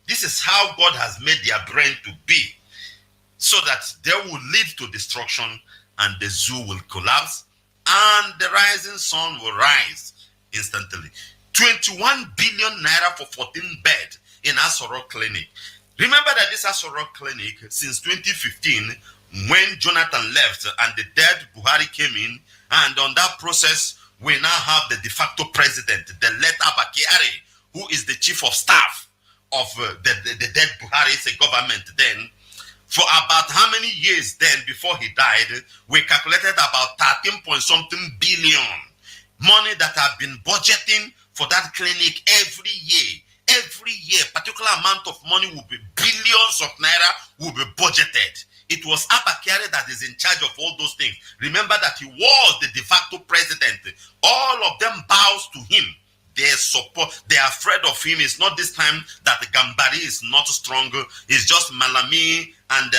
This is how God has made their brain to be, so that they will lead to destruction, and the zoo will collapse, and the rising sun will rise instantly. 21 billion naira for 14 bed in Asoro Clinic. Remember that this Asoro Clinic, since 2015, when Jonathan left and the dead Buhari came in, and on that process, we now have the de facto president, the late Abba Kyari, who is the chief of staff of the dead Buhari's government then. For about how many years then before he died, we calculated about 13 point something billion money that have been budgeting for that clinic every year. Every year, particular amount of money will be billions of naira will be budgeted. It was Abba Kyari that is in charge of all those things. Remember that he was the de facto president. All of them bows to him. They support, they are afraid of him. It's not this time that the Gambari is not strong. It's just Malami and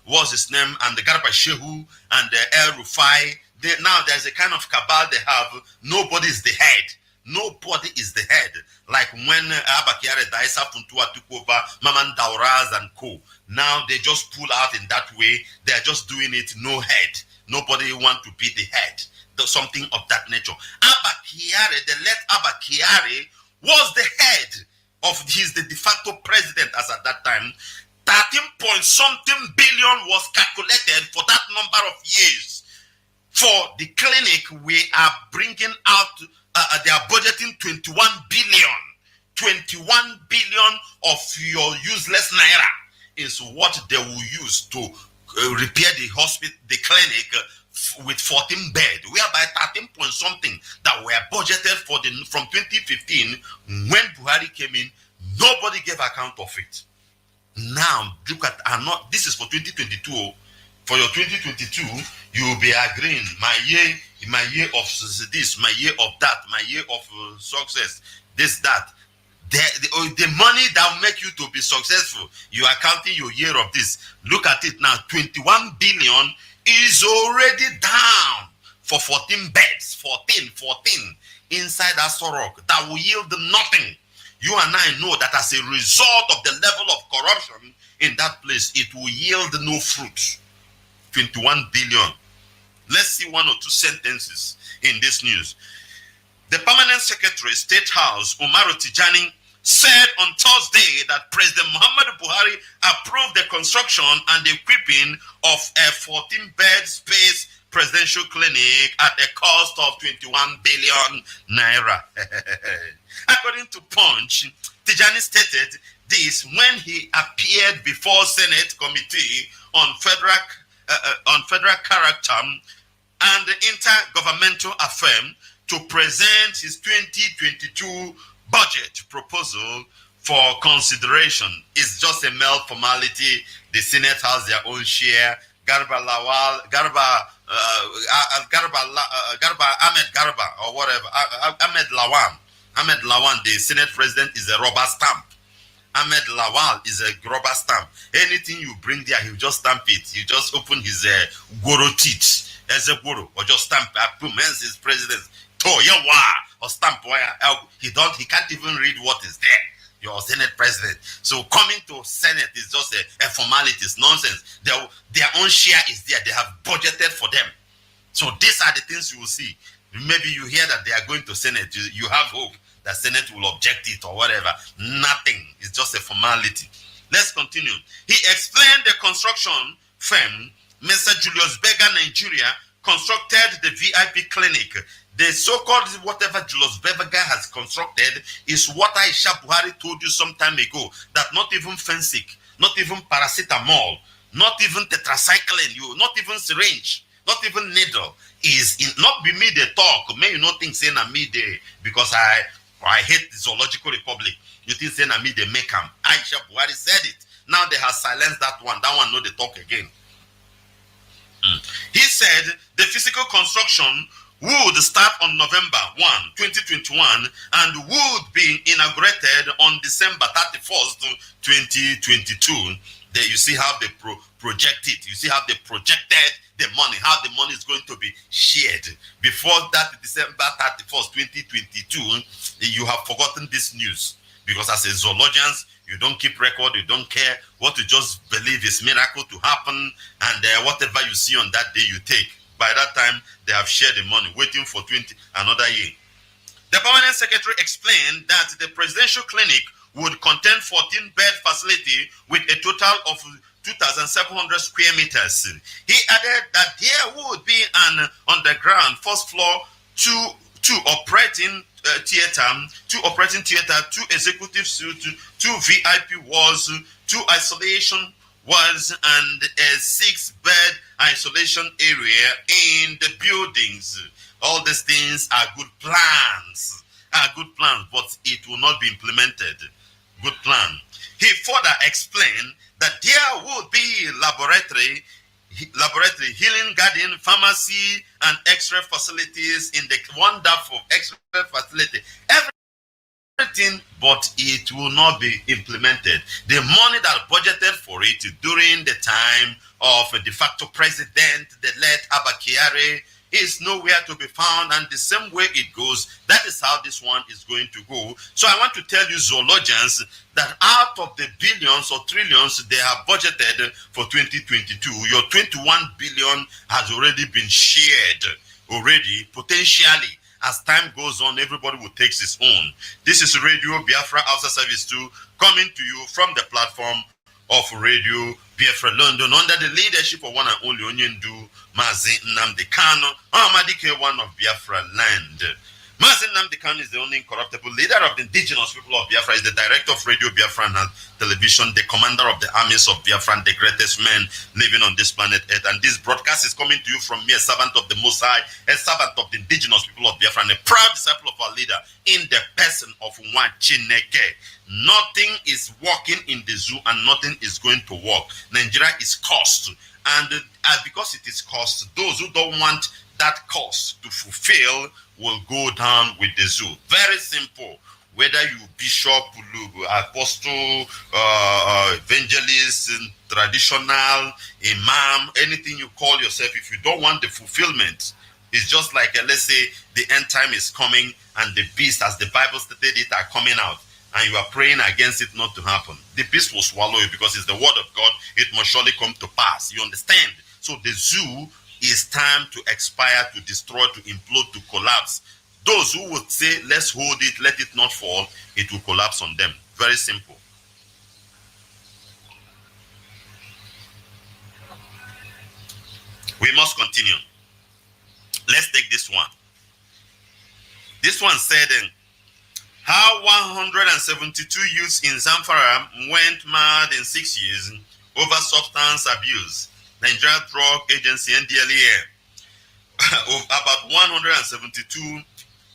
what's his name, and the Garba Shehu and the El Rufai. Now there's a kind of cabal they have. Nobody is the head. Nobody is the head. Like when Abba Kyari died, Safuntua took over, Maman Dauraz and co. Now they just pull out in that way. They are just doing it, no head. Nobody want to be the head. Something of that nature. Abba Kyari, the late Abba Kyari, was the head of, he's the de facto president as at that time. 13 point something billion was calculated for that number of years. For the clinic, we are bringing out, they are budgeting 21 billion. 21 billion of your useless naira is what they will use to repair the hospital, the clinic, with 14 bed, whereby 13 point something that were budgeted for the from 2015 when Buhari came in, nobody gave account of it. Now look at, this is for 2022. For your 2022, you will be agreeing my year of this, my year of that, my year of success, this, that. The money that will make you to be successful, you are counting your year of this. Look at it now, 21 billion is already down for 14 beds, 14 inside Asorok that will yield nothing. You and I know that as a result of the level of corruption in that place, it will yield no fruit. 21 billion. Let's see one or two sentences in this news. The Permanent Secretary, State House, Umaru Tijani, said on Thursday that President Muhammadu Buhari approved the construction and the equipping of a 14-bed space presidential clinic at a cost of 21 billion naira. According to Punch, Tijani stated this when he appeared before Senate Committee on Federal Character and Intergovernmental Affairs to present his 2022 budget proposal for consideration. It's just a mere formality. The Senate has their own share. Ahmed Lawan, the Senate president, is a rubber stamp. Ahmed Lawal is a rubber stamp. Anything you bring there, he'll just stamp it. You just open his goro teeth as a goro, or just stamp his president. Or stamp. He can't even read what is there. Your Senate president. So coming to Senate is just a formality. It's nonsense. Their own share is there. They have budgeted for them. So these are the things you will see. Maybe you hear that they are going to Senate. You have hope that Senate will object it or whatever. Nothing. It's just a formality. Let's continue. He explained the construction firm, Mr. Julius Berger, Nigeria, constructed the VIP clinic. The so-called whatever Julius Berger has constructed is what Aisha Buhari told you some time ago, that not even Fensic, not even paracetamol, not even tetracycline, not even syringe, not even needle is in, not be me the talk. May you not think say na me the, because I hate the Zoological Republic. You think say na me they make them. Aisha Buhari said it. Now they have silenced that one. That one no they talk again. He said the physical construction would start on November 1, 2021 and would be inaugurated on December 31st, 2022. There you see how they project it. You see how they projected the money, how the money is going to be shared. Before that, December 31st, 2022, you have forgotten this news. Because as a zoologians, you don't keep record, you don't care. What you just believe is miracle to happen, and whatever you see on that day, you take. By that time, they have shared the money, waiting for another year. The permanent secretary explained that the presidential clinic would contain 14-bed facility with a total of 2,700 square meters. He added that there would be an underground first floor, two operating theater, two executive suites, two VIP wards, two isolation wards, and a 6-bed isolation area in the buildings. All these things are good plans, but it will not be implemented. Good plan. He further explained that there would be laboratory, healing garden, pharmacy, and X-ray facilities in the wonderful X-ray facility. Everything, but it will not be implemented. The money that budgeted for it during the time of de facto president, the late Abba Kyari, is nowhere to be found, and the same way it goes, that is how this one is going to go. So I want to tell you, zoologians, that out of the billions or trillions they have budgeted for 2022, your 21 billion has already been shared already, potentially. As time goes on, everybody will take his own. This is Radio Biafra Hausa Service 2, coming to you from the platform of Radio Biafra London, under the leadership of one and only Onyendu Mazi Nwachineke, one of Biafra land. Mazi Nwachineke is the only incorruptible leader of the indigenous people of Biafra, is the director of Radio Biafra and television, the commander of the armies of Biafra, and the greatest man living on this planet Earth. And this broadcast is coming to you from me, a servant of the Most High, a servant of the indigenous people of Biafra, and a proud disciple of our leader in the person of Nwachineke. Nothing is working in the zoo and nothing is going to work. Nigeria is cursed. And because it is cursed, those who don't want that curse to fulfill will go down with the zoo. Very simple. Whether you bishop, apostle, evangelist, traditional, imam, anything you call yourself, if you don't want the fulfillment, it's just like, let's say, the end time is coming and the beast, as the Bible stated it, are coming out. And you are praying against it not to happen. The beast will swallow you because it's the word of God. It must surely come to pass. You understand? So the zoo is time to expire, to destroy, to implode, to collapse. Those who would say, let's hold it, let it not fall, it will collapse on them. Very simple. We must continue. Let's take this one. This one said, how 172 youths in Zamfara went mad in 6 years over substance abuse. Nigeria Drug Agency, NDLEA. About 172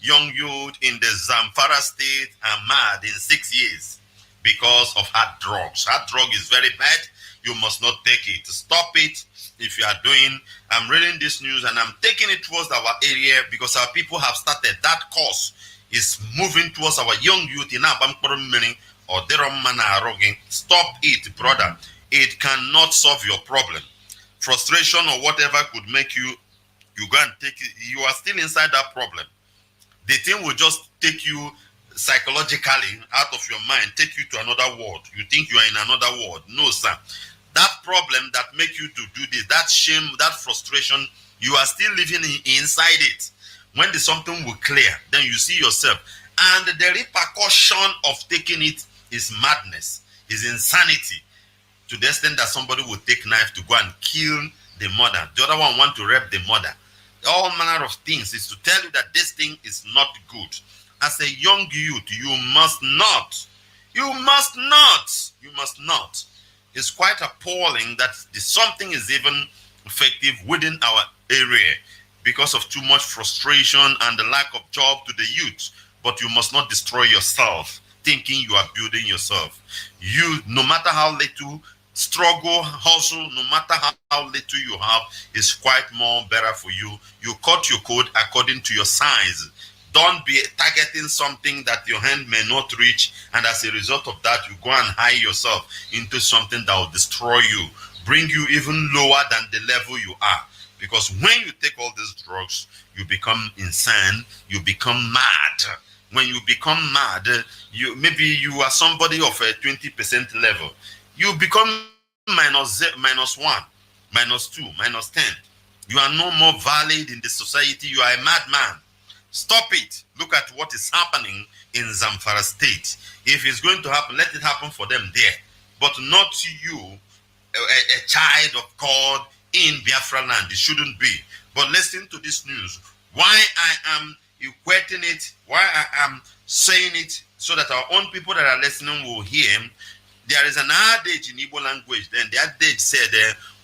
young youth in the Zamfara state are mad in 6 years because of hard drugs. Hard drug is very bad. You must not take it. Stop it if you are doing. I'm reading this news and I'm taking it towards our area because our people have started that course. Is moving towards our young youth in Abamkoro or Deromana. Stop it, brother. It cannot solve your problem. Frustration or whatever could make you go and take it. You are still inside that problem. The thing will just take you psychologically out of your mind, take you to another world. You think you are in another world. No, sir. That problem that make you to do this, that shame, that frustration, you are still living inside it. When the something will clear, then you see yourself. And the repercussion of taking it is madness, is insanity. To the extent that somebody will take knife to go and kill the mother. The other one want to rape the mother. All manner of things is to tell you that this thing is not good. As a young youth, you must not. It's quite appalling that something is even effective within our area, because of too much frustration and the lack of job to the youth. But you must not destroy yourself thinking you are building yourself. You, no matter how little struggle, hustle, no matter how little you have, is quite more better for you. You cut your code according to your size. Don't be targeting something that your hand may not reach, and as a result of that, you go and hide yourself into something that will destroy you, bring you even lower than the level you are. Because when you take all these drugs, you become insane, you become mad. when you become mad, maybe you are somebody of a 20% level. You become minus 1, minus 2, minus 10. You are no more valid in the society. You are a madman. Stop it. Look at what is happening in Zamfara State. If it's going to happen, let it happen for them there. But not you, a child of God in Biafra land. It shouldn't be. But listen to this news. Why I am equating it, why I am saying it, so that our own people that are listening will hear. There is an adage in Igbo language. Then the adage said,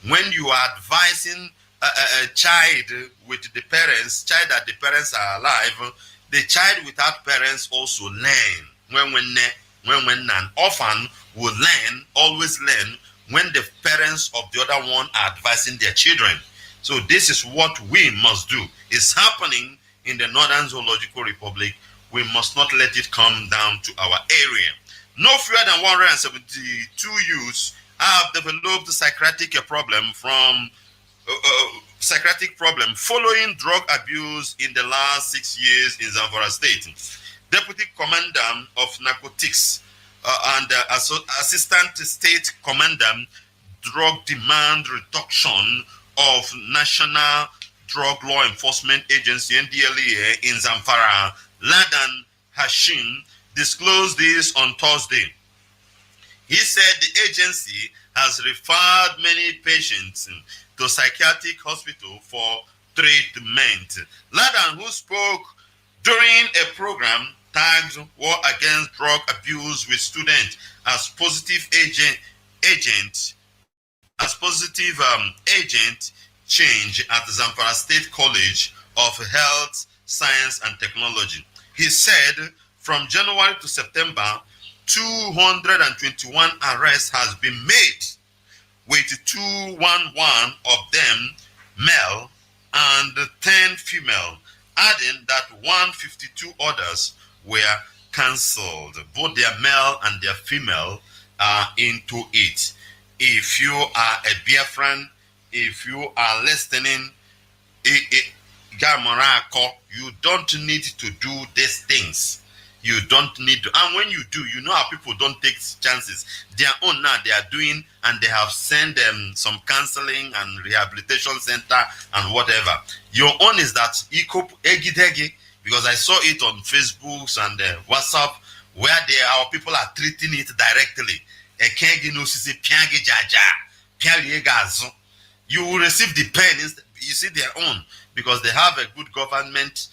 when you are advising a child with the parents, child that the parents are alive, the child without parents also learn. When an orphan will learn, always learn, when the parents of the other one are advising their children. So this is what we must do. It's happening in the Northern Zoological Republic. We must not let it come down to our area. No fewer than 172 youths have developed a psychiatric problem following drug abuse in the last 6 years in Zamfara State. Deputy Commander of Narcotics and Assistant State Commander, Drug Demand Reduction of National Drug Law Enforcement Agency, NDLEA, in Zamfara, Ladan Hashim, disclosed this on Thursday. He said the agency has referred many patients to psychiatric hospital for treatment. Ladan, who spoke during a program tagged War Against Drug Abuse with Students as positive agent change at the Zamfara State College of Health, Science and Technology. He said from January to September, 221 arrests has been made, with 211 of them male and 10 female, adding that 152 others were cancelled. Both their male and their female are into it. If you are a Biafran, if you are listening, you don't need to do these things. You don't need to. And when you do, you know how people don't take chances. Their own now they are doing, and they have sent them some counseling and rehabilitation center and whatever. Your own is that because I saw it on Facebook and WhatsApp, where our people are treating it directly. You will receive the pen. You see their own, because they have a good government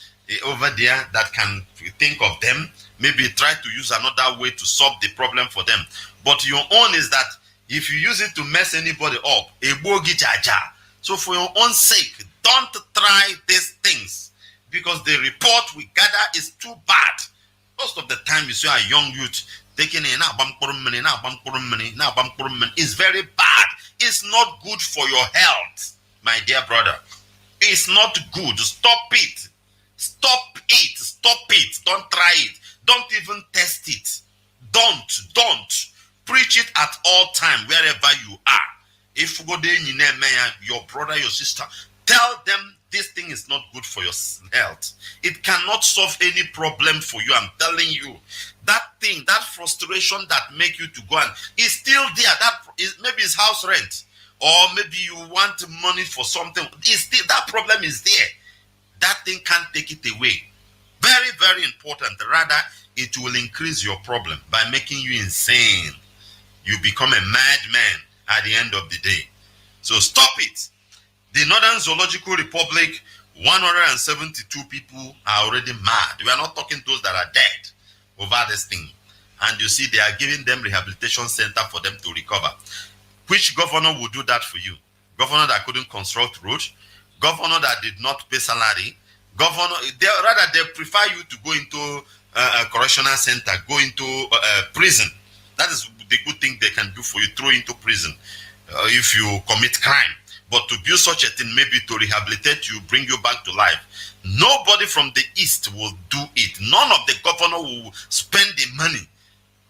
over there that can think of them, maybe try to use another way to solve the problem for them. But your own is that if you use it to mess anybody up, so for your own sake, don't try these things, because the report we gather is too bad. Most of the time you see a young youth taking in is very bad. It's not good for your health, my dear brother. It's not good. Stop it. Stop it. Stop it. Don't try it. Don't even test it. Don't. Preach it at all time, wherever you are. If you go there, your brother, your sister, tell them this thing is not good for your health. It cannot solve any problem for you. I'm telling you. That thing, that frustration that make you to go and is still there. Maybe it's house rent, or maybe you want money for something. That problem is there. That thing can't take it away. Very, very important. Rather, it will increase your problem by making you insane. You become a madman at the end of the day. So stop it. The Northern Zoological Republic, 172 people are already mad. We are not talking those that are dead over this thing. And you see, they are giving them rehabilitation center for them to recover. Which governor will do that for you? Governor that couldn't construct roads? Governor that did not pay salary? Governor, they prefer you to go into a correctional center, go into prison. That is the good thing they can do for you, throw into prison if you commit crime. But to build such a thing, maybe to rehabilitate you, bring you back to life. Nobody from the East will do it. None of the governor will spend the money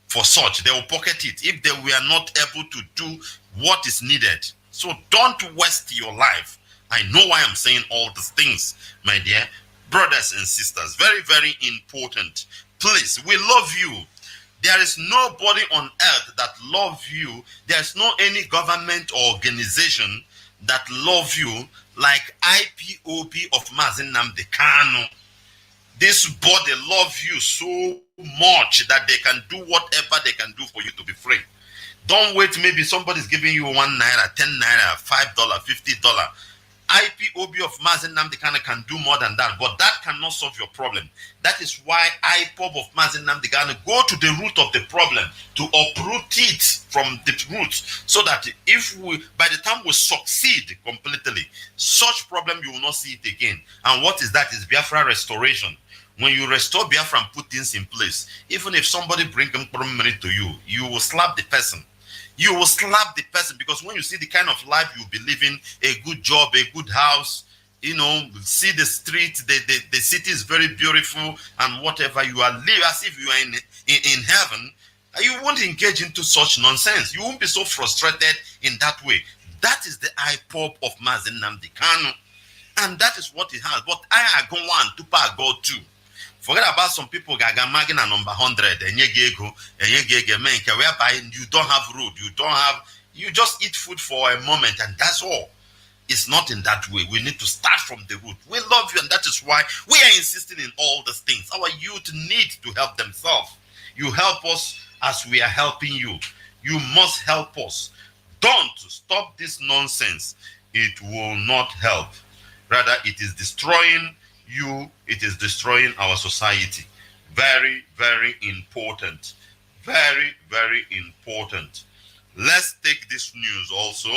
for such. They will pocket it if they were not able to do what is needed. So don't waste your life. I know why I'm saying all these things, my dear brothers and sisters. Very, very important. Please, we love you. There is nobody on earth that love you. There's no any government or organization that love you like IPOB of Mazi Nnamdi Kanu. This body love you so much that they can do whatever they can do for you to be free. Don't wait, maybe somebody's giving you 1 naira, 10 naira, $5, $50. IPOB of Mazi Nnamdi Kanu can do more than that, but that cannot solve your problem. That is why IPOB of Mazi Nnamdi Kanu go to the root of the problem to uproot it from the roots, so that if we, by the time we succeed completely, such problem you will not see it again. And what is that? Is Biafra restoration. When you restore Biafra and put things in place, even if somebody brings money to you, you will slap the person. You will slap the person, because when you see the kind of life you'll be living, a good job, a good house, you know, see the street, the city is very beautiful, and whatever, you are live as if you are in heaven, you won't engage into such nonsense. You won't be so frustrated in that way. That is the IPOB of Mazi Nnamdi Kanu, and that is what it has. But I go one, Tupa go two. Forget about some people gagamagina number 100 whereby you don't have road, you just eat food for a moment, and that's all. It's not in that way. We need to start from the root. We love you, and that is why we are insisting in all these things. Our youth need to help themselves. You help us as we are helping you. You must help us. Don't stop this nonsense. It will not help. Rather, it is destroying you, it is destroying our society. Very, very important. Very, very important. Let's take this news also.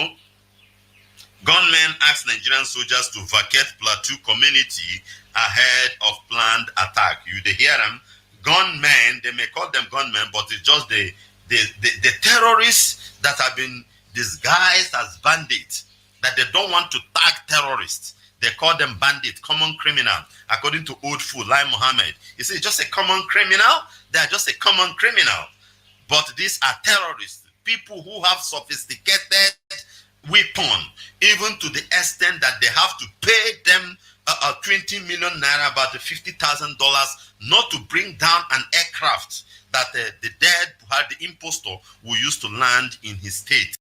Gunmen ask Nigerian soldiers to vacate Plateau community ahead of planned attack. You they hear them? Gunmen, they may call them gunmen, but it's just the terrorists that have been disguised as bandits, that they don't want to tag terrorists. They call them bandit, common criminal, according to old fool, like Muhammad. You see, just a common criminal, they are just a common criminal. But these are terrorists, people who have sophisticated weapon, even to the extent that they have to pay them 20 million naira, about $50,000, not to bring down an aircraft that the dead Buhari, the impostor, will use to land in his state.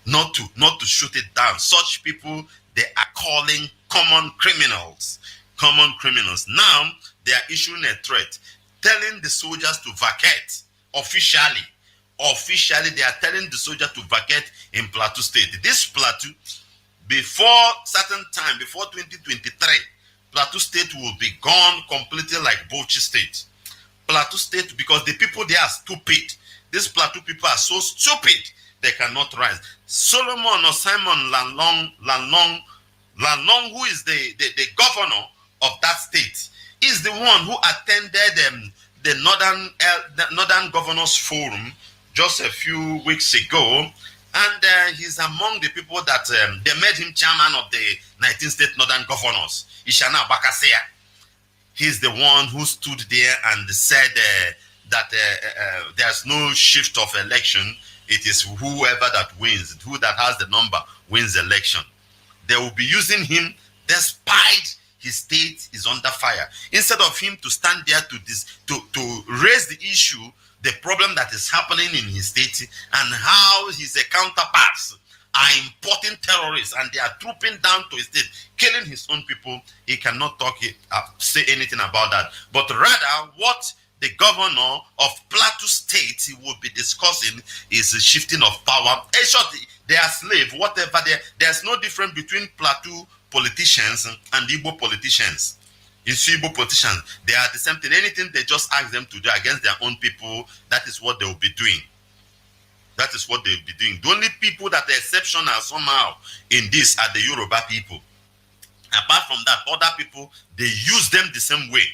Not to shoot it down. Such people, they are calling common criminals. Common criminals. Now, they are issuing a threat, telling the soldiers to vacate officially. Officially, they are telling the soldier to vacate in Plateau State. This Plateau, before certain time, before 2023, Plateau State will be gone completely like Bauchi State. Plateau State, because the people there are stupid. These Plateau people are so stupid, they cannot rise. Solomon or Simon Lalong, who is the governor of that state, is the one who attended the Northern Governors Forum just a few weeks ago, and he's among the people that they made him chairman of the 19 state Northern Governors, Ishana Bakasea. He's the one who stood there and said that there's no shift of election. It is whoever that wins, who that has the number wins the election. They will be using him despite his state is under fire. Instead of him to stand there to raise the issue, the problem that is happening in his state, and how his counterparts are importing terrorists and they are trooping down to his state, killing his own people, he cannot say anything about that. But rather, what the governor of Plateau State he will be discussing is the shifting of power. In short, they are slaves, whatever. There's no difference between Plateau politicians and Igbo politicians. You see, Igbo politicians, they are the same thing. Anything they just ask them to do against their own people, that is what they will be doing. That is what they will be doing. The only people that are exceptional somehow in this are the Yoruba people. Apart from that, other people, they use them the same way.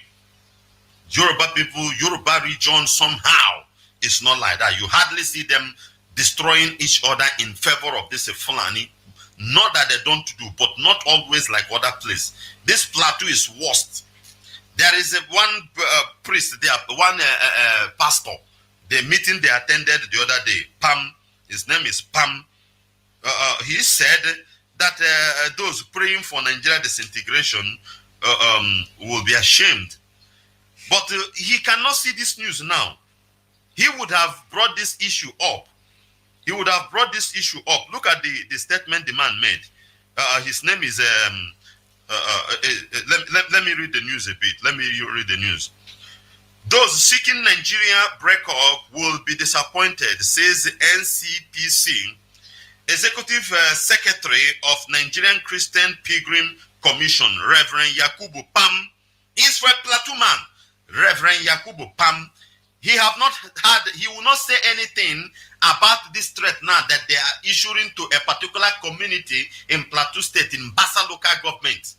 Yoruba people, Yoruba region, somehow, it's not like that. You hardly see them destroying each other in favor of this Fulani. Not that they don't do, but not always like other places. This Plateau is worst. There is one priest there, one pastor. The meeting they attended the other day, Pam, his name is Pam. He said that those praying for Nigeria disintegration will be ashamed. But he cannot see this news now. He would have brought this issue up. He would have brought this issue up. Look at the statement the man made. His name is, let me read the news a bit. Let me read the news. Those seeking Nigeria breakup will be disappointed, says the NCPC. Executive Secretary of Nigerian Christian Pilgrim Commission, Reverend Yakubu Pam, is for Plateau man. Reverend Yakubu Pam, he will not say anything about this threat now that they are issuing to a particular community in Plateau State, in Bassa local government,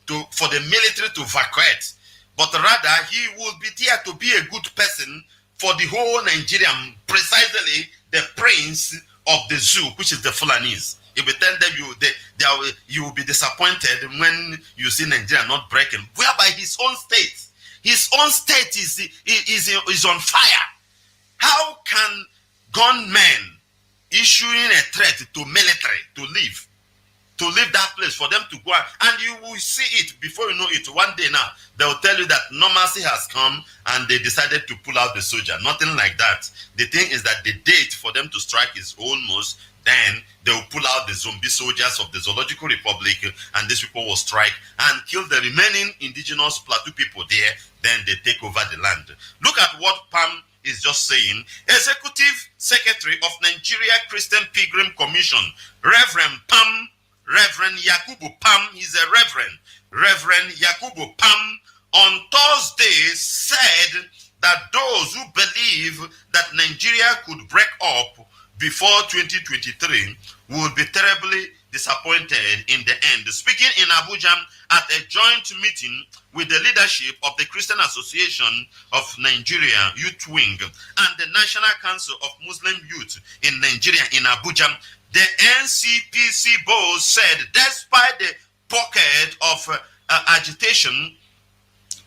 for the military to evacuate. But rather, he will be there to be a good person for the whole Nigeria, precisely the prince of the zoo, which is the Fulanis. If we tell them you will be disappointed when you see Nigeria not breaking, whereby his own state is on fire. How can gunmen issuing a threat to military to leave that place, for them to go out, and you will see it before you know it. One day now, they will tell you that normalcy has come and they decided to pull out the soldier. Nothing like that. The thing is that the date for them to strike is almost, then they will pull out the zombie soldiers of the Zoological Republic, and these people will strike and kill the remaining indigenous Plateau people there. Then they take over the land. Look at what Pam is just saying. Executive Secretary of Nigeria Christian Pilgrim Commission, Reverend Yakubu Pam, he's a reverend. Reverend Yakubu Pam on Thursday said that those who believe that Nigeria could break up before 2023 will be terribly disappointed in the end. Speaking in Abuja at a joint meeting with the leadership of the Christian Association of Nigeria Youth Wing and the National Council of Muslim Youth in Nigeria in Abuja, the NCPC boss said despite the pocket of agitation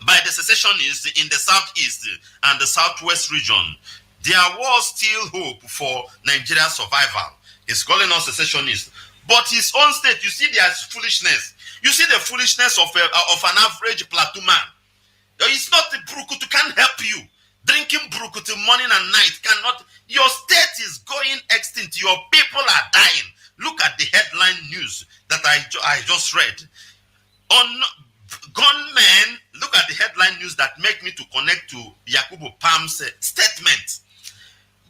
by the secessionists in the southeast and the southwest region, there was still hope for Nigeria's survival. He's calling us secessionists. But his own state, you see there's foolishness. You see the foolishness of an average Plateau man. It's not the brukutu, can't help you. Drinking brukutu morning and night cannot. Your state is going extinct. Your people are dying. Look at the headline news that I just read. On gunmen, look at the headline news that make me to connect to Yakubu Pam's statement.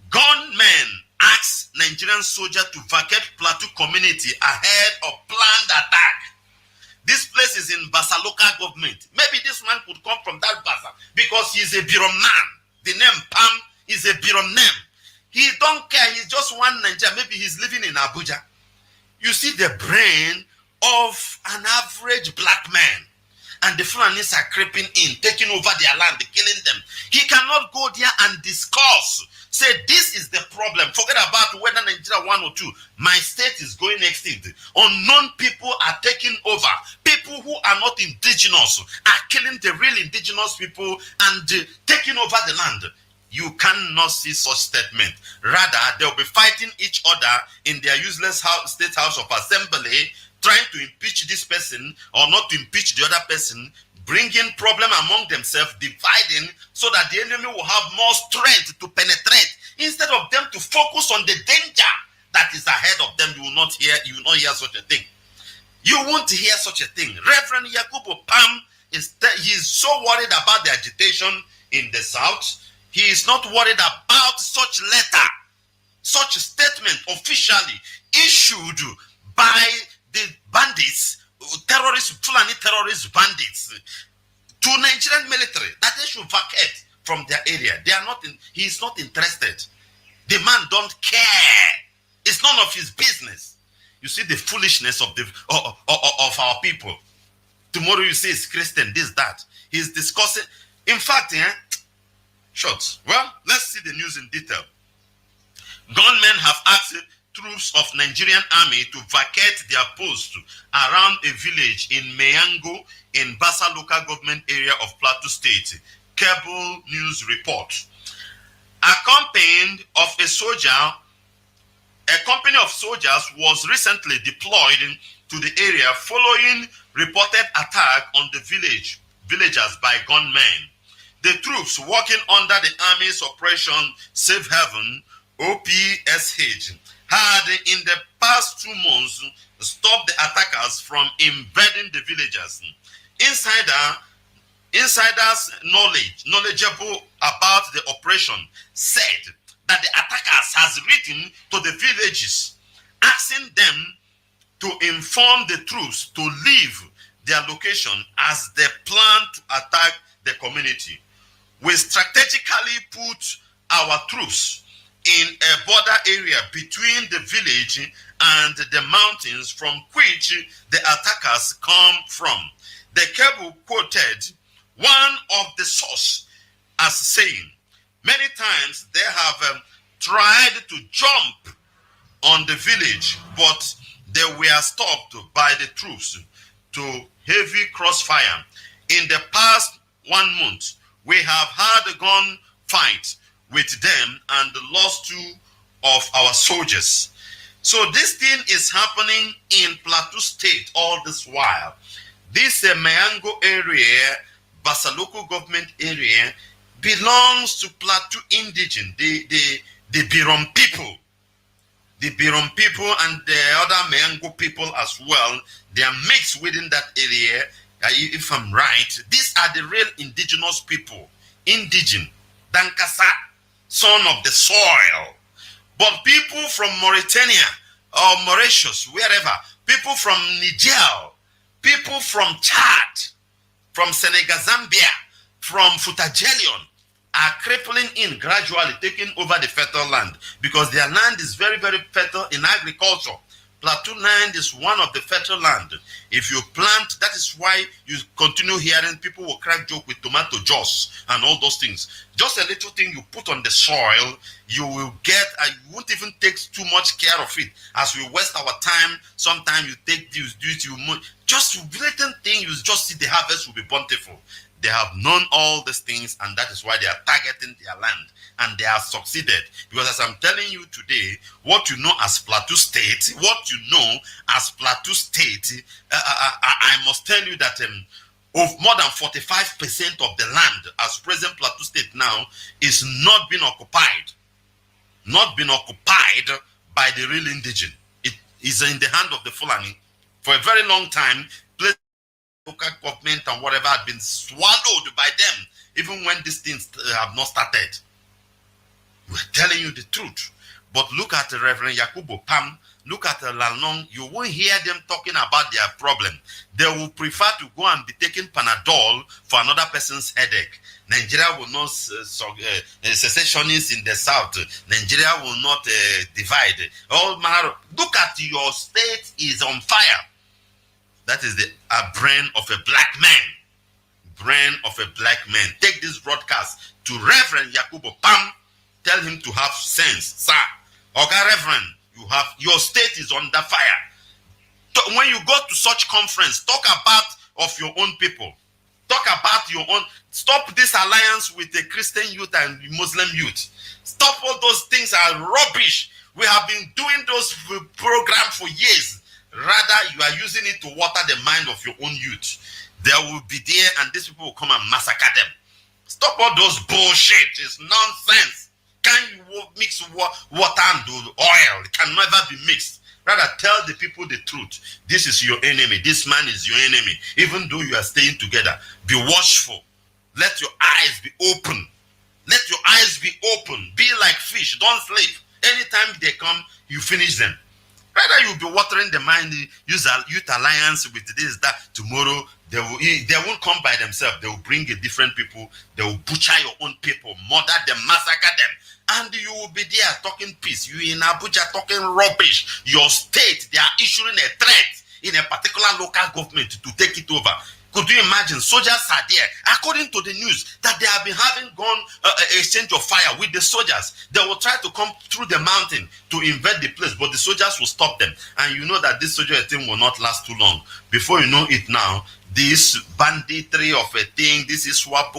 Gunmen ask Nigerian soldier to vacate Plateau community ahead of planned attack. This place is in Bassa local government. Maybe this man could come from that Bassa because he's a Birom man. The name Pam is a Birom name. He don't care. He's just one Nigeria. Maybe he's living in Abuja. You see the brain of an average black man. And the Fulanis are creeping in, taking over their land, killing them. He cannot go there and discuss. Say, this is the problem. Forget about whether Nigeria 1 or 2. My state is going extinct. Unknown people are taking over. People who are not indigenous are killing the real indigenous people and taking over the land. You cannot see such statement. Rather, they'll be fighting each other in their useless state house of assembly, trying to impeach this person or not to impeach the other person, bringing problem among themselves, dividing, so that the enemy will have more strength to penetrate. Instead of them to focus on the danger that is ahead of them, you will not hear such a thing. You won't hear such a thing. Reverend Yakubu Pam he's so worried about the agitation in the south. He is not worried about such letter, such statement officially issued by the bandits, Fulani terrorist bandits, to Nigerian military that they should vacate from their area. They are not. He is not interested. The man don't care. It's none of his business. You see the foolishness of our people. Tomorrow you say it's Christian, this, that. He's discussing. In fact, short. Well, let's see the news in detail. Gunmen have asked troops of Nigerian army to vacate their posts around a village in Meyango in Bassa local government area of Plateau State. Cable News report. A company of soldiers was recently deployed to the area following reported attack on the villagers by gunmen. the troops working under the Army's Operation Safe Haven, OPSH, had in the past 2 months stopped the attackers from invading the villages. Insiders knowledgeable about the operation said that the attackers has written to the villages asking them to inform the troops to leave their location as they plan to attack the community. We strategically put our troops in a border area between the village and the mountains from which the attackers come from. The cable quoted one of the source as saying, many times they have tried to jump on the village, but they were stopped by the troops to heavy crossfire. In the past 1 month, we have had a gun fight with them and lost 2 of our soldiers. So this thing is happening in Plateau State all this while. This Mayango area, Basaloko government area, belongs to Plateau Indigen, the Birom people. The Birom people and the other Mayango people as well, they are mixed within that area. If I'm right, these are the real indigenous people. Indigen, Dankasa, son of the soil. But people from Mauritania or Mauritius, wherever, people from Niger, people from Chad, from Senegal, Zambia, from Futagelion, are crippling in gradually, taking over the fertile land because their land is very, very fertile in agriculture. Plateau land is one of the fertile land. If you plant, that is why you continue hearing people will crack joke with tomato juice and all those things. Just a little thing you put on the soil, you will get, you won't even take too much care of it. As we waste our time, sometimes you take this, just blatant thing, you just see the harvest will be bountiful. They have known all these things, and that is why they are targeting their land, and they have succeeded. Because as I'm telling you today, what you know as Plateau State, I must tell you that of more than 45% of the land as present Plateau State now is not being occupied by the real indigenous. It is in the hand of the Fulani for a very long time. Local government and whatever had been swallowed by them, even when these things have not started. We're telling you the truth. But look at the Reverend Yakubu Pam, look at the Lalong, you won't hear them talking about their problem. They will prefer to go and be taking Panadol for another person's headache. Nigeria will not secessionists in the south. Nigeria will not divide. All manner. Look at your state is on fire. That is the brain of a black man. Brain of a black man. Take this broadcast to Reverend Yakubu Pam. Tell him to have sense. Sir, okay, Reverend, your state is under fire. When you go to such conference, talk about of your own people. Talk about your own. Stop this alliance with the Christian youth and Muslim youth. Stop all those things are rubbish. We have been doing those programs for years. Rather, you are using it to water the mind of your own youth. They will be there and these people will come and massacre them. Stop all those bullshit. It's nonsense. Can you mix water and oil? It can never be mixed. Rather, tell the people the truth. This is your enemy. This man is your enemy. Even though you are staying together, be watchful. Let your eyes be open. Let your eyes be open. Be like fish. Don't sleep. Anytime they come, you finish them. Rather, you'll be watering the mind, use a youth alliance with this, that. Tomorrow, they won't come by themselves. They will bring a different people. They will butcher your own people, murder them, massacre them. And you will be there talking peace. You in Abuja talking rubbish. Your state, they are issuing a threat in a particular local government to take it over. Could you imagine? Soldiers are there. According to the news, that they have been having exchange of fire with the soldiers. They will try to come through the mountain to invade the place, but the soldiers will stop them. And you know that this soldier thing will not last too long. Before you know it now, this banditry of a thing, this is what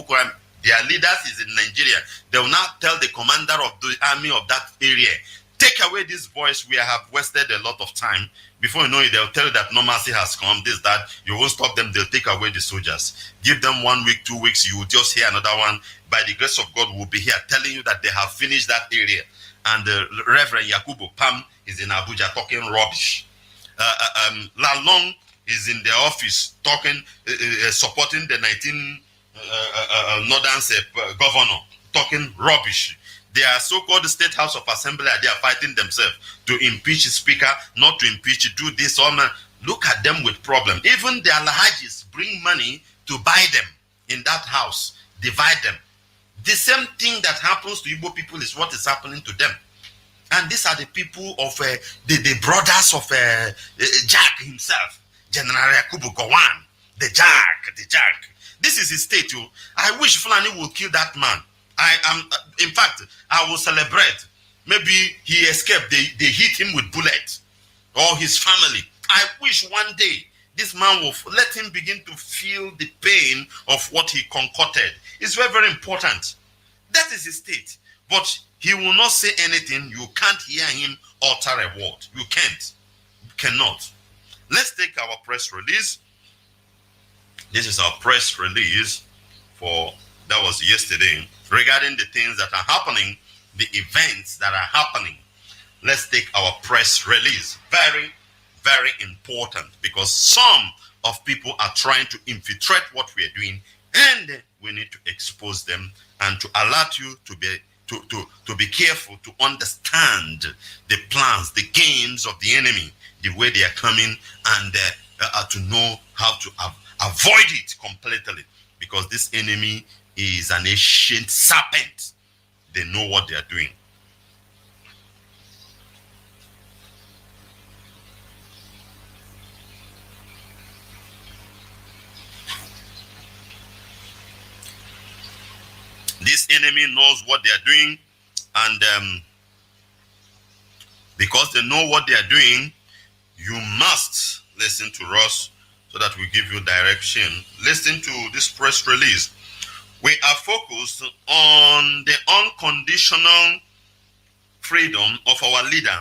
their leaders is in Nigeria. They will now tell the commander of the army of that area Take away these boys. We have wasted a lot of time. Before you know it, they'll tell you that normalcy has come, this, that. You won't stop them. They'll take away the soldiers. Give them 1 week, 2 weeks. You will just hear another one. By the grace of God, we'll be here telling you that they have finished that area. And the Reverend Yakubu Pam is in Abuja talking rubbish. Lalong is in the office talking, supporting the 19 Northern governor, talking rubbish. Their so-called State House of Assembly, they are fighting themselves to impeach the speaker, not to impeach, do this or that. Look at them with problem. Even the Alhajis bring money to buy them in that house, divide them. The same thing that happens to Igbo people is what is happening to them. And these are the people of the brothers of Jack himself, General Yakubu Gowon, the Jack. This is his state. I wish Fulani would kill that man. In fact, I will celebrate. Maybe he escaped. They hit him with bullets, or his family. I wish one day this man will let him begin to feel the pain of what he concocted. It's very, very important. That is his state. But he will not say anything. You can't hear him utter a word. You can't. You cannot. Let's take our press release. This is our press release that was yesterday, regarding the things that are happening, the events that are happening. Let's take our press release. Very, very important, because some of people are trying to infiltrate what we are doing, and we need to expose them and to alert you to be careful, to understand the plans, the games of the enemy, the way they are coming, and to know how to avoid it completely, because this enemy is an ancient serpent. They know what they are doing. This enemy knows what they are doing, and because they know what they are doing, you must listen to us so that we give you direction. Listen to this press release. We are focused on the unconditional freedom of our leader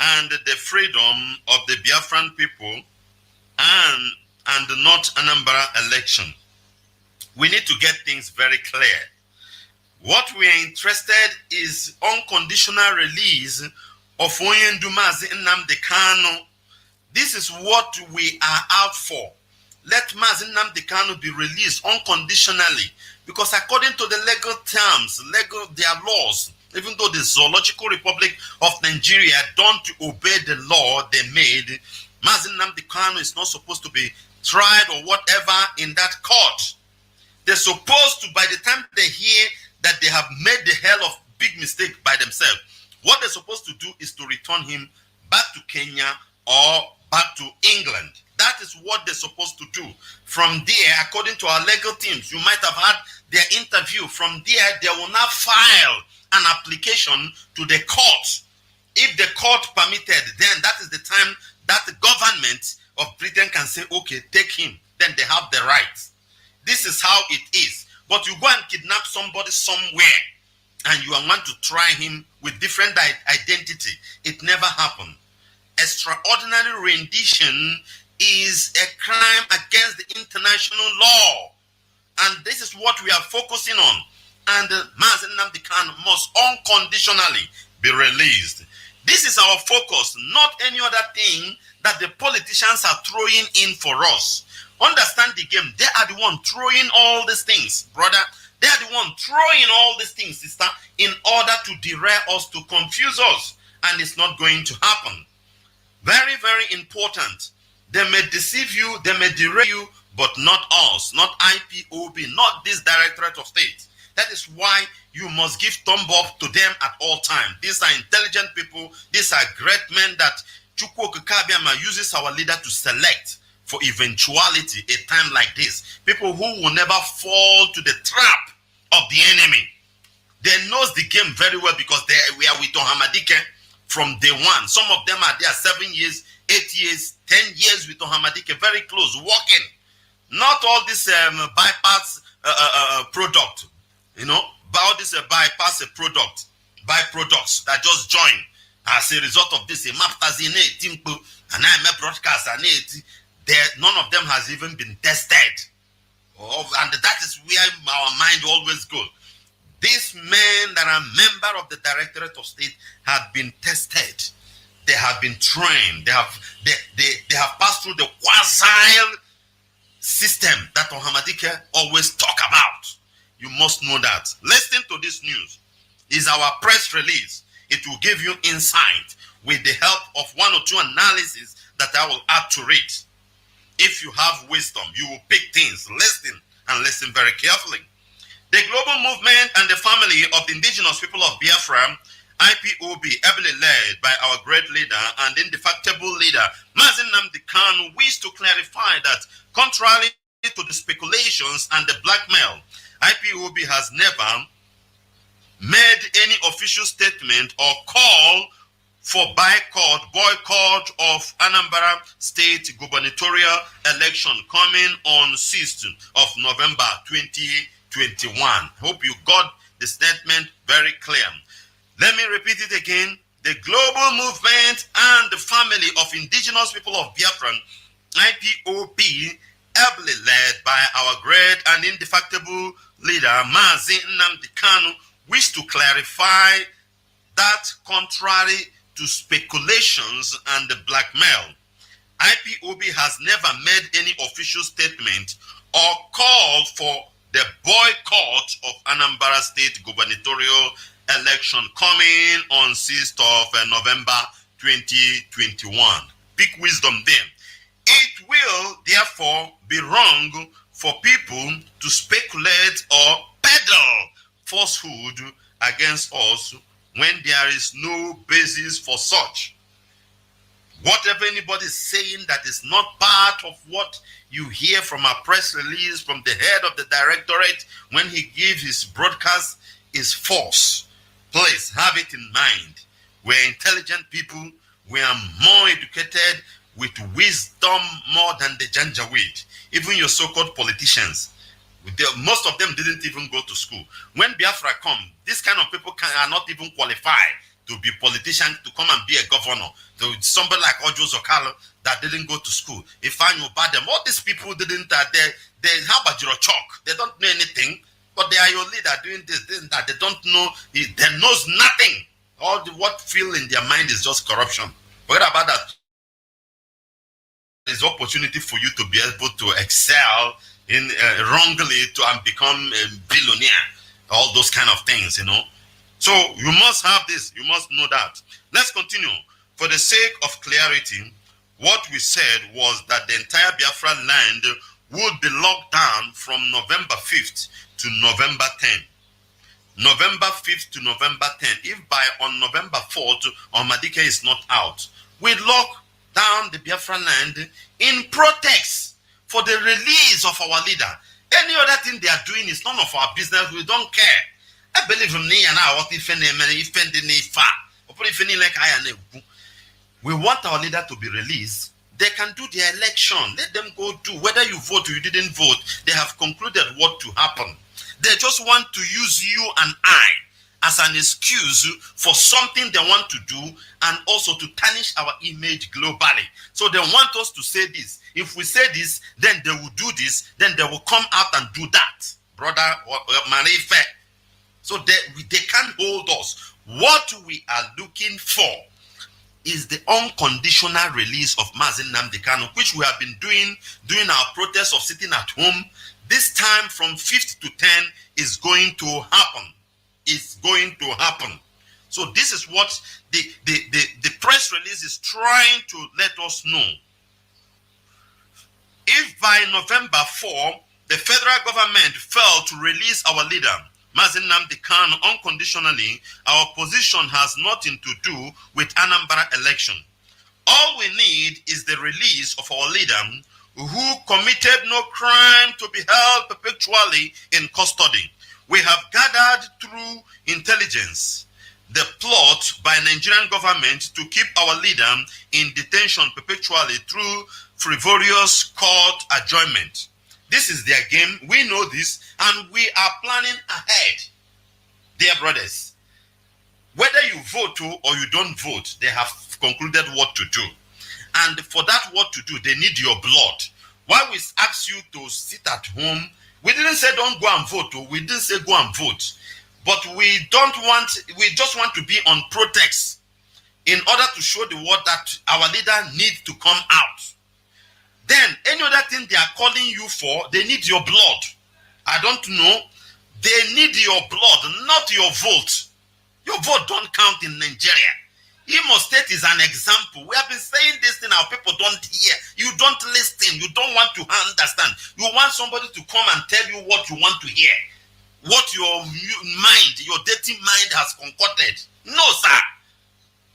and the freedom of the Biafran people and not Anambra election. We need to get things very clear. What we are interested is unconditional release of Onyendu Mazi Nnamdi Kanu. This is what we are out for. Let Mazi Nnamdi Kanu be released unconditionally, because according to the legal terms, their laws, even though the Zoological Republic of Nigeria don't obey the law they made, Mazi Nnamdi Kanu is not supposed to be tried or whatever in that court. They're supposed to, by the time they hear that they have made the hell of big mistake by themselves, what they're supposed to do is to return him back to Kenya or back to England. That is what they're supposed to do. From there, according to our legal teams, you might have had their interview. From there, they will now file an application to the court. If the court permitted, then that is the time that the government of Britain can say, okay, take him. Then they have the rights. This is how it is. But you go and kidnap somebody somewhere, and you want to try him with different identity. It never happened. Extraordinary rendition is a crime against the international law. And this is what we are focusing on. And Mazi Nnamdi Kanu must unconditionally be released. This is our focus, not any other thing that the politicians are throwing in for us. Understand the game. They are the one throwing all these things, brother. They are the one throwing all these things, sister, in order to derail us, to confuse us. And it's not going to happen. Very, very important. They may deceive you, they may derail you, but not us, not IPOB, not this Directorate of State. That is why you must give thumb up to them at all times. These are intelligent people. These are great men that Chukwu Kabiama uses our leader to select for eventuality, a time like this. People who will never fall to the trap of the enemy. They knows the game very well, because we are with Ohamadike from day one. Some of them are there 7 years, 8 years, 10 years with Ohamadike, very close, working. Not all this bypass product, all this bypass byproducts that just join As a result of this, a map has in it, and I'm a broadcaster, none of them has even been tested. And that is where our mind always goes. These men that are member of the Directorate of State have been tested. They have been trained. They have passed through the quasi system that Ohamadike always talk about. You must know that. Listen to this news. Is our press release. It will give you insight with the help of one or two analyses that I will add to it. If you have wisdom, you will pick things. Listen and listen very carefully. The global movement and the family of the indigenous people of Biafra, IPOB, ably led by our great leader and indefatigable leader, Mazi Nnamdi Kanu, wish to clarify that, contrary to the speculations and the blackmail, IPOB has never made any official statement or call for boycott of Anambra State gubernatorial election coming on 6th of November 2021. Hope you got the statement very clear. Let me repeat it again. The global movement and the family of indigenous people of Biafra, IPOB, ably led by our great and indefatigable leader, Mazi Nnamdi Kanu, wish to clarify that, contrary to speculations and the blackmail, IPOB has never made any official statement or call for the boycott of Anambra State gubernatorial election coming on 6th of November 2021. Big wisdom there. It will therefore be wrong for people to speculate or peddle falsehood against us when there is no basis for such. Whatever anybody is saying that is not part of what you hear from a press release from the head of the directorate when he gives his broadcast is false. Please have it in mind. We're intelligent people. We are more educated with wisdom more than the Janjaweed. Even your so-called politicians, most of them didn't even go to school. When Biafra come, this kind of people are not even qualified to be politicians, to come and be a governor. So somebody like Ojo Zokalo that didn't go to school. If I knew about them, all these people didn't, they how about your chalk? They don't know anything, but they are your leader doing this and that. They don't know, they knows nothing. All what feel in their mind is just corruption. Forget about that. There's opportunity for you to be able to excel in wrongly to and become a billionaire, all those kind of things, you know. So you must have this, you must know that. Let's continue. For the sake of clarity, what we said was that the entire Biafra land would be locked down from November 5th to November 10th. November 5th to November 10th. If by on November 4th, Ohamadike is not out, we lock down the Biafra land in protest for the release of our leader. Any other thing they are doing is none of our business. We don't care. I believe in me and I what if we want our leader to be released. They can do their election. Let them go do. Whether you vote or you didn't vote, they have concluded what to happen. They just want to use you and I as an excuse for something they want to do and also to tarnish our image globally. So they want us to say this. If we say this, then they will do this, then they will come out and do that. Brother Marife. So they can't hold us. What we are looking for is the unconditional release of Mazi Nnamdi Kanu, which we have been doing during our protest of sitting at home. This time from 5th to 10 is going to happen. It's going to happen. So this is what the press release is trying to let us know. If by November 4, the federal government failed to release our leader, Mazi Nnamdi Kanu, unconditionally, our position has nothing to do with Anambra election. All we need is the release of our leader who committed no crime to be held perpetually in custody. We have gathered through intelligence the plot by Nigerian government to keep our leader in detention perpetually through frivolous court adjournment. This is their game. We know this, and we are planning ahead, dear brothers. Whether you vote or you don't vote, they have concluded what to do. And for that what to do, they need your blood. Why we ask you to sit at home, we didn't say don't go and vote. We didn't say go and vote. But we just want to be on protest in order to show the world that our leader needs to come out. Then any other thing they are calling you for, they need your blood. I don't know. They need your blood, not your vote. Your vote don't count in Nigeria. Imo State is an example. We have been saying this thing, our people don't hear. You don't listen. You don't want to understand. You want somebody to come and tell you what you want to hear. What your mind, your dirty mind has concocted. No, sir.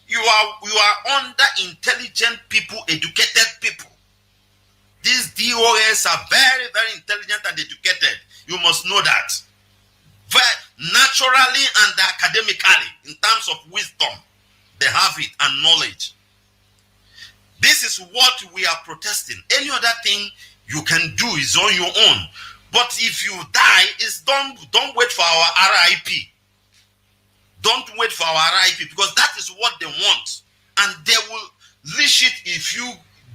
You are under intelligent people, educated people. These DOS are very, very intelligent and educated. You must know that. Very naturally and academically, in terms of wisdom, they have it and knowledge. This is what we are protesting. Any other thing you can do is on your own. But if you die, don't wait for our RIP. Don't wait for our RIP, because that is what they want. And they will leash it if you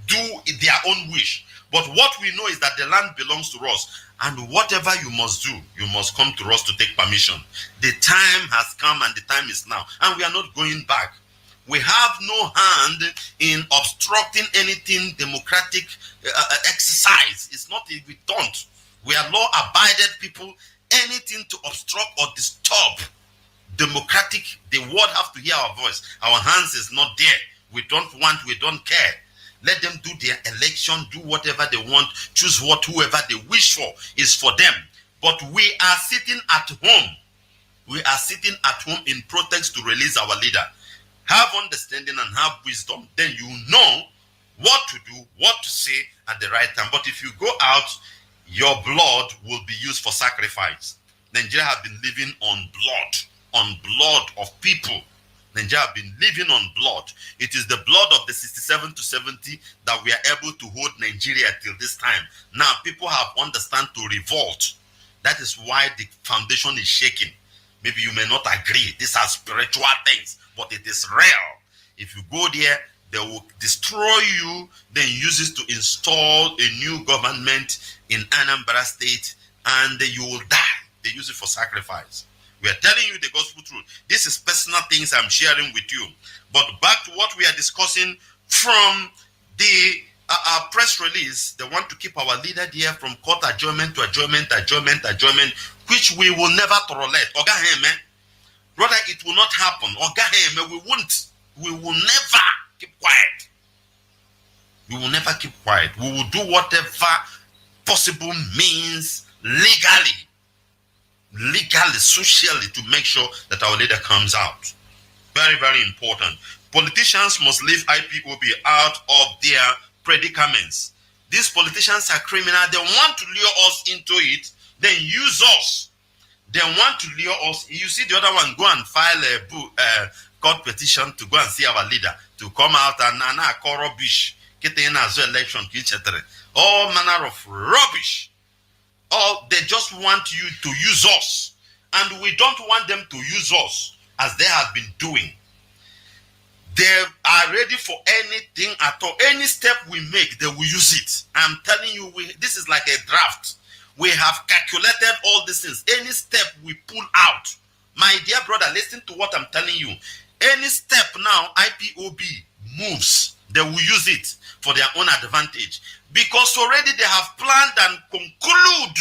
do their own wish. But what we know is that the land belongs to us. And whatever you must do, you must come to us to take permission. The time has come and the time is now. And we are not going back. We have no hand in obstructing anything democratic exercise. It's not, we don't. We are law-abided people. Anything to obstruct or disturb democratic, the world have to hear our voice. Our hands is not there. We don't want, we don't care. Let them do their election, do whatever they want, choose whoever they wish for is for them. But we are sitting at home. We are sitting at home in protest to release our leader. Have understanding and have wisdom, then you know what to do, what to say at the right time. But if you go out, your blood will be used for sacrifice. Nigeria have been living on blood of people. Nigeria have been living on blood. It is the blood of the 67 to 70 that we are able to hold Nigeria till this time. Now, people have understand to revolt. That is why the foundation is shaking. Maybe you may not agree. These are spiritual things, but it is real. If you go there, they will destroy you, then use it to install a new government in Anambra State, and you will die. They use it for sacrifice. We are telling you the gospel truth. This is personal things I'm sharing with you. But back to what we are discussing from the press release. They want to keep our leader there from court adjournment to adjournment, which we will never tolerate. Brother, it will not happen. We will never keep quiet. We will never keep quiet. We will do whatever possible means legally, socially, to make sure that our leader comes out. Very, very important. Politicians must leave IPOB out of their predicaments. These politicians are criminal. They want to lure us into it, then use us. They want to lure us. You see the other one go and file a court petition to go and see our leader, to come out and call rubbish. Get in as election, etc. All manner of rubbish. They just want you to use us, and we don't want them to use us as they have been doing. They are ready for anything at all. Any step we make, they will use it. I'm telling you, this is like a draft. We have calculated all these things. Any step we pull out, my dear brother, listen to what I'm telling you. Any step now IPOB moves, they will use it for their own advantage. Because already they have planned and conclude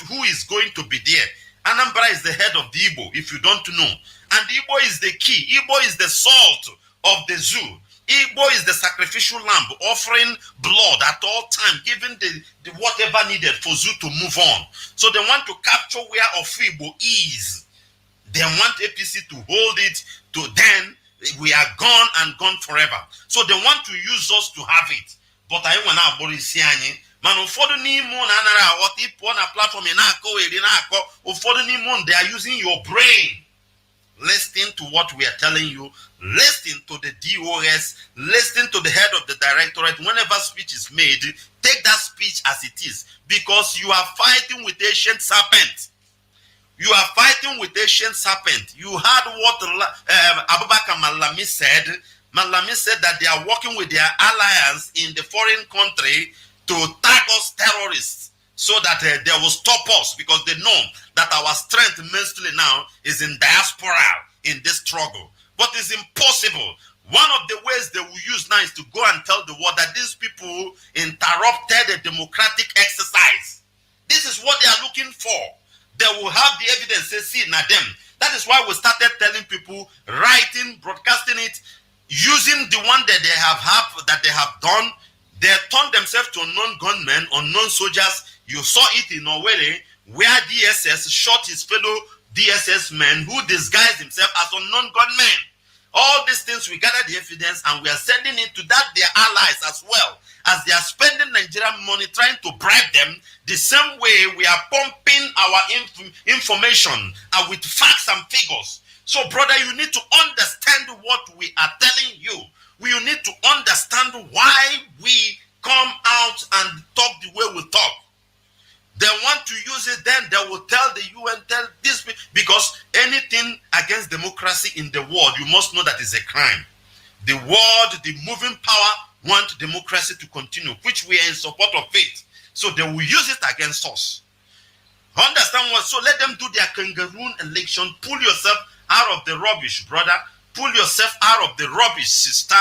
who is going to be there. Anambra is the head of the Igbo, if you don't know. And Igbo is the key. Igbo is the salt of the zoo. Igbo is the sacrificial lamb, offering blood at all times, giving the whatever needed for zoo to move on. So they want to capture where Igbo is. They want APC to hold it to then we are gone and gone forever. So they want to use us to have it. But I want to abolish anyị. Man, ụfọdụ n'ime unu anara aghọta ịpụ na platform na-akọ eri na-akọ. Ụfọdụ n'ime unu, they are using your brain. Listen to what we are telling you. Listen to the DOS. Listen to the head of the directorate. Whenever speech is made, take that speech as it is. Because you are fighting with ancient serpents. You are fighting with ancient serpent. You heard what Abubakar Malami said. Malami said that they are working with their alliance in the foreign country to tag us terrorists so that they will stop us, because they know that our strength mostly now is in diaspora in this struggle. But it's impossible. One of the ways they will use now is to go and tell the world that these people interrupted a democratic exercise. This is what they are looking for. They will have the evidence, say, see, now them. That is why we started telling people, writing, broadcasting it, using the one that they have done. They turned themselves to unknown gunmen, unknown soldiers. You saw it in Owerri, where DSS shot his fellow DSS men who disguised himself as unknown gunmen. All these things, we gather the evidence and we are sending it to that their allies as well, as they are spending Nigerian money trying to bribe them. The same way we are pumping our information with facts and figures. So, brother, you need to understand what we are telling you. You need to understand why we come out and talk the way we talk. They want to use it, then they will tell the UN, tell this, because anything against democracy in the world, you must know that is a crime. The world, the moving power, want democracy to continue, which we are in support of it. So they will use it against us. Understand what? So let them do their kangaroo election. Pull yourself out of the rubbish, brother. Pull yourself out of the rubbish, sister,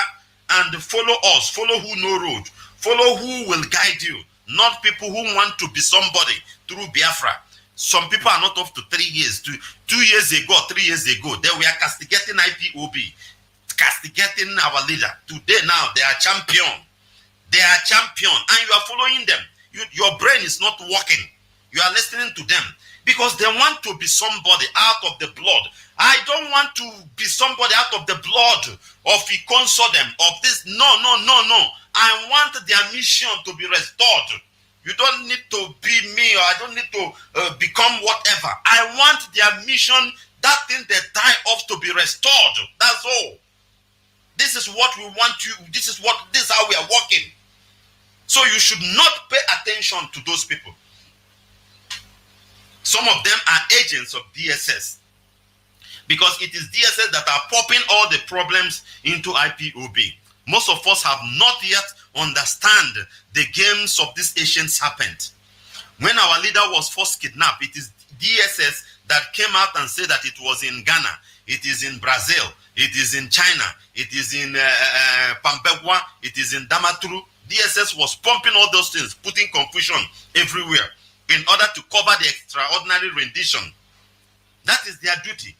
and follow us. Follow who know road. Follow who will guide you. Not people who want to be somebody through Biafra. Some people are not up to 3 years. 2 years ago, 3 years ago, they were castigating IPOB, castigating our leader. Today, now, they are champion. They are champion. And you are following them. Your brain is not working. You are listening to them. Because they want to be somebody out of the blood. I don't want to be somebody out of the blood of Ikonsodem, of this. No. I want their mission to be restored. You don't need to be me, or I don't need to become whatever. I want their mission, that thing they die off, to be restored. That's all. This is what we want you. This is how we are working. So you should not pay attention to those people. Some of them are agents of DSS, because it is DSS that are popping all the problems into IPOB. Most of us have not yet understand the games of this ancient serpent. When our leader was first kidnapped, it is DSS that came out and said that it was in Ghana, it is in Brazil, it is in China, it is in Pampegua, it is in Damaturu. DSS was pumping all those things, putting confusion everywhere in order to cover the extraordinary rendition. That is their duty.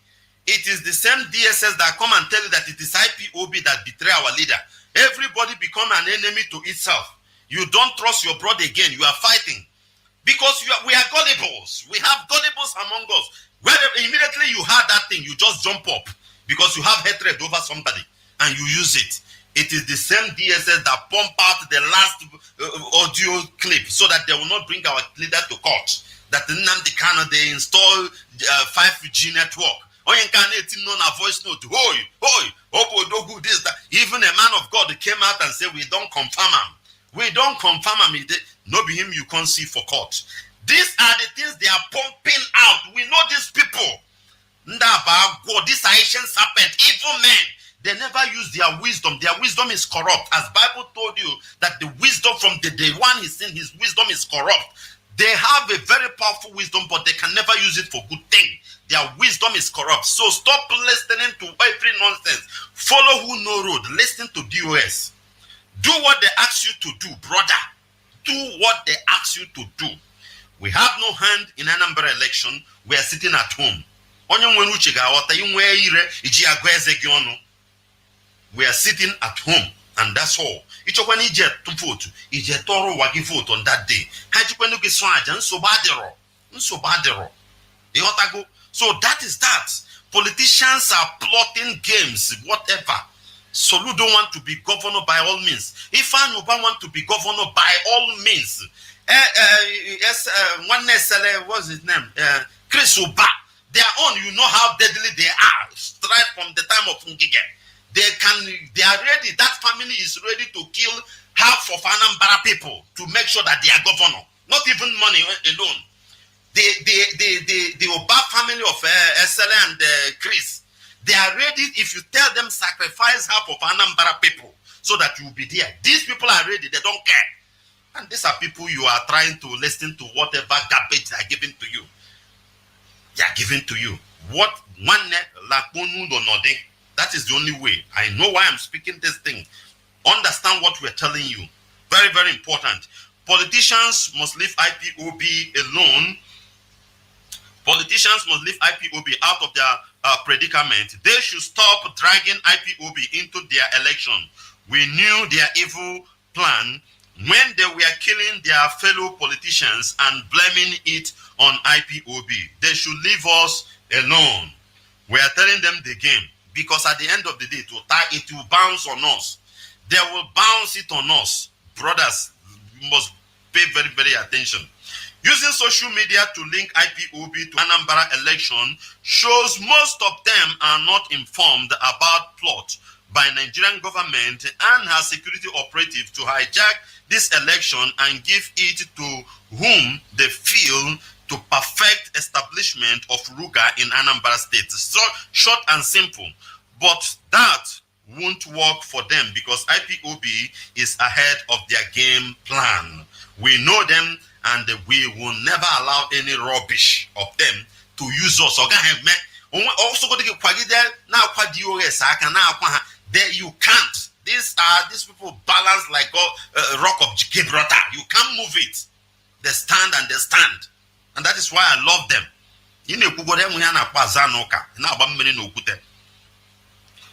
It is the same DSS that come and tell you that it is IPOB that betray our leader. Everybody become an enemy to itself. You don't trust your brother again. You are fighting. Because we are gullibles. We have gullibles among us. Wherever immediately you heard that thing, you just jump up. Because you have hatred over somebody. And you use it. It is the same DSS that pump out the last audio clip so that they will not bring our leader to court. That in Nnamdi Kanu, they install 5G network. Or you can know a voice note. This, that. Even a man of God came out and said, we don't confirm him. We don't confirm him. No be him you can't see for court. These are the things they are pumping out. We know these people. These are ancient serpent, evil men. They never use their wisdom. Their wisdom is corrupt. As Bible told you that the wisdom from the day one he's seen, his wisdom is corrupt. They have a very powerful wisdom, but they can never use it for good thing. Their wisdom is corrupt. So stop listening to every nonsense. Follow who know road. Listen to DOS. Do what they ask you to do, brother. Do what they ask you to do. We have no hand in Anambra election. We are sitting at home. We are sitting at home, and that's all. When you get to vote, you get to vote on that day. So that is that. Politicians are plotting games, whatever. Solu don't want to be governor by all means. If Anuba want to be governor by all means, what's his name? Chris Uba. Their own, you know how deadly they are. Straight from the time of Ngige. They are ready. That family is ready to kill half of Anambra people to make sure that they are governor. Not even money alone. The Oba family of Esele and Chris, they are ready. If you tell them sacrifice half of Anambra people so that you will be there, these people are ready. They don't care. And these are people you are trying to listen to whatever garbage they are giving to you. They are giving to you. What one that is the only way. I know why I'm speaking this thing. Understand what we're telling you. Very, very important. Politicians must leave IPOB alone. Politicians must leave IPOB out of their predicament. They should stop dragging IPOB into their election. We knew their evil plan when they were killing their fellow politicians and blaming it on IPOB. They should leave us alone. We are telling them the game, because at the end of the day, it will bounce on us. They will bounce it on us. Brothers, you must pay very, very attention. Using social media to link IPOB to Anambra election shows most of them are not informed about plot by Nigerian government and her security operative to hijack this election and give it to whom they feel to perfect establishment of Ruga in Anambra State. So short and simple. But that won't work for them because IPOB is ahead of their game plan. We know them and we will never allow any rubbish of them to use us. Also, there you can't. These people balance like a rock of Gibraltar. You can't move it. They stand and they stand. And that is why I love them.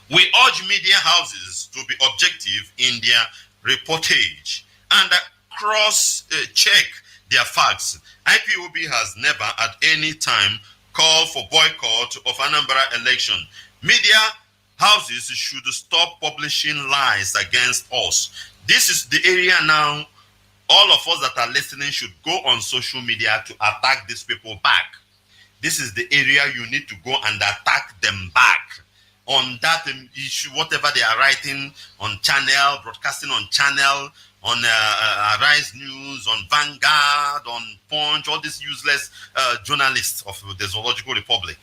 We urge media houses to be objective in their reportage and cross-check their facts. IPOB has never at any time called for boycott of Anambra election. Media houses should stop publishing lies against us. This is the area now. All of us that are listening should go on social media to attack these people back. This is the area you need to go and attack them back. On that issue, whatever they are writing on channel, broadcasting on channel, on Arise News, on Vanguard, on Punch, all these useless journalists of the Zoological Republic.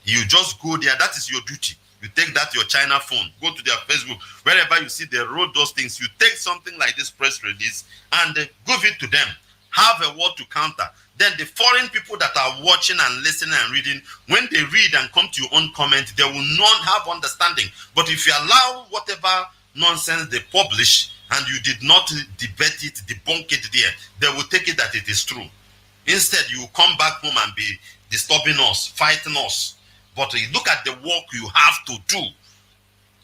You just go there. That is your duty. You take that your China phone, go to their Facebook, wherever you see they wrote those things. You take something like this press release and give it to them. Have a word to counter. Then the foreign people that are watching and listening and reading, when they read and come to your own comment, they will not have understanding. But if you allow whatever nonsense they publish and you did not debate it, debunk it there, they will take it that it is true. Instead, you come back home and be disturbing us, fighting us. But you look at the work you have to do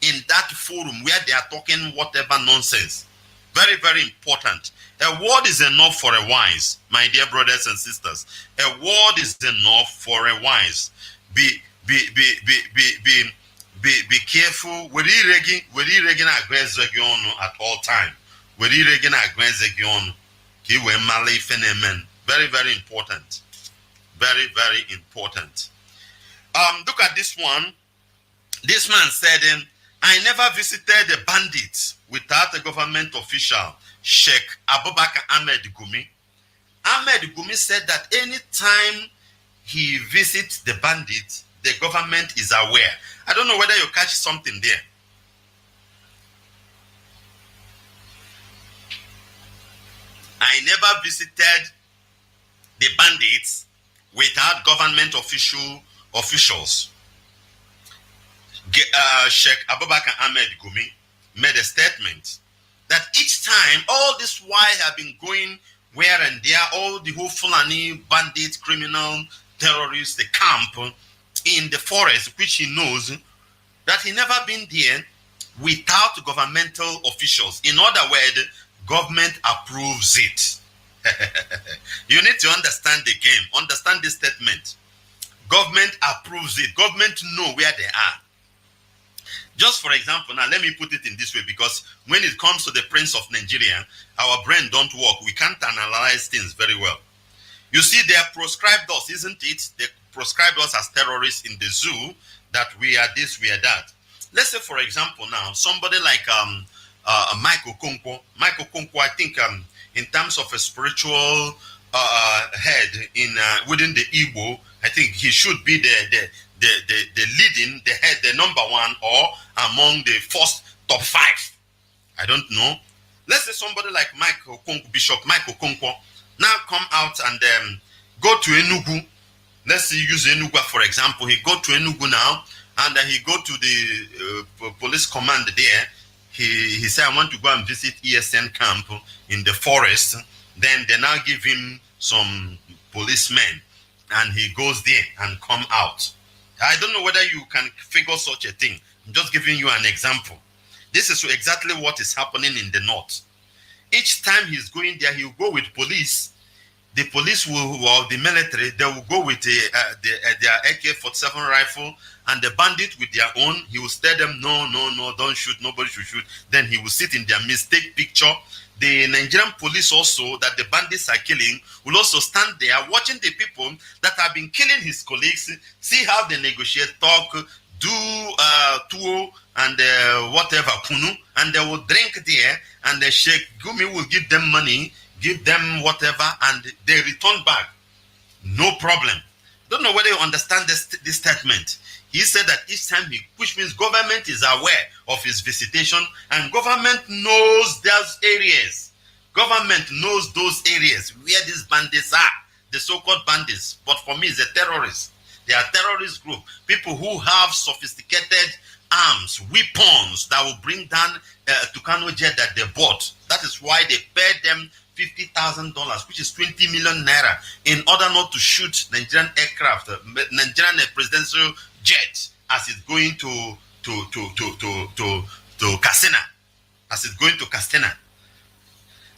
in that forum where they are talking whatever nonsense. Very, very important. A word is enough for a wise, my dear brothers and sisters. A word is enough for a wise. Be careful. We're reggae at all time. We're reggae. Very, very important. Very, very important. Look at this one. This man said, I never visited the bandits without a government official, Sheikh Abubakar Ahmed Gumi. Ahmed Gumi said that anytime he visits the bandits, the government is aware. I don't know whether you catch something there. I never visited the bandits without government officials. Sheikh Abubakar Ahmed Gumi made a statement that each time, all this while have been going where and there, all the whole Fulani bandits, criminal, terrorists, the camp in the forest, which he knows that he never been there without governmental officials. In other words, government approves it. You need to understand the game. Understand this statement. Government approves it. Government know where they are. Just for example, now let me put it in this way, because when it comes to the Prince of Nigeria, our brain don't work. We can't analyze things very well. You see, they have proscribed us, isn't it? They proscribed us as terrorists in the zoo, that we are this, we are that. Let's say, for example, now, somebody like Michael Okonkwo. Michael Okonkwo, I think, in terms of a spiritual head in within the Igbo. I think he should be the leading, the head, the number one, or among the first top 5. I don't know. Let's say somebody like Bishop Mike Okonkwo now come out and go to Enugu. Let's say use Enugu for example. He go to Enugu now and he go to the police command there. He said, I want to go and visit ESN camp in the forest. Then they now give him some policemen and he goes there and come out. I don't know whether you can figure such a thing. I'm just giving you an example. This is exactly what is happening in the north. Each time he's going there, he'll go with police. The police will, or the military, they will go with their AK-47 rifle, and the bandit with their own. He will tell them, no, don't shoot, nobody should shoot. Then he will sit in their mistake picture. The Nigerian police also, that the bandits are killing, will also stand there watching the people that have been killing his colleagues, see how they negotiate, talk, do tuo and whatever, kunu, and they will drink there, and the Sheikh Gumi will give them money, give them whatever, and they return back. No problem. Don't know whether you understand this statement. He said that each time which means government is aware of his visitation, and government knows those areas. Government knows those areas where these bandits are, the so-called bandits. But for me, it's a terrorist. They are terrorist group, people who have sophisticated arms, weapons that will bring down Tucano jet that they bought. That is why they paid them $50,000, which is 20 million naira, in order not to shoot Nigerian aircraft, Nigerian presidential jet, as it's going to Katsina, as it's going to Katsina.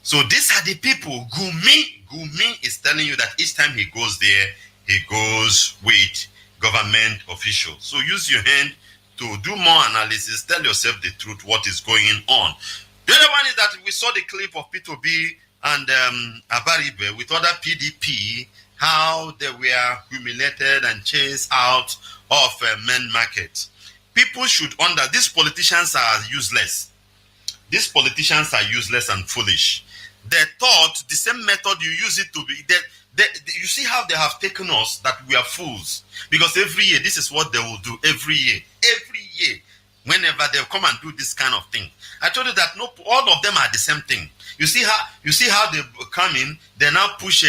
So these are the people. Gumi is telling you that each time he goes there, he goes with government officials. So use your hand to do more analysis. Tell yourself the truth, what is going on. The other one is that we saw the clip of P2B and Abaribe with other PDP, how they were humiliated and chased out of main market. People should these politicians are useless. These politicians are useless and foolish. They thought the same method you use it to be you see how they have taken us, that we are fools. Because every year, this is what they will do. Every year, whenever they come and do this kind of thing. I told you that all of them are the same thing. You see how they come in, they now push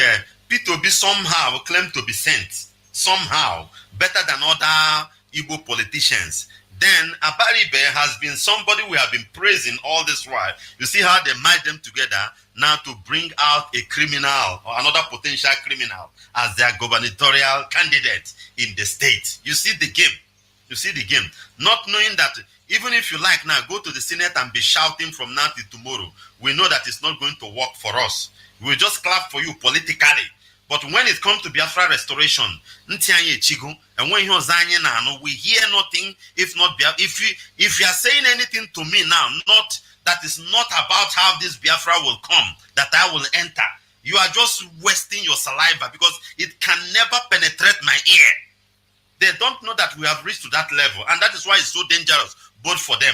P2B somehow claim to be sent. Somehow, better than other Igbo politicians. Then Abaribe has been somebody we have been praising all this while. You see how they merge them together now to bring out a criminal or another potential criminal as their gubernatorial candidate in the state. You see the game. You see the game. Not knowing that even if you like now, go to the Senate and be shouting from now till tomorrow. We know that it's not going to work for us. We'll just clap for you politically. But when it comes to Biafra restoration, and when we hear nothing, if you are saying anything to me now, that is not about how this Biafra will come, that I will enter. You are just wasting your saliva because it can never penetrate my ear. They don't know that we have reached to that level, and that is why it's so dangerous, both for them.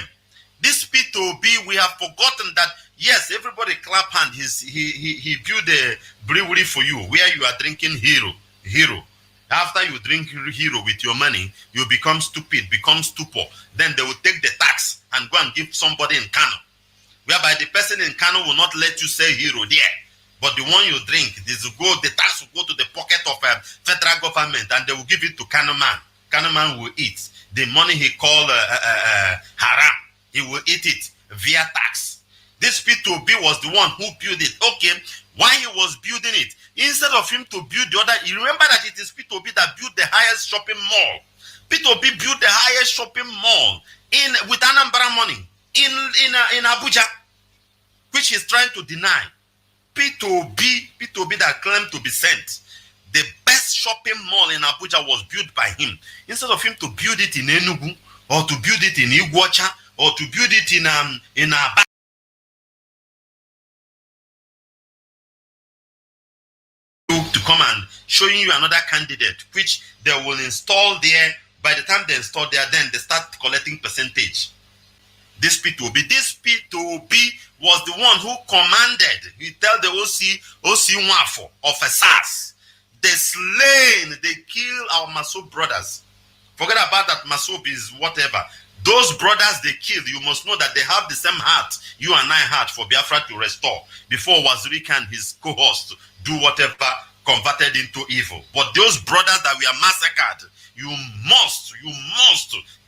This P2B, we have forgotten that, yes, everybody clap hand. He built a brewery for you where you are drinking hero. After you drink hero with your money, you become stupid, become stupor. Then they will take the tax and go and give somebody in Kano, whereby the person in Kano will not let you say hero there. But the one you drink, the tax will go to the pocket of federal government, and they will give it to Kano man. Kano man will eat the money he called haram. He will eat it via tax. This P2B was the one who built it. Okay, why he was building it? Instead of him to build the other, you remember that it is P2B that built the highest shopping mall. P2B built the highest shopping mall with Anambra money in Abuja, which he's trying to deny. P2B that claimed to be sent. The best shopping mall in Abuja was built by him. Instead of him to build it in Enugu, or to build it in Iguacha, or to build it in Aba, to come and showing you another candidate, which they will install there. By the time they install there, then they start collecting percentage. This P2B was the one who commanded. He tell the OC Nwafo of SARS, they slain, they kill our Maso brothers. Forget about that. Masob is whatever. Those brothers they killed, you must know that they have the same heart you and I had for Biafra to restore before Wazirika and his co-hosts do whatever converted into evil. But those brothers that were massacred, you must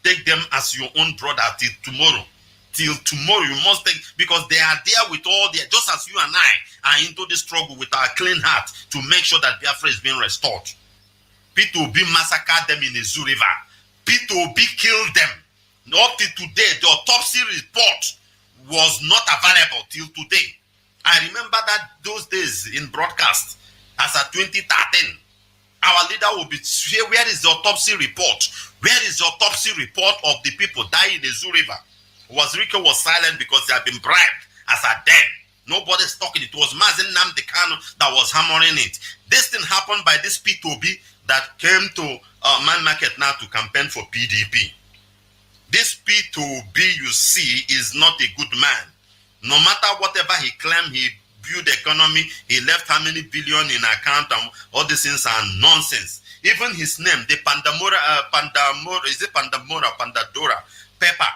take them as your own brother till tomorrow. Till tomorrow, you must take, because they are there with all the, just as you and I are into the struggle with our clean heart to make sure that Biafra is being restored. P2B massacred them in the Zoo River. P2B killed them. Up till today, the autopsy report was not available till today. I remember that those days in broadcast as at 2013. Our leader will be here. Where is the autopsy report? Where is the autopsy report of the people dying in the Zoo River? Wazirika was silent because they had been bribed as at then. Nobody's talking. It was Mazi Nwachineke that was hammering it. This thing happened by this P2B that came to Man Market now to campaign for PDP. This P2B you see is not a good man. No matter whatever he claimed, he built the economy, he left how many billion in account, and all these things are nonsense. Even his name, the Pandadora paper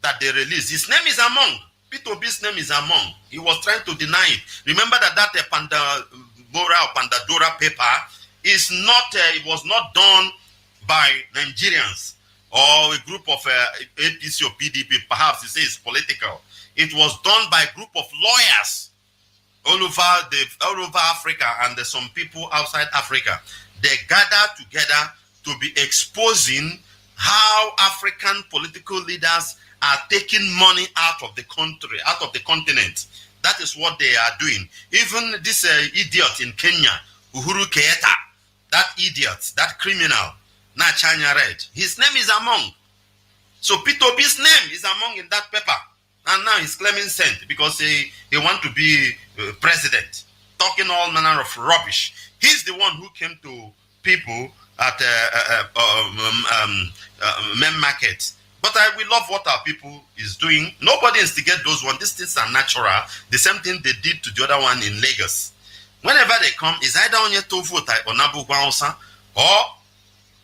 that they released, his name is among. P2B's name is among. He was trying to deny it. Remember that Pandadora paper is not, it was not done by Nigerians or a group of APC or PDP, perhaps you say it's political. It was done by a group of lawyers all over Africa, and there's some people outside Africa. They gather together to be exposing how African political leaders are taking money out of the country, out of the continent. That is what they are doing. Even this idiot in Kenya, Uhuru Kenyatta, that idiot, that criminal, Nachanya Red, his name is among. So P2B's name is among in that paper. And now he's claiming sent because he wants to be president, talking all manner of rubbish. He's the one who came to people at main market. But we love what our people is doing. Nobody instigate those ones. These things are natural. The same thing they did to the other one in Lagos. Whenever they come, is either on your tofu type or Nabu Hausa or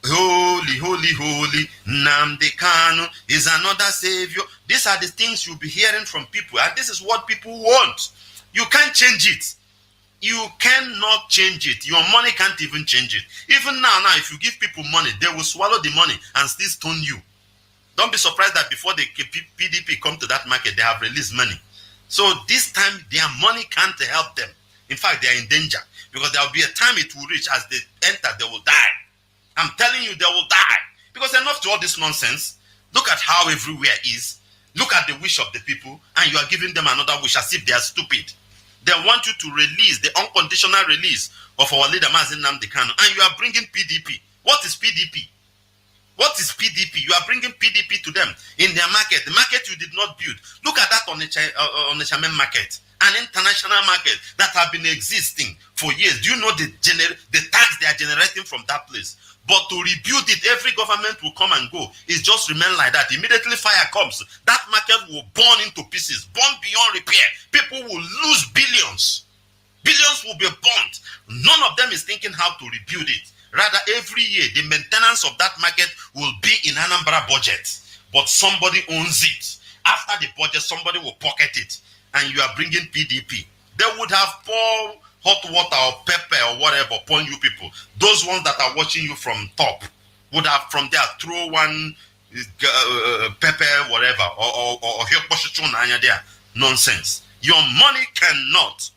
holy, holy, holy, Nnamdi Kanu is another savior. These are the things you'll be hearing from people, and this is what people want. You can't change it. You cannot change it. Your money can't even change it. Even now, if you give people money, they will swallow the money and still stone you. Don't be surprised that before the PDP come to that market, they have released money. So this time, their money can't help them. In fact, they are in danger because there will be a time it will reach as they enter, they will die. I'm telling you, they will die. Because enough to all this nonsense. Look at how everywhere is. Look at the wish of the people, and you are giving them another wish as if they are stupid. They want you to release the unconditional release of our leader, Mazi Nwachineke, and you are bringing PDP. What is PDP? What is PDP? You are bringing PDP to them in their market. The market you did not build. Look at that on the Shaman market, an international market that have been existing for years. Do you know the tax they are generating from that place? But to rebuild it, every government will come and go. It just remain like that. Immediately fire comes, that market will burn into pieces, burn beyond repair. People will lose billions. Billions will be burnt. None of them is thinking how to rebuild it. Rather, every year, the maintenance of that market will be in Anambra budget. But somebody owns it. After the budget, somebody will pocket it. And you are bringing PDP. They would have poured hot water or pepper or whatever upon you people. Those ones that are watching you from top would have from there throw one pepper, whatever, or there. Nonsense. Your money cannot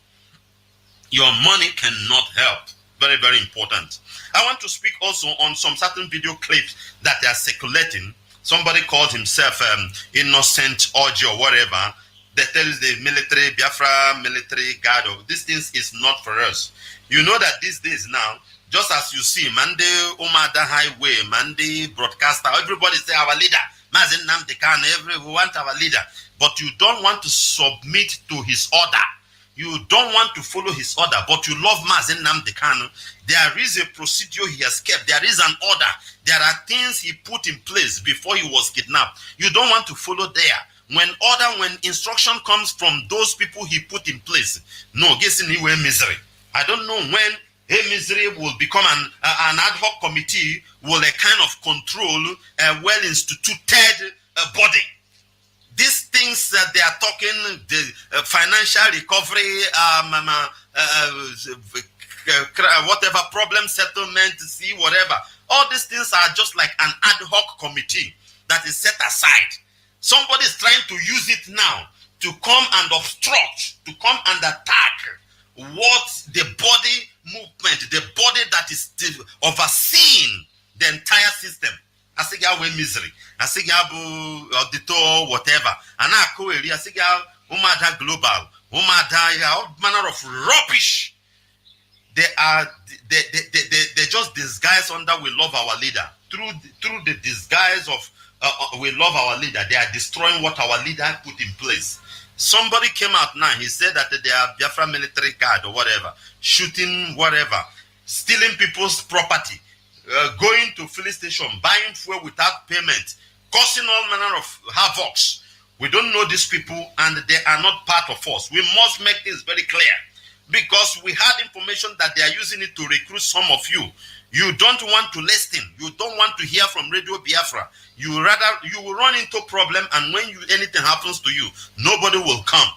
help. Very, very important. I want to speak also on some certain video clips that they are circulating. Somebody called himself Innocent Audio or whatever. They tell us the military, Biafra military guard. These things is not for us. You know that these days now, just as you see, Mande Umada Highway, Mande Broadcaster, everybody say our leader, Mazi Nwachineke, everyone want our leader. But you don't want to submit to his order. You don't want to follow his order, but you love Mazi Nwachineke. There is a procedure he has kept. There is an order. There are things he put in place before he was kidnapped. You don't want to follow there. when instruction comes from those people he put in place, no, guessing he will misery. I don't know when a misery will become an ad hoc committee, will a kind of control a well-instituted body. These things that they are talking, the financial recovery, whatever, problem settlement, see, whatever. All these things are just like an ad hoc committee that is set aside. Somebody is trying to use it now to come and obstruct, to come and attack what the body movement, the body that is overseeing the entire system. Asiga we misery, asiga bu auditor, whatever. And I call it asiga umada global, umada all manner of rubbish. They just disguise under we love our leader. Through the disguise of we love our leader, they are destroying what our leader put in place. Somebody came out now, he said that they are Biafra military guard or whatever, shooting whatever, stealing people's property, going to filling station, buying fuel without payment, causing all manner of havocs. We don't know these people and they are not part of us. We must make this very clear because we had information that they are using it to recruit some of you. You don't want to listen. You don't want to hear from Radio Biafra. You will run into problem, and when anything happens to you, nobody will come.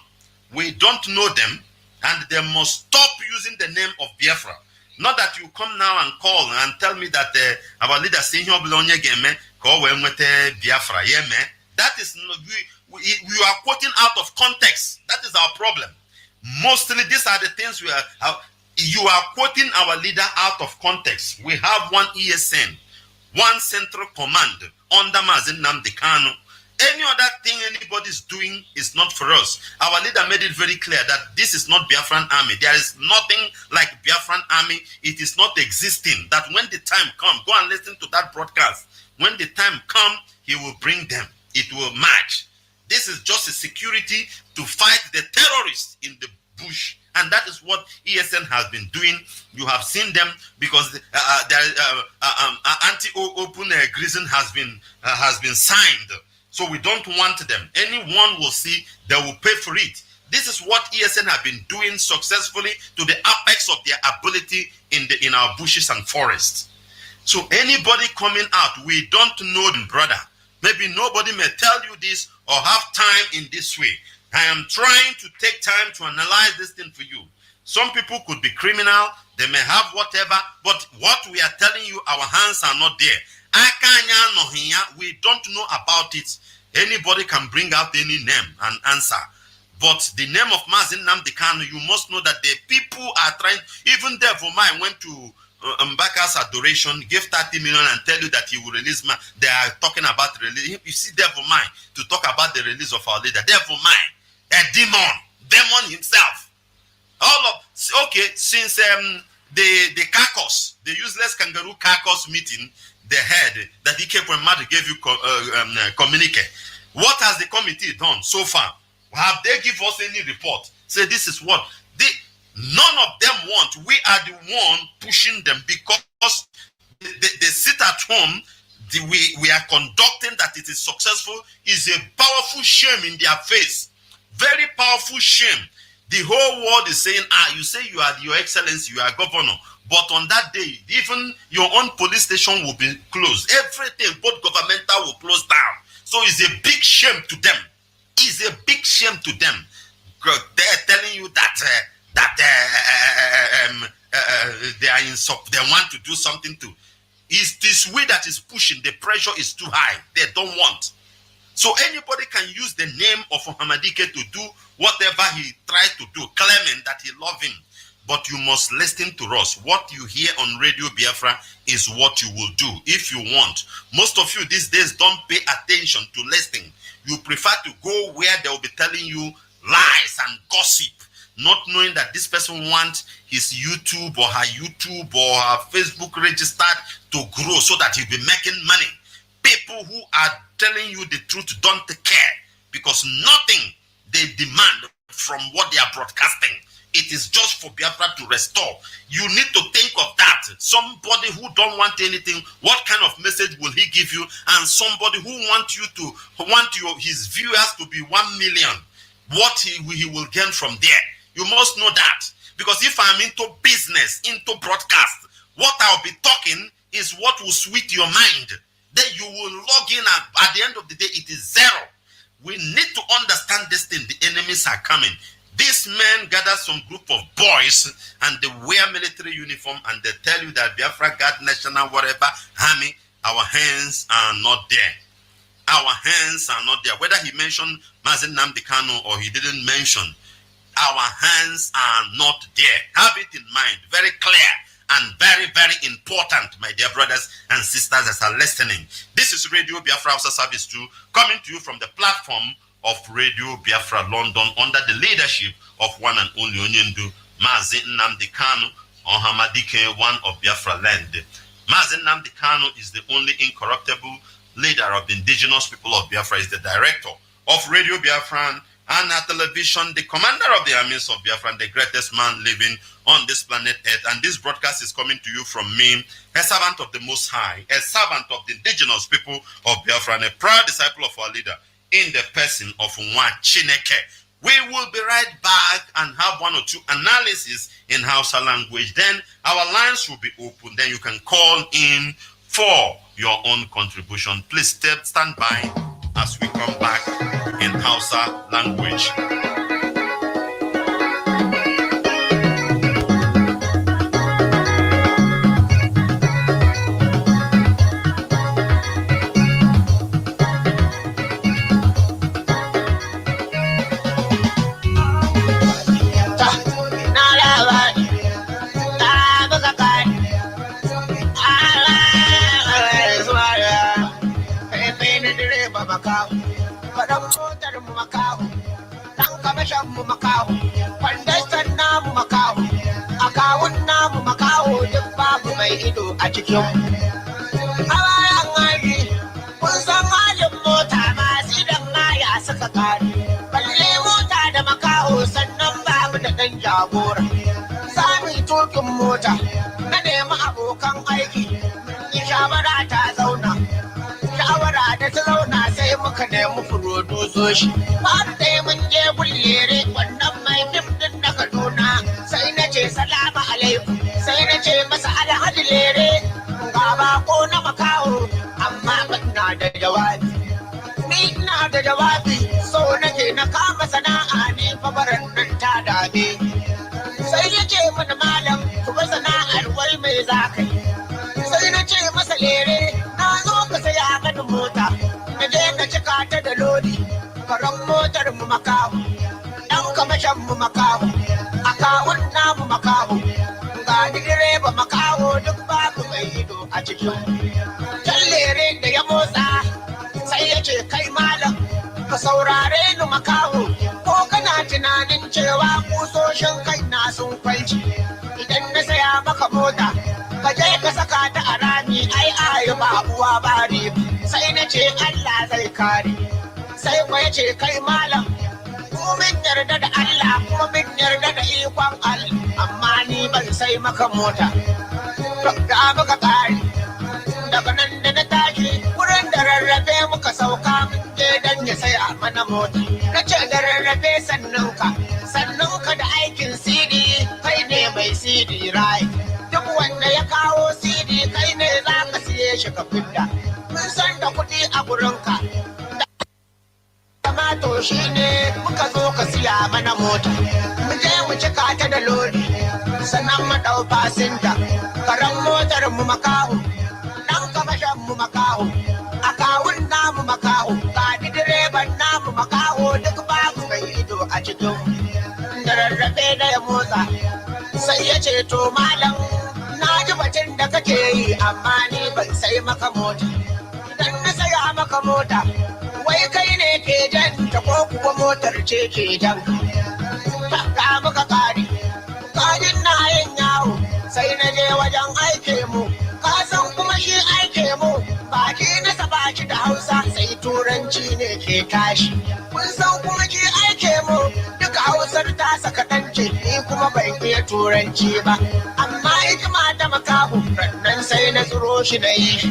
We don't know them, and they must stop using the name of Biafra. Not that you come now and call and tell me that our leader saying Biafra. Yeah, man. That is you are quoting out of context. That is our problem. Mostly, these are the things you are quoting our leader out of context. We have one ESN, one central command under Mazi Nwachineke. Any other thing anybody's doing is not for us. Our leader made it very clear that this is not Biafran army. There is nothing like Biafran army. It is not existing. That when the time comes, go and listen to that broadcast. When the time comes, he will bring them. It will match. This is just a security to fight the terrorists in the bush. And that is what ESN has been doing. You have seen them because anti-open grazing has been signed. So we don't want them. Anyone will see, they will pay for it. This is what ESN have been doing successfully to the apex of their ability in our bushes and forests. So anybody coming out, we don't know them, brother. Maybe nobody may tell you this or have time in this way. I am trying to take time to analyze this thing for you. Some people could be criminal, they may have whatever, but what we are telling you, our hands are not there. We don't know about it. Anybody can bring out any name and answer. But the name of Mazi Nwachineke, you must know that the people are trying, even therefore, I went to Mbaka's adoration, give 30 million and tell you that he will release they are talking about the release. You see, therefore mine to talk about the release of our leader. Therefore mine, a demon himself. Since the carcass, the useless kangaroo carcass meeting, the head that he came when Mother gave you communique. What has the committee done so far? Have they give us any report? Say this is what none of them want. We are the one pushing them because they sit at home. We are conducting that it is successful is a powerful shame in their face. Very powerful shame. The whole world is saying, you say you are your excellency, you are governor. But on that day, even your own police station will be closed. Everything, both governmental, will close down. So it's a big shame to them. It's a big shame to them. They're telling you that they are they want to do something to. It's this way that is pushing. The pressure is too high. They don't want. So anybody can use the name of Muhammadike to do whatever he tried to do, claiming that he loves him. But you must listen to us. What you hear on Radio Biafra is what you will do if you want. Most of you these days don't pay attention to listening. You prefer to go where they will be telling you lies and gossip, not knowing that this person wants his YouTube or her YouTube or her Facebook registered to grow so that he'll be making money. People who are telling you the truth don't care because nothing they demand from what they are broadcasting it is just for Biafra to restore. You need to think of that. Somebody who don't want anything, what kind of message will he give you? And somebody who wants his viewers to be 1 million, what he will gain from there. You must know that. Because if I'm into business, into broadcast, what I'll be talking is what will sweet your mind. Then you will log in, and at the end of the day, it is zero. We need to understand this thing. The enemies are coming. These men gather some group of boys and they wear military uniform and they tell you that Biafra God, national, whatever, army, our hands are not there. Our hands are not there. Whether he mentioned Mazi Nwachineke or he didn't mention, our hands are not there. Have it in mind. Very clear and very, very important, my dear brothers and sisters that are listening. This is Radio Biafra Hausa Service 2, coming to you from the platform of Radio Biafra London under the leadership of one and only Onyendu, Mazi Nwachineke, Ohamadike, one of Biafra land. Mazi Nwachineke is the only incorruptible leader of the indigenous people of Biafra, is the director of Radio Biafra and television, the commander of the armies of Biafra, and the greatest man living on this planet Earth. And this broadcast is coming to you from me, a servant of the Most High, a servant of the indigenous people of Biafra, and a proud disciple of our leader in the person of Nwachineke. We will be right back and have one or two analysis in Hausa language. Then our lines will be open. Then you can call in for your own contribution. Please stand by as we come back in Hausa language. ido a cikin hawayen aji kun san halin mota masu idan maya suka kare balle mota da makaho sannan babu da ɗan jagora sami tukin mota na nemi abokan aiki yi shawara ta zauna shawara da ta zauna sai muka nemi furodusoshi har dai mun je bullere wannan mai fim din na Kaduna sai na ce salamu alaikum sai na ce masa alhaji lere ga bako na makaho amma ina da jawabi ni ina da jawabi so nake na kama sana'a ne fa baran nan ta dame sai ya ce mana malam kuma sana'ar wai mai zakai sai na ce masa lere na zo ka saya mani mota na je na cika ta da lodi karan motar mu makaho dan kamashin mu makaho akawun namu makaho ga direba makaho duk babu mai ido a cikin tallere da ya motsa sai ya ce kai malam ka saurare ni makaho ko kana tunanin cewa kusoshin kai na sun kwalci idan na saya maka mota ka je ka saka ta a rami ai ba uwa ba riba sai na ce Allah zai kare sai ko ya ce kai malam min yarda da Allah kuma min yarda da ikon Allah amma ni ban sai maka mota to da muka kare daga nan da na tashi wurin da rarrafe muka sauka je dan ya saya mana mota na ce da rarrafe sannan ka da aikin CD kai ne mai CD right duk wanda ya kawo CD kai ne za ka siye shi ka fidda mun san da kuɗi a gurinka to shi ne muka zo ka siya mana mota mu je mu cika ta da lori sannan mu dau fasinta karan motar mu makaho dan kamashin mu makaho akawun namu makaho ga direban namu makaho duk babu mai ido a cikin da rarrafe da ya motsa sai ya ce to malam na ji batun da kake yi amma ni ban sai maka mota idan na saya maka mota wai kai ne ke janta ko kuwa motar ce ke jan ka muka kare kajin na yin yawo sai na je wajen aike mu ka san kuma shi aike mu baki na saba shi da Hausa sai turanci ne ke tashi kun san kuma shi aike mu duka Hausar ta saka dance ni kuma turanci ba, amma hikima ta makaho nan sai na tsiro shi na yi shi.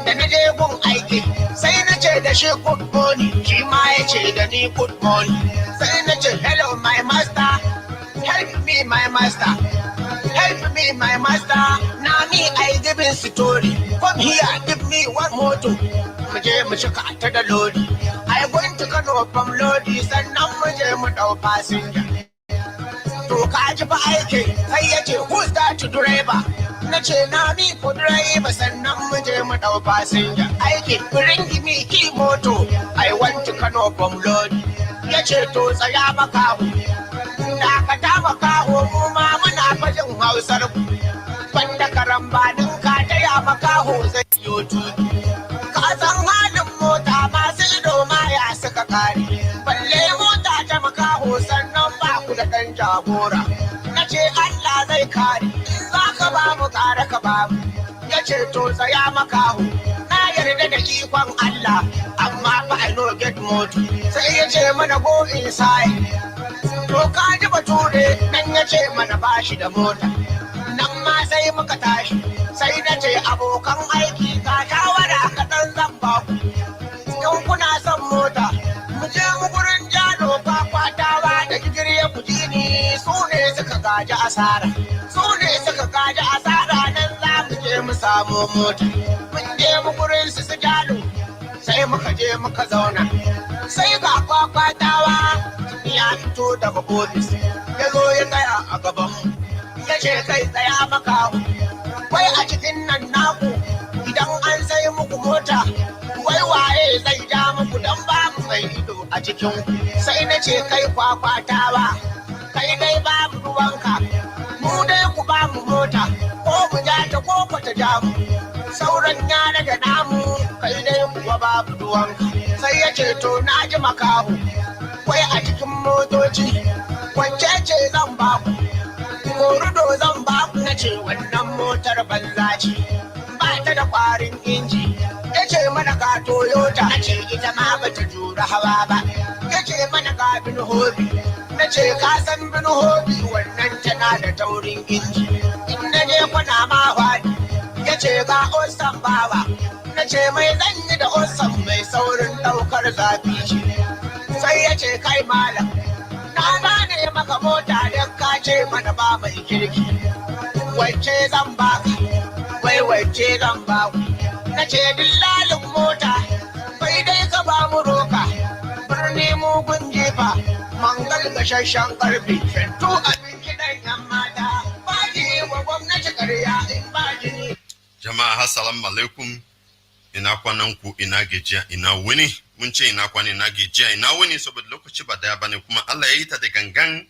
Da na je gun aiki sai na ce da shi good morning, shi ma ya ce da ni good morning. Sai na ce hello my master, help me my master, help me my master. Now me I giving story, come here give me one motor. Mu je mu shika ta da lodi, I going to Kano from lodi, sannan mu je mu dau passenger. To ka ji fa aiki sai ya ce who's that driver? Na ce na mi ko driver, sannan mu je mu dau passenger. Aiki bring me key moto, I want to Kano from lodi. Ya ce to tsaya makaho, da ka ta makaho mu ma muna fajin Hausar ku. Banda karambanin ka taya makaho zai yo tuki. Ka san halin mota masu ido ma ya suka kare, balle mota ta makaho sannan ba ku da ɗan jagora. Na ce Allah zai kare, in za ka ba mu kare ka ba mu. Ya ce to tsaya makaho, na yarda da ikon Allah, amma fa I no get motor. Sai ya ce mana go inside. To ka ji bature nan ya ce mana ba shi da mota. Nan ma sai muka tashi, sai na ce abokan aiki ka shawara kaɗan zan ba ku. In kuna son mota, mu je mu gurin jado kwakwatawa da jigirya ku ji ni, su ne suka gaji asara. Su ne suka gaji asara, nan za mu je mu samu mota. Mun je mu gurin su jado, sai muka je muka zauna. Sai ga kwakwatawa ya fito daga ofis, ya zo ya tsaya a gaban mu. Ya ce kai tsaya makaho, wai a cikin nan naku idan an sai muku mota, wai waye zai ja muku dan babu mai ido a cikin ku. Sai na ce kai kwakwatawa, kai dai babu ruwanka, mu dai ku ba mu mota, ko mu ja ta ko ku ta ja mu, sauran yana da namu, kai dai kuwa babu ruwanka. Sai ya ce to na ji makaho, wai a cikin motoci wacce ce zan ba ku? Korudo zan ba ku. Na ce wannan motar banza ce, ba ta da kwarin inji. Ya ce mana ga Toyota, na ce ita ma ba ta jura hawa ba. Ya ce mana ga bin hobi, na ce ka san bin hobi wannan tana da taurin inji. In na je kwana ma faɗi, ya ce ga osan bawa. Na ce mai zan yi da osan mai saurin ɗaukar zafi ce. Sai ya ce kai malam, na gane maka mota don ka ce mana ba mai kirki. Wacce zan ba ka, wai wacce zan ba ku? Na ce dillalin mota, bai dai ka ba mu roka. Birni mugun jefa, mangal gashashen karfe. Shantu abin kiɗan yan mata, ba ji wa gwamnati ƙarya in ba jini. Jama'a assalamu alaikum, ina kwanan ku, ina gajiya, ina wuni. Mun ce ina kwana, ina gajiya, ina wuni, saboda lokaci ba daya bane, kuma Allah ya yi ta da gangan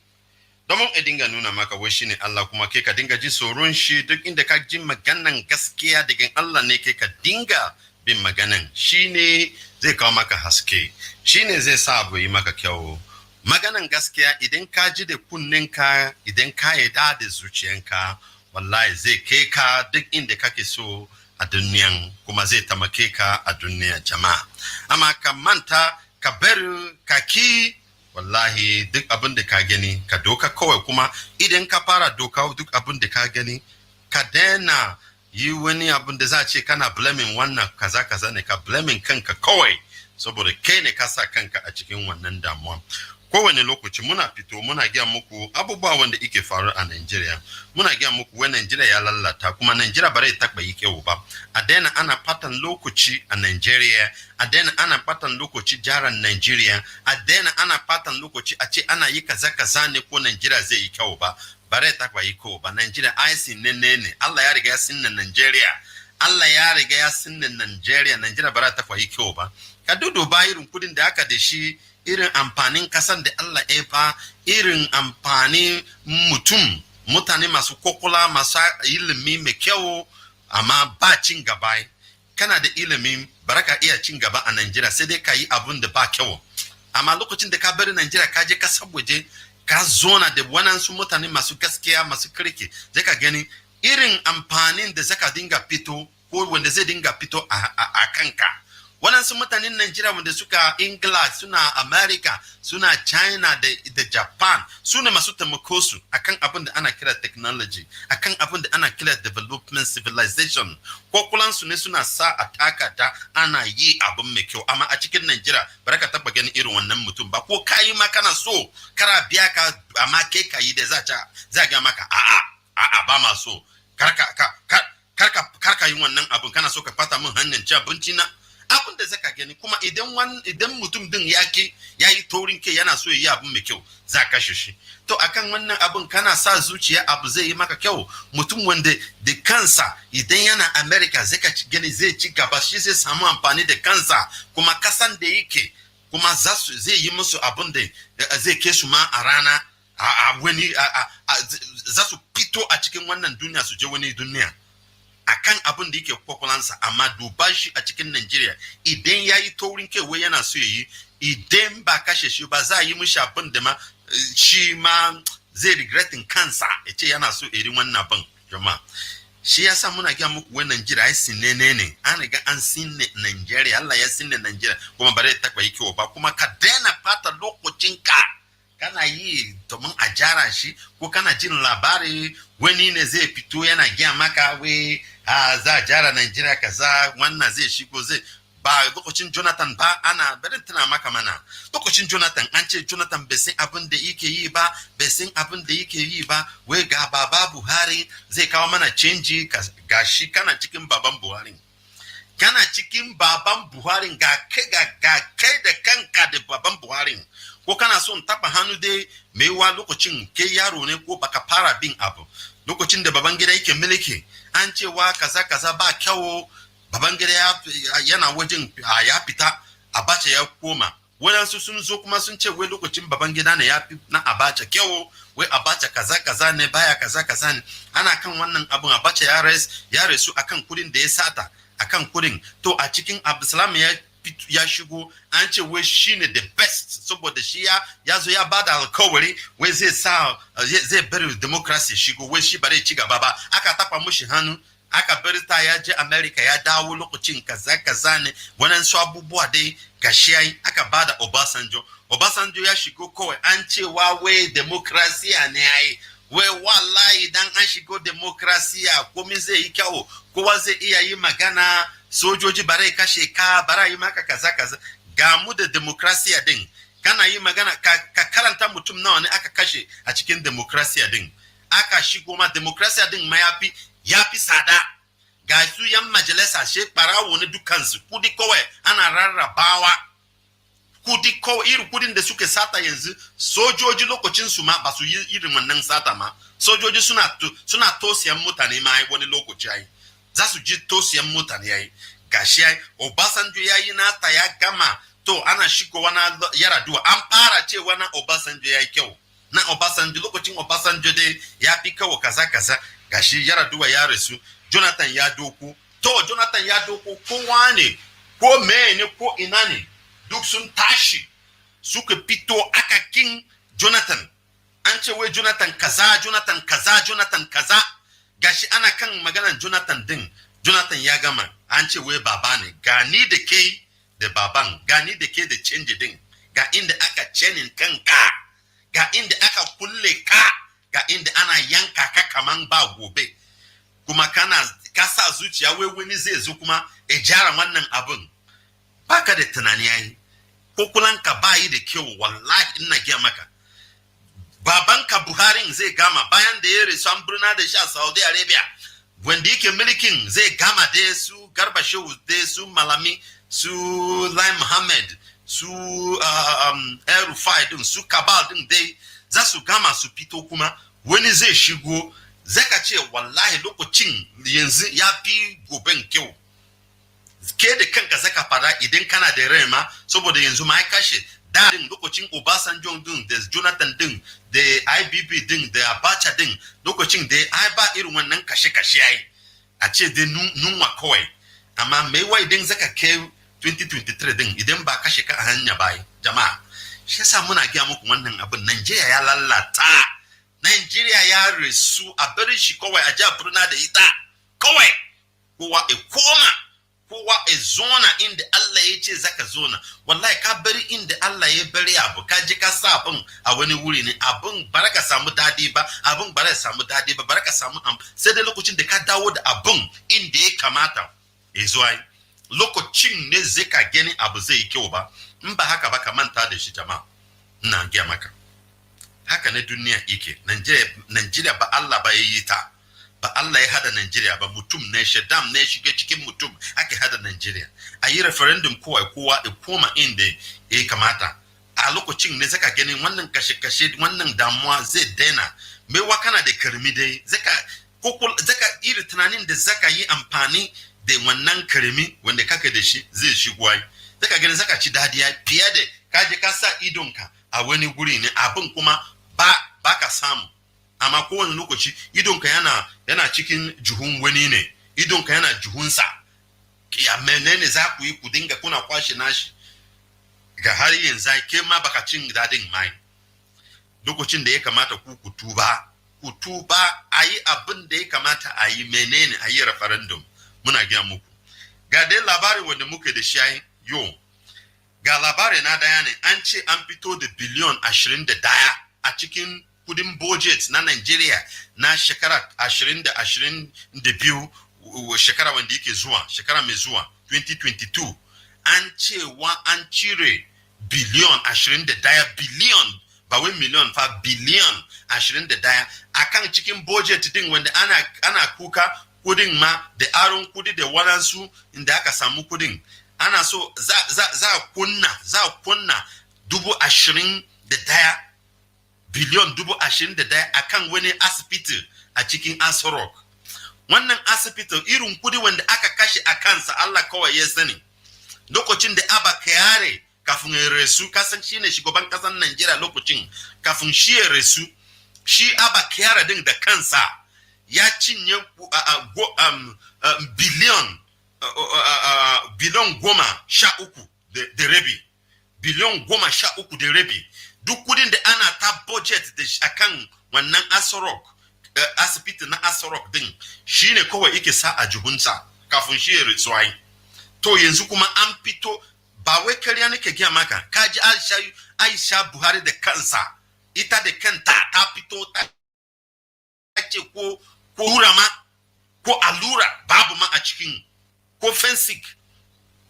domin a dinga nuna maka wai shine Allah, kuma kai ka dinga ji tsoron shi. Duk inda ka ji maganan gaskiya daga Allah ne, kai ka dinga bin maganan, shine zai kawo maka haske, shine zai sa abu yi maka kyau. Maganan gaskiya idan ka ji da kunninka, idan ka yarda da zuciyanka, wallahi zai kai ka duk inda kake so a duniyan, kuma zai tamake ka a duniya jama'a. Amma ka manta, ka bari, ka ki, wallahi duk abin da ka gani ka doka kawai. Kuma idan ka fara doka duk abin da ka gani, ka daina yi wani abin da za a ce kana blaming wannan kaza kaza ne, ka blaming kanka kawai, saboda kai ne ka sa kanka a cikin wannan damuwa. Kowane lokaci muna fito muna gaya muku abubuwa wanda ike faru a Najeriya. Muna gaya muku wai Najeriya ya lalata, kuma Najeriya ba zai taɓa yi kyau ba. A daina ana fatan lokaci a Najeriya, a daina ana fatan lokaci jaran Najeriya, a daina ana fatan lokaci a ce ana yi kaza kaza ne ko Najeriya zai yi kyau ba. Ba zai taɓa yi kyau ba. Najeriya ai ne. Allah ya riga ya sinna Najeriya. Allah ya riga ya sinna Najeriya. Najeriya ba zai taɓa yi kyau ba. Ka duduba irin kudin da aka da shi, irin amfanin kasan da Allah ya fa, irin amfani mutane masu kokula, masu ilimi mai kyau, amma ba cin gaba. Kana da ilimi baraka iya cin gaba a Najeriya, sai dai ka yi abun da ba kyau. Amma lokacin da ka bari Najeriya ka je kasar waje, ka zona da wanansu mutane masu gaskiya, masu kirki, zai ka gani irin amfanin da zaka dinga fito, ko wanda zai dinga fito a kanka, waɗansu mutanen Najeriya wanda suka Ingila, suna America, suna China da Japan, su ne masu taimako su akan abin da ana kira technology, akan abin da ana kira development, civilization. Kokulansu ne suna sa a takata ana yi abin mai kyau, amma a cikin Najeriya ba ka taba ganin irin wannan mutum ba, ko kayi ma kana so kara biya ka amma kai kayi da za ga maka a'a ba ma so, karka yi wannan abin, kana so ka fata min hanyar ci abinci na. Abin da zaka gani kuma idan mutum din ya yi taurin kai yana so ya yi abin mai kyau, za ka shi. To akan wannan abin kana sa zuciya abu zai yi maka kyau. Mutum wanda da kansa idan yana America zaka gani zai ci gaba, shi zai samu amfani da kansa, kuma kasan da yake kuma zai yi musu abin da zai ke su ma a rana za su fito a cikin wannan duniya su je wani duniya akan abin da yake kwakwalansa. Amma duba shi a cikin Najeriya, idan ya yi taurin kai wai yana so ya yi, idan ba kashe shi ba za a yi mishi abin da ma shi ma zai regretin kansa ya ce yana so irin wannan abin. Jama'a, shi ya sa muna gaya muku wai Najeriya ya sinne ne, an riga an sinne Najeriya, Allah ya sinne Najeriya, kuma ba zai taɓa yi kyau ba. Kuma ka daina fata lokacinka kana yi domin a jara shi, ko kana jin labari wani ne zai fito yana gaya maka wai za a jara Najeriya kaza, wannan zai shigo zai ba. Lokacin Jonathan ba ana bari tana maka mana, lokacin Jonathan an ce Jonathan bai san abin da yake yi ba, wai ga baba Buhari zai kawo mana canji, ga shi kana cikin baban Buhari, ga kai da kanka da baban Buhari. Ko kana son taba hannu dai mai wa lokacin ke yaro ne, ko baka fara bin abu. Lokacin da Babangida yake mulki an cewa kaza ba kyau, Babangida yana wajen ya fita, Abacha ya koma. Wadansu sun zo kuma sun ce wai lokacin Babangida ne ya fi na Abacha kyau, wai Abacha kaza ne, baya kaza ne. Ana kan wannan abun Abacha ya resu akan kudin da ya sata, akan kudin. To a cikin Abdulsalam ya shigo, an ce wai shine the best, saboda shi ya zo ya bada alkawari wai zai bari democracy shigo, wai shi bare ci gaba ba. Aka tafa mushi hannu, aka bari ta ya je America, ya dawo lokacin kaza ne, wannan su abubuwa dai gashi yayi. Aka bada Obasanjo ya shigo, kawai an ce wai democracy ne yayi, wai wallahi idan an shigo democracy komai zai yi kyau, kowa zai iya yi magana, sojoji bare kashe ka, bara yi maka kaza. Ga mu da demokrasiya din, kana yi magana ka karanta mutum nawa ne aka kashe a cikin demokrasiya din. Aka shigo ma demokrasiya din ma yafi sada. Ga su yan majalisa she barawo ne dukansu, kudi kawai ana rarrabawa, irin kudin da suke sata yanzu. Sojoji lokacin su ma ba su yi irin wannan sata ma. Sojoji suna tosiyan mutane ma wani lokaci yayi, za su ji tosiyan mutane yayi. Gashi yayi Obasanjo yayi nata ya gama. To ana shigowa na Yaraduwa, an fara cewa na Obasanjo yayi kyau, na Obasanjo lokacin Obasanjo dai ya fi kawo kaza. Gashi Yaraduwa ya rasu, Jonathan ya doko. To Jonathan ya doko, kowa ne ko mene ko ina ne duk sun tashi suka fito aka kin Jonathan. An ce wai Jonathan kaza. Gashi ana kan maganar Jonathan din. Jonathan ya gama, an ce wai baba ne, gani da ke da baban, gani da ke da canji din, ga inda aka cenin kanka, ga inda aka kulle ka, ga inda ana yanka ka kaman ba gobe. Kuma ka sa zuciya wai wani zai zo kuma ya jara wannan abin. Baka da tunani yayi, kokulanka ba yi da kyau, wallahi ina gaya maka. Babanka Buhari zai gama bayan da ya resu, an birna da shi a Saudi Arabia. Wanda yake mulkin zai gama da su Garba Shehu, da su Malami, su Lai Muhammad, su El Rufai din, su Kabal din dai za su gama su fito, kuma wani zai shigo. Zaka ce wallahi lokacin yanzu ya fi goben kyau. Ke da kanka zaka fara idan kana da rai ma, saboda yanzu ma ya kashe da din lokacin Obasanjo din da Jonathan din da IBB din da Abacha din, lokacin da ai ba irin wannan kashe yayi, a ce dai nunwa kawai. Amma mai wai din zaka kai 2023 din idan ba kashe ka a hanya bai. Jama'a, shi yasa muna gaya muku wannan abin. Najeriya ya lalata, Najeriya ya resu, a bari shi kawai a ja burna da ita kawai. Kowa kowa a zona inda Allah ya ce zaka zona. Wallahi ka bari inda Allah ya bari abu ka je ka sa abin a wani wuri ne abin baraka samu dadi ba abin baraka samu dadi ba baraka samu sai da lokacin da ka dawo da abin inda ya kamata ya zo ai lokacin ne zai ka gani abu zai yi kyau ba in ba haka ba ka manta da shi jama'a ina gaya maka haka ne duniya yake. Najeriya ba Allah ba yayi ta ba Allah ya hada Najeriya ba mutum ne shedam ne shige cikin mutum ake hada Najeriya a yi referendum kowa ya koma inda ya kamata a lokacin ne zaka gani wannan kashe-kashe wannan damuwa zai daina mai wakana da karmi dai zaka iri tunanin da zaka yi amfani da wannan karmi wanda kaka da shi zai shigo ai zaka gani zaka ci dadiya fiye da kaje ka sa idonka a wani guri ne abin kuma ba ka samu amma kowane lokaci idonka yana cikin juhun wani ne idonka yana juhunsa ya menene za ku yi ku dinga kuna kwashe nashi ga har yanzu ke ma baka cin dadin mai lokacin da ya kamata ku tuba a yi abin da ya kamata a yi menene a yi referendum muna gina muku ga dai labari wanda muke da shi yau ga labari na daya ne an ce an fito da biliyon 21 a cikin kudin budget na Nigeria na shekara 2022 shekara wanda yake zuwa shekara mai zuwa 2022 an cewa an cire biliyon 21 biliyon ba wai miliyon fa biliyon 21 akan cikin budget din wanda ana kuka kudin ma da aron kudi da waransu inda aka samu kudin ana so za a kunna 21 biliyon 21 akan wani asibiti a cikin Aso Rock. Wannan asibiti irin kudi wanda aka kashe a kansa Allah kawai ya sani. Lokacin da Abba Kyari kafin ya resu kasan shi ne shugaban kasan Najeriya lokacin kafin shi ya resu shi Abba Kyari din da kansa ya cinye biliyon 13 da rabi biliyon 13 da rabi duk kudin da ana ta budget da akan wannan Aso Rock asibiti na Aso Rock din shine kawai yake sa a jihunsa kafin shi ya rituwai to yanzu kuma an fito ba wai kariya nake giya maka kaji Aisha Buhari da kansa ita da kanta ta fito ta ce ko rama ko allura babu ma a cikin ko fensik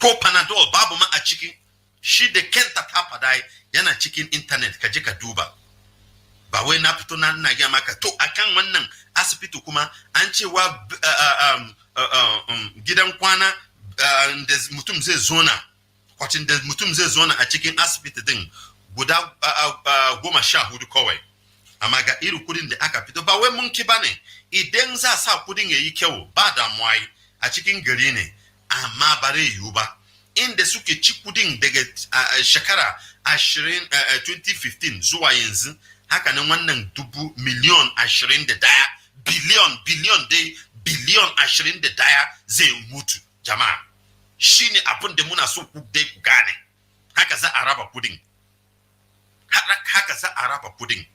ko panadol babu ma a cikin shi da kenta ta fada yana cikin internet ka je ka duba ba wai na fito na giya maka to akan wannan asibiti kuma an cewa gidan kwana da mutum zai zona kwacin da mutum zai zona a cikin asibiti din guda 14 kawai amma ga irin kudin da aka fito ba wai mun ki bane idan za sa kudin yayi kyau ba damuwa a cikin gari ne amma bare yiwu ba inda suke ci kudin daga shekara 2015 zuwa yanzu haka nan wannan miliyon 21 biliyon dai biliyon 21 zai mutu jama'a shine abin da muna so ku dai ku gane haka za a raba kudin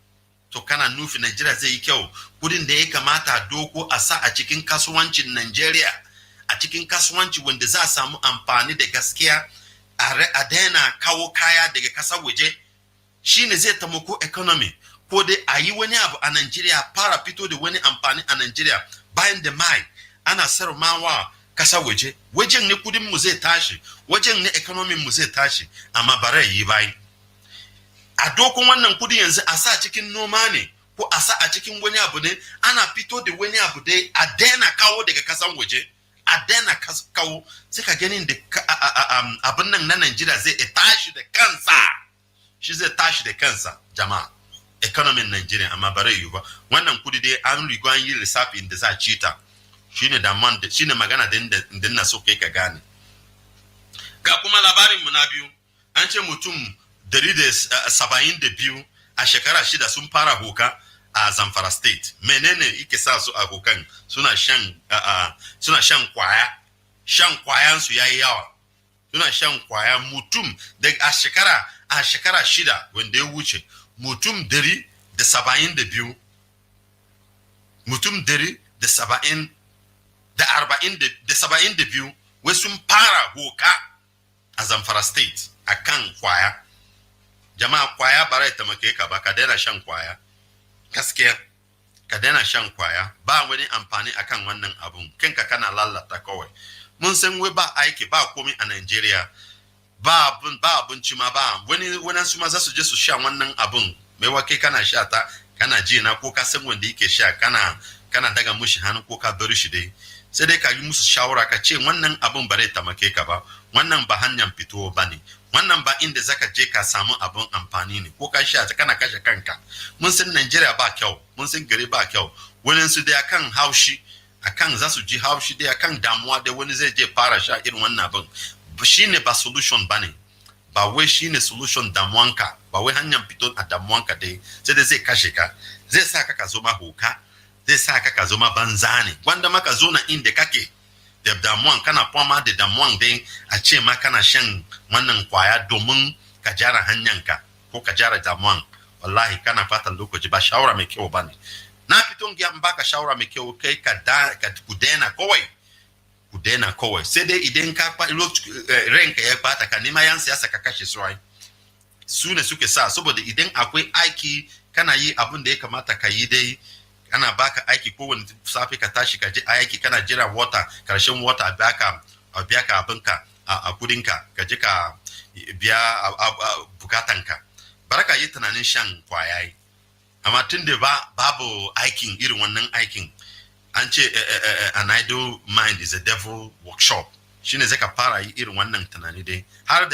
to kana nufi Najeriya zai yi kyau kudin da ya kamata doko a sa a cikin kasuwancin Najeriya a cikin kasuwanci wanda za a samu amfani da gaskiya a daina kawo kaya daga kasar waje shine zai taimako economy ko dai a yi wani abu a Najeriya fara fito da wani amfani a Najeriya bayan da mai ana sarmawa kasar waje wajen ne kudin mu zai tashi wajen ne economy mu zai tashi amma bare yi bai a dokon wannan kudi yanzu a sa cikin noma ne ko a sa a cikin wani abu ne ana fito da wani abu dai a daina kawo daga kasan waje a daina kawo sai ka ganin da abin nan na Najeriya zai tashi da kansa shi zai tashi da kansa jama'a economy Najeriya amma bare yi ba wannan kudi dai an riga an yi lissafi da za a ci ta shine magana da na so kai ka gane ga kuma labarin mu na biyu an ce mutum 172 a shekara 6 sun fara hoka a Zamfara state menene yake sa su a hokan suna shan kwayan su yayi yawa suna shan kwaya mutum da a shekara 6 wanda ya wuce mutum 172 mutum 172 wai sun fara hoka a Zamfara state akan kwaya. Jama'a kwaya bara ta make ka ba, ka daina shan kwaya. Gaskiya ka daina shan kwaya, ba wani amfani akan wannan abun, kanka kana lalata kawai. Mun san wai ba aiki ba komai a Nigeria, ba abinci ma ba wani su ma za su je su sha wannan abun, mai wake kana sha ta kana ji na ko ka san wanda yake sha kana daga mushi hannu ko ka bar shi dai, sai dai ka yi musu shawara ka ce wannan abun ba zai tamake ka ba, wannan ba hanyar fito ba ne, wannan ba inda zaka je ka samu abun amfani ne, ko ka sha ta kana kashe kanka. Mun san Nigeria ba kyau, mun san gari ba kyau, wani su dai akan haushi, akan za su ji haushi dai akan damuwa dai wani zai je fara sha irin wannan abun. Shine ba solution bane, ba wai shine solution damuwanka, ba wai hanyar fito a damuwanka dai, sai dai zai kashe ka, zai sa ka zo ma hoka, zai sa ka zo ma banza ne. Wanda maka zo na inda kake da damuwan, kana fama da damuwan dai a ce ma kana shan wannan kwaya domin ka jara hanyanka ko ka jara damuwan, wallahi kana fatan lokaci ba shawara mai kyau bane. Na fito ga baka shawara mai kyau, kai ku daina kawai, ku daina kawai. Sai dai idan ka ranka ya bata ka nema yan siyasa ka kashe su ai, su ne suke sa, saboda idan akwai aiki kana yi abin da ya kamata ka yi dai, ana baka aiki kowane safe ka tashi ka je aiki, kana jira wata karshen wata a biya ka abinka a kudinka ka je ka biya bukatanka, baraka yi tunanin shan kwayayi. Amma tun da babu aikin irin wannan aikin, an ce an idle mind is a devil workshop, shine zai ka fara yi irin wannan tunani dai. Har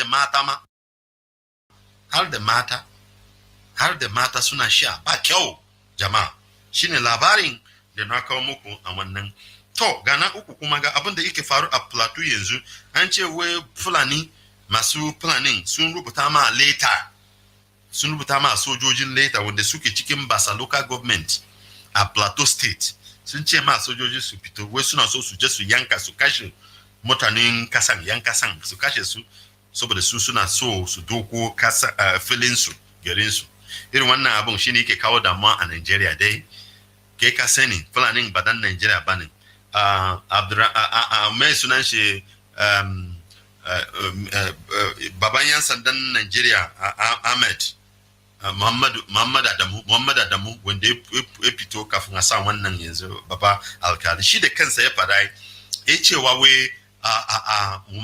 da mata suna sha, ba kyau jama'a. Shine labarin da na kawo muku a wannan. To gana uku kuma ga abin da yake faru a Plateau yanzu, an ce wai Fulani, masu Fulani sun rubuta ma sojojin leta wanda suke cikin Basa local government a Plateau state, sun ce ma sojoji su fito, wai suna so su je su yanka su kashe mutanen yan kasan su kashe su, saboda su suna so su doko filin su, garin su. Irin wannan abun shine yake kawo damuwa a Nigeria dai. Kai ka sani Fulani ba dan Nigeria bane. Mai sunan shi baban yan sandan Nigeria, Ahmed Muhammad Adamu, wanda ya fito kafin a sa wannan yanzu baba alkali, shi da kansa ya fada ya cewa wai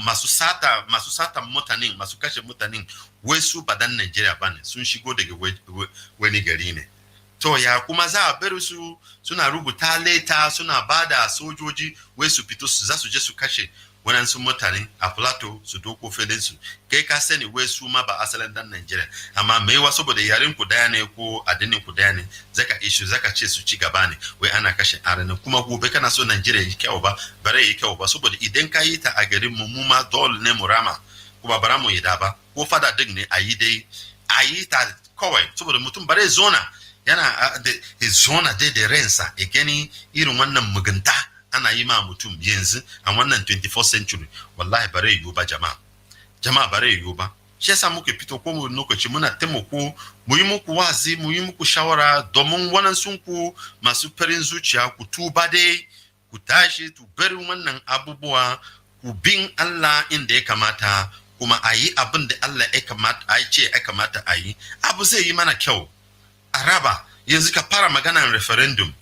masu sata mutanen, masu kashe mutanen, wai su ba dan Nigeria bane, sun shigo daga wani gari ne. To ya kuma za a bar su suna rubuta leta, suna bada sojoji wai su fito za su je su kashe waɗansu mutane a Plateau, su doko filinsu. Kai ka sani wai su ma ba asalin dan Nigeria, amma mai wa saboda yaren ku daya ne ko addinin ku daya ne, zaka ce su ci gaba ne, wai ana kashe arana. Kuma gobe kana so Nigeria yi kyau ba, bare yi kyau ba, saboda idan ka yi ta a garin mu ma dole ne mu rama, kuma bara mu yi da ba, ko fada din ne a yi ta kawai, saboda mutum bare zona yana zona dai da rensa ya gani irin wannan mugunta ana yi ma mutum yanzu a wannan 24th century. Wallahi bare yiwu ba jama'a bare yiwu ba. Shi yasa muke fito ko mu lokaci muna taimako, mu yi muku wazi, mu yi muku shawara, domin wannan ku masu farin zuciya ku tuba dai, ku tashi ku bari wannan abubuwa, ku bin Allah inda ya kamata, kuma a yi abin da Allah ya kamata a ce ya kamata a yi, abu zai yi mana kyau. Araba yanzu ka fara maganan referendum,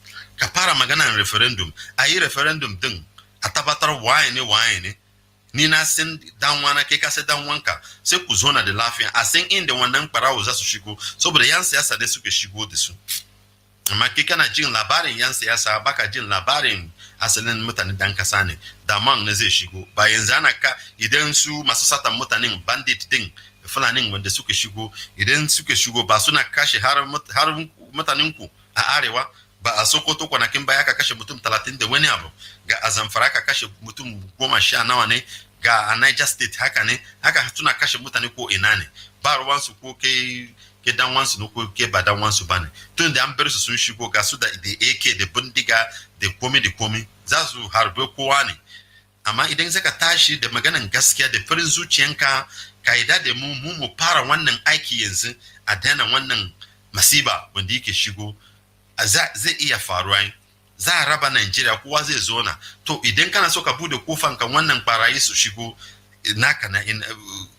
a yi referendum din a tabbatar waye ne, ni na san dan wana, kai ka san dan wanka, sai ku zona da lafiya, a san inda wannan barawo za su shigo, saboda yan siyasa ne suke shigo da su. Amma kai kana jin labarin yan siyasa, baka jin labarin asalin mutane dan kasa ne, da man ne zai shigo. Ba yanzu ana idan su masu satan mutanen bandit din Fulani wanda suke shigo, idan suke shigo ba suna kashe har mutanen ku a arewa ba, a Sokoto kwanakin baya ka kashe mutum 30 da wani abu, ga a Zamfara ka kashe mutum 10 nawa ne, ga a Niger State haka ne, haka suna kashe mutane ko ina ne, ba ruwansu ko ke dan wansu ne ko ke ba dan wansu ba ne. Tun da an bar su sun shigo, ga su da AK da bindiga da komi za su harbe kowa ne. Amma idan zaka tashi da maganan gaskiya da farin zuciyanka, kaida da mu fara wannan aiki yanzu, a daina wannan masiba wanda yake shigo, zai iya faruwa. za a raba Nigeria kowa zai zo na to idan kana so ka bude kofan kan wannan barayi su shigo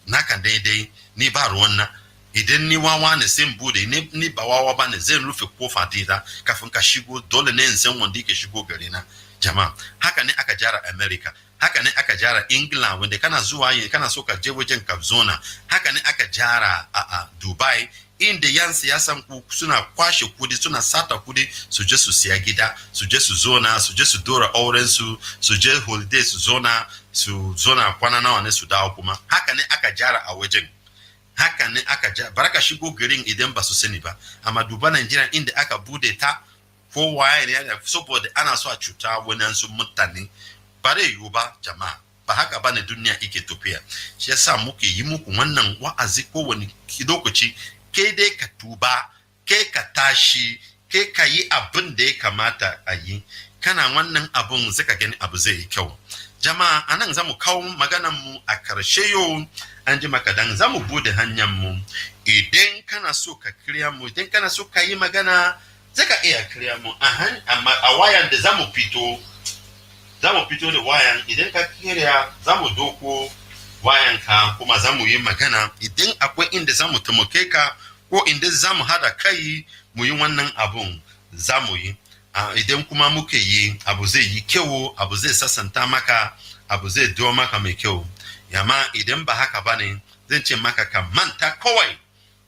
naka daidai ni ba ruwan na idan ni wawa ne sai bude ni ba wawa ba ne zai rufe kofa dita kafin ka shigo dole ne in san wanda yake shigo gare na jama'a haka ne aka jara America haka ne aka jara England wanda kana zuwa kana so ka je wajen ka zona haka ne aka jara a Dubai inda yan siyasan ku suna kwashe kudi suna sata kudi su je su siya gida su je su zona su je su dora auren su je holiday su zona kwana nawa ne su dawo kuma haka ne aka jara a wajen haka ne aka jara baraka shigo garin idan ba su sani ba amma duba Nigeria inda aka bude ta ko waye ne saboda ana so a cuta wani su mutane bare yiwu ba jama'a ba haka ba ne duniya ike tafiya shi yasa muke yi muku wannan wa'azi kowane lokaci ke dai ka tuba ke ka tashi ke ka yi abin da ya kamata a yi kana wannan abun zaka gani abu zai yi kyau jama'a anan zamu kawo maganan mu a karshe yau an ji maka dan zamu bude hanyar mu idan kana so ka kiriya mu idan kana so ka yi magana zaka iya kiriya mu a wayan da zamu fito da wayan idan ka kiriya zamu doko wayan ka kuma zamu yi magana idan akwai inda zamu taimake ka ko inda zamu hada kai mu yi wannan abun zamu yi idan kuma muke yi abu zai yi kyau abu zai sasanta maka abu zai do maka mai kyau yamma idan ba haka bane zan ce maka ka manta kawai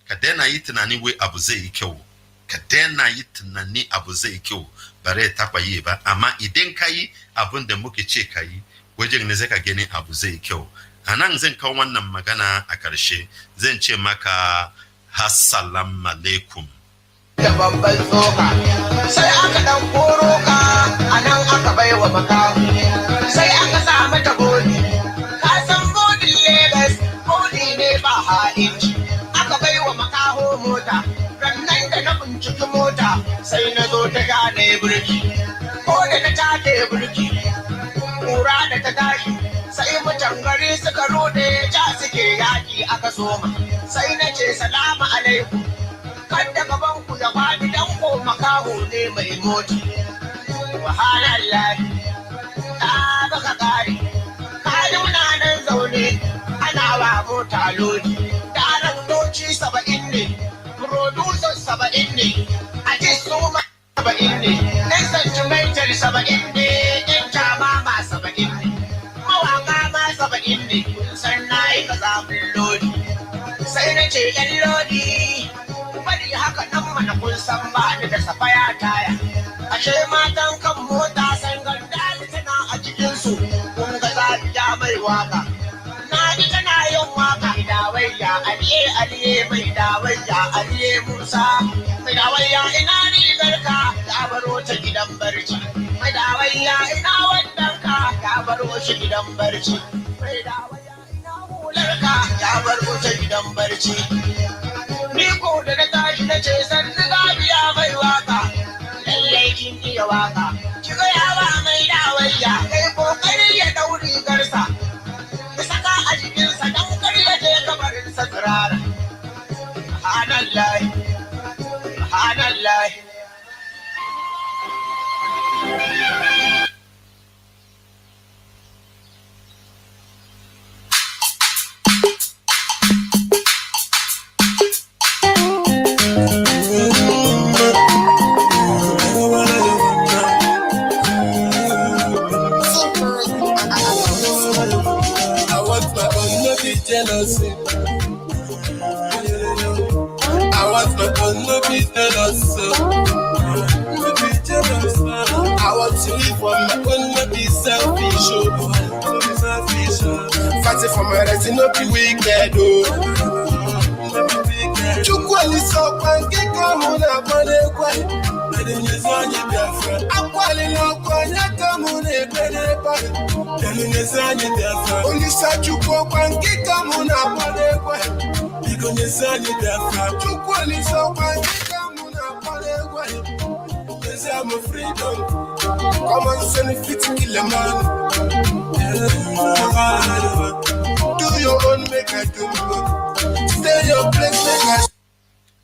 ka daina yi tunani wai abu zai yi kyau ka daina yi tunani abu zai yi kyau bare taba yi ba amma idan ka yi abin da muke ce ka yi wajen ne zai ka gani abu zai yi kyau anan zan kawo wannan magana a karshe zan ce maka assalamu alaikum da babban tsoka sai aka dan koro ka anan aka baiwa makamu sai aka sa mata godi ka san godin Lagos godi ne ba ha'inci aka baiwa makaho mota rannan da na binciki mota sai na zo ta gane burki ko da na take burki kura da ta tashi sai mutan gari suka rode ja suke yaki aka soma sai na ce salamu alaikum kada gaban ku ya faɗi dan ko makaho ne mai moti wahalallah ta baka kare kaji muna nan zaune ana wa mota lodi daraktoci 70 ne producers 70 ne a ji su ma 70 ne ɗan sentimental 70 ne ɗin jamama 70 ne mawaka ma 70 ne san na yi ka zafin lodi sai na ce yan lodi bari haka nan mana kun san ba ni da safaya taya ashe matan kan mota san ganda tana a cikin su kun ga zabiya mai waka na ji tana yin waka dawayya aliye mai dawayya aliye musa mai dawayya ina rigar ka ya baro ta gidan barci mai dawayya ina wannan ka ya baro shi gidan barci mai dawayya ina hular ka ya baro ta gidan barci ni ko da na tashi na ce sannu zabiya mai waka lallai kin iya waka ki ga yawa mai dawayya kai kokari ya dau rigarsa ya saka a jikinsa dan kar ya je kabarinsa tsirara subhanallahi subhanallahi jealousy. I want my own, no be jealous. No be jealous. I want to live for my own, no be selfish. No be selfish. Fighting for my rights, no be wicked. No be wicked. Chukwali so panke kamuna panekwa. Telunezanye Biafra. Akwali no kwanya kamune penepa. Telunezanye Biafra. Olisa chukwo panke kamuna panekwa. Telunezanye Biafra. Chukwali so panke kamuna panekwa. I'm a freedom. Come on, send it fit to kill a man. Do your own, make I do. Stay your place, make I.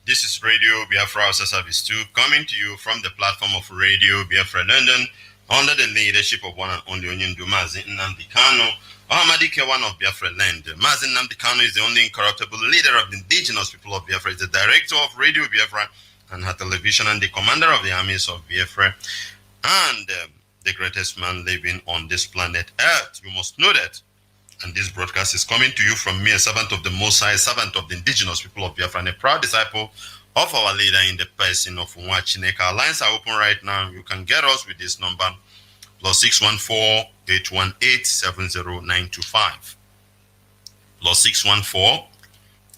This is is Radio Biafra Hausa Service 2, coming to you from the platform of Radio Biafra London, under the leadership of one and only Onyindu Mazi Nwachineke, Ahamadike, one of Biafra Land. Mazi Nwachineke is the only incorruptible leader of the indigenous people of Biafra. He's the director of Radio Biafra and her television, and the commander of the armies of Biafra, and the greatest man living on this planet Earth. You must know that. And this broadcast is coming to you from me, a servant of the Most High, servant of the indigenous people of Biafra, and a proud disciple of our leader in the person of Nwachineke. Our lines are open right now. You can get us with this number, +614 818 70925. +614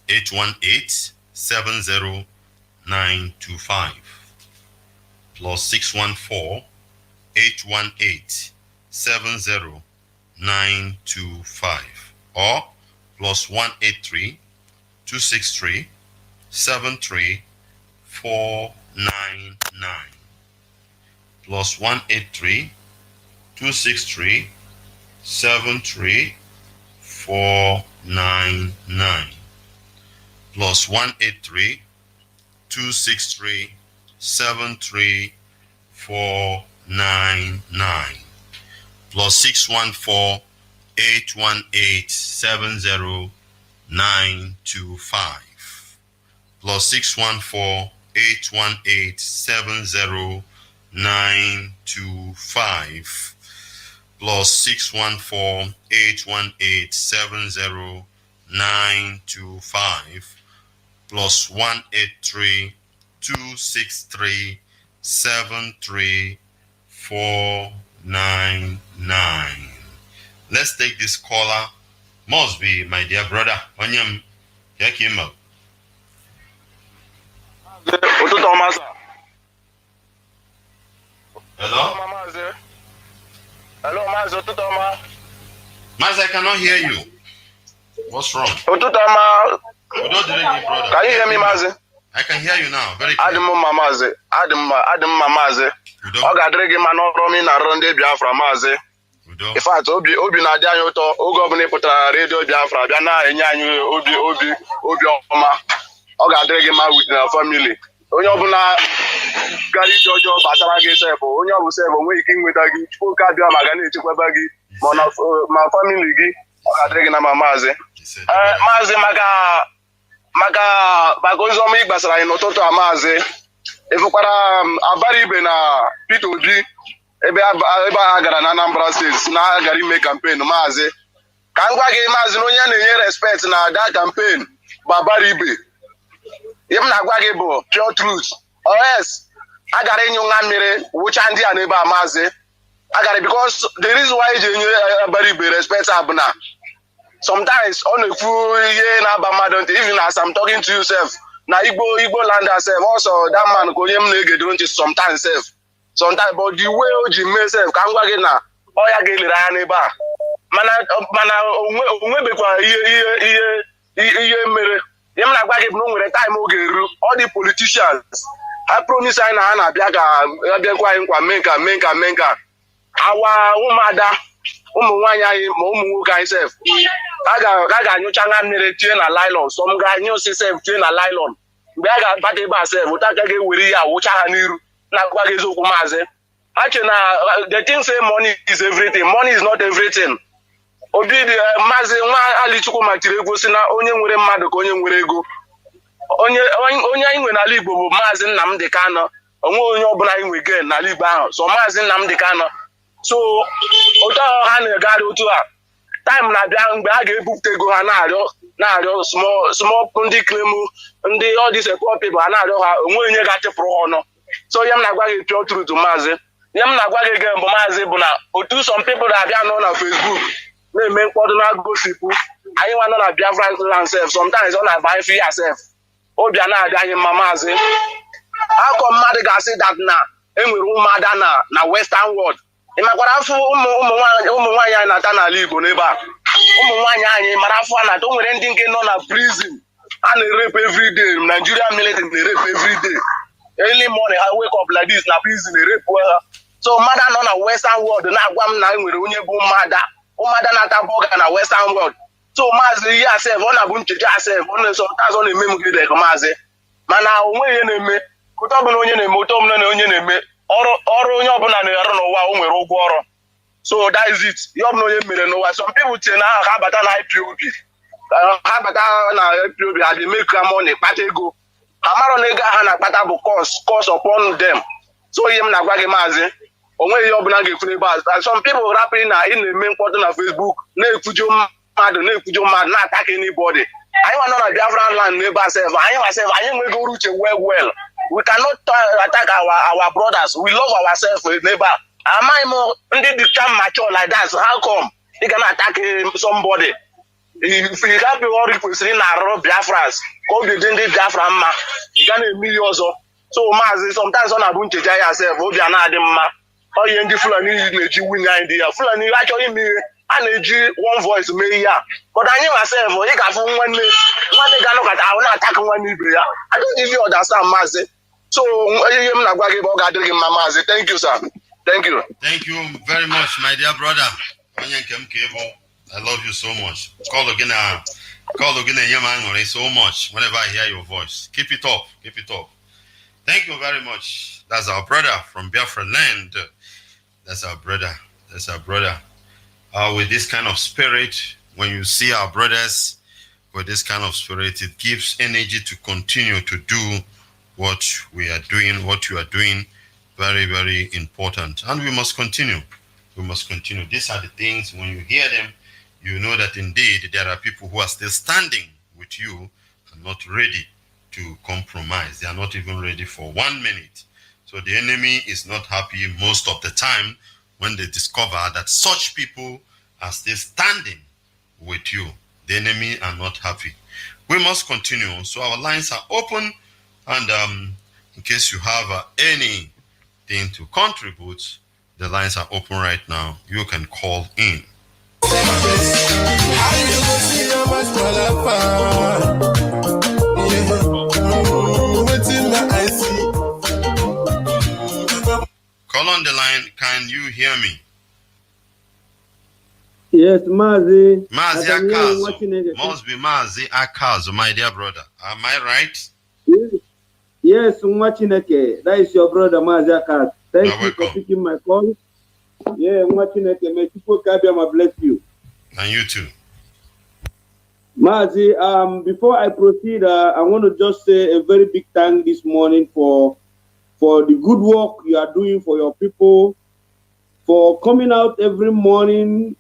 818 70925. +614 818 70925, or +183 263 73499. +183 263 73499. +183 263 73499. +614 818 70925. +614 818 70925. +614 818 70925. +183 263 73499. Let's take this caller. Must be my dear brother. Onyem, here came up. Hello? Hello, Mazi. Mazi, I cannot hear you. What's wrong? Can you hear me, Mazi? I can hear you now. Very clear. Adam Mazi. Ogadregi Manoromi na Ronde Biafra Mazi. In fact, Obi na Dianyo to Ogobni Putra Radio Biafra, Biana, Enyanyu, Obi Oma. Ogadregi Ma with the family. Onyobuna Gary Jojo, Bataragi Sebo, Onyobu Sebo, waking with a Puka Magani, Chukabagi, my family, Ogadregi Mazi. Mazi Maga Bagozomi Basra in Ototo Amaze. If you abari na P2G, ebe agara na Anambra State na agari make campaign Mazi. Kangwage Mazi no nye respect na that campaign babari be. Yem na gwage bo pure truth. Or else agara nyu ngamere wucha ndi aneba Mazi. Agara because the reason why you abari be respect abuna. Sometimes on a full year na Bama even as I'm talking to yourself. Na Igbo land herself, also that man Koyem Nege don't sometimes self. Sometimes but the way Oji myself can go again now. Oya Geli Rayaneba. Mana Umebekwa iye mere. Yemna Gwage no with time ogeru. All the politicians. I promise I na Biaga Biakwa menka. Our umada Umuwanya Mumu self. Gaga nyuchanga mere tie na nylon. Some guy nyu self tie na nylon. Gaga bate ba self utaka ge wiri ya wucha ha niru na gwage ezoku Mazi. Actually na the thing say money is everything. Money is not everything. Obi the Mazi nwa alichukwu matire ego si na onye nwere mmadu ka onye nwere ego. Onye anyị nwe na Igbo bụ Mazi Nnamdi Kanu. Onwe onye ọbụla anyị nwe gen na Igbo ahụ. So Mazi Nnamdi Kanu. So otu ha na-egari otu a time na-abịa mgbe a ga-ebupụta ego ha na-arịọ small ndị claim ndị all these poor people ha na-arịọ ha onwe onye ga-achịpụrụ ha ọnụ. So ihe m na-agwa gị pure truth Mazi. Ihe m na-agwa gị mbụ Mazi bụ na otu some people na-abịa nọ na Facebook na-eme mkpọdụ na-agosipụ anyị nwa nọ na Biafra land self sometimes ọ na-aba ife ya self obi a na-abịa anyị mma Mazi. Akọ mmadụ ga-asị that na enwere ụmụada na western world. Ị makwara afọ ụmụ nwaanyị anyị na-ata n'ala Igbo n'ebe a. Ụmụ nwaanyị anyị mara afọ a na-ata. O nwere ndị nke nọ na prison a na-erepe every day. Nigerian military na-erepe every day. Early morning ha wake up like this na prison erepu ha. So mmadụ nọ na western world na-agwa m na enwere onye bụ ụmụada na-ata bọga na western world. So Mazi ihe asef ọ na-abụ ncheche asef ọ na-eso ọ na-eme m gị dek Mazi. mana onwe ihe na-eme ụtọ ọbụla onye na-eme ụtọ ọbụla na onye na-eme ọrụ onye ọbụla na-arụ n'ụwa o nwere ụgwọ ọrụ. So that is it. Ihe ọbụla onye mere n'ụwa, some people che na ha bata na IPOB, ha bata na IPOB ha dị make money, kpata ego, ha mara na ego ha na-akpata bụ cost upon them. So ihe m na-agwa gị maazị, onwe ihe ọbụla ga-ekwu n'ebe a. Some people rapidly na ị na-eme mkpọtụ na Facebook na-ekwujo mmadụ na-attack anybody. Anyị nọ na Biafra land n'ebe a sef, anyị nwego uche well. We cannot attack our brothers. We love ourselves n'ebe a. Amaghị m ndị become mature like that. How come ị ga na-attack somebody? If you have ọrụ kwesịrị na-arụ Biafras ka obi dị ndị Biafra mma, ị ga na-eme ihe ọzọ. So maazị, sometimes ọ na-abụ nchecha ya sef, obi a na-adị mma. Ọ ihe ndị Fulani na-eji win anyị dị ya. Fulani achọghị ime ihe, a na-eji one voice mee ihe a. But anyị masef, ị ga-afụ nwanne ga-anọkọta ahụ na-attack nwanne ibe ya. I don't even understand maazị. So ihe m na-agwa gị bụ ọ ga-adịrị gị mma maazị. Thank you, sir. Thank you. Thank you very much, my dear brother. I love you so much. Call again, so much whenever I hear your voice. Keep it up. Thank you very much. That's our brother from Biafra land. That's our brother. With this kind of spirit, when you see our brothers with this kind of spirit, it gives energy to continue to do what we are doing, what you are doing. Very, very important. And we must continue. These are the things, when you hear them, you know that indeed there are people who are still standing with you and not ready to compromise. They are not even ready for 1 minute. So the enemy is not happy most of the time when they discover that such people are still standing with you. The enemy are not happy. We must continue. So our lines are open, and in case you have anything to contribute, the lines are open right now. You can call in. Call on the line. Can you hear me? Yes, Mazi. Mazi Akazo. Must be Mazi Akazo, my dear brother. Am I right? Yes, Nwachineke. That is your brother, Mazi Akazo. Thank you for picking my call. Yeah, Nwachineke. May people bless you. And you too. Mazi, before I proceed, I want to just say a very big thank this morning for the good work you are doing for your people, for coming out every morning,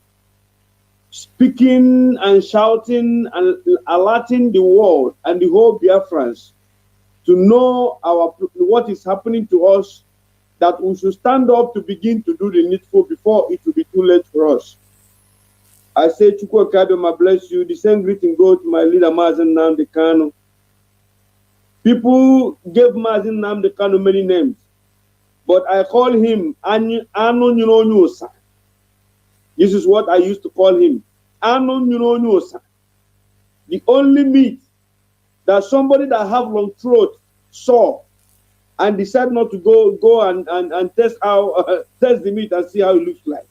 speaking and shouting and alerting the world and the whole Biafrans to know what is happening to us, that we should stand up to begin to do the needful before it will be too late for us. I say, Chukwu Kadoma bless you. The same greeting goes to my leader, Mazi Nwachineke. People gave Mazi Nwachineke many names, but I call him Anu Nyuronyosa. This is what I used to call him, Anu Nyuronyosa. The only meat that somebody that have long throat saw and decide not to go and test the meat and see how it looks like.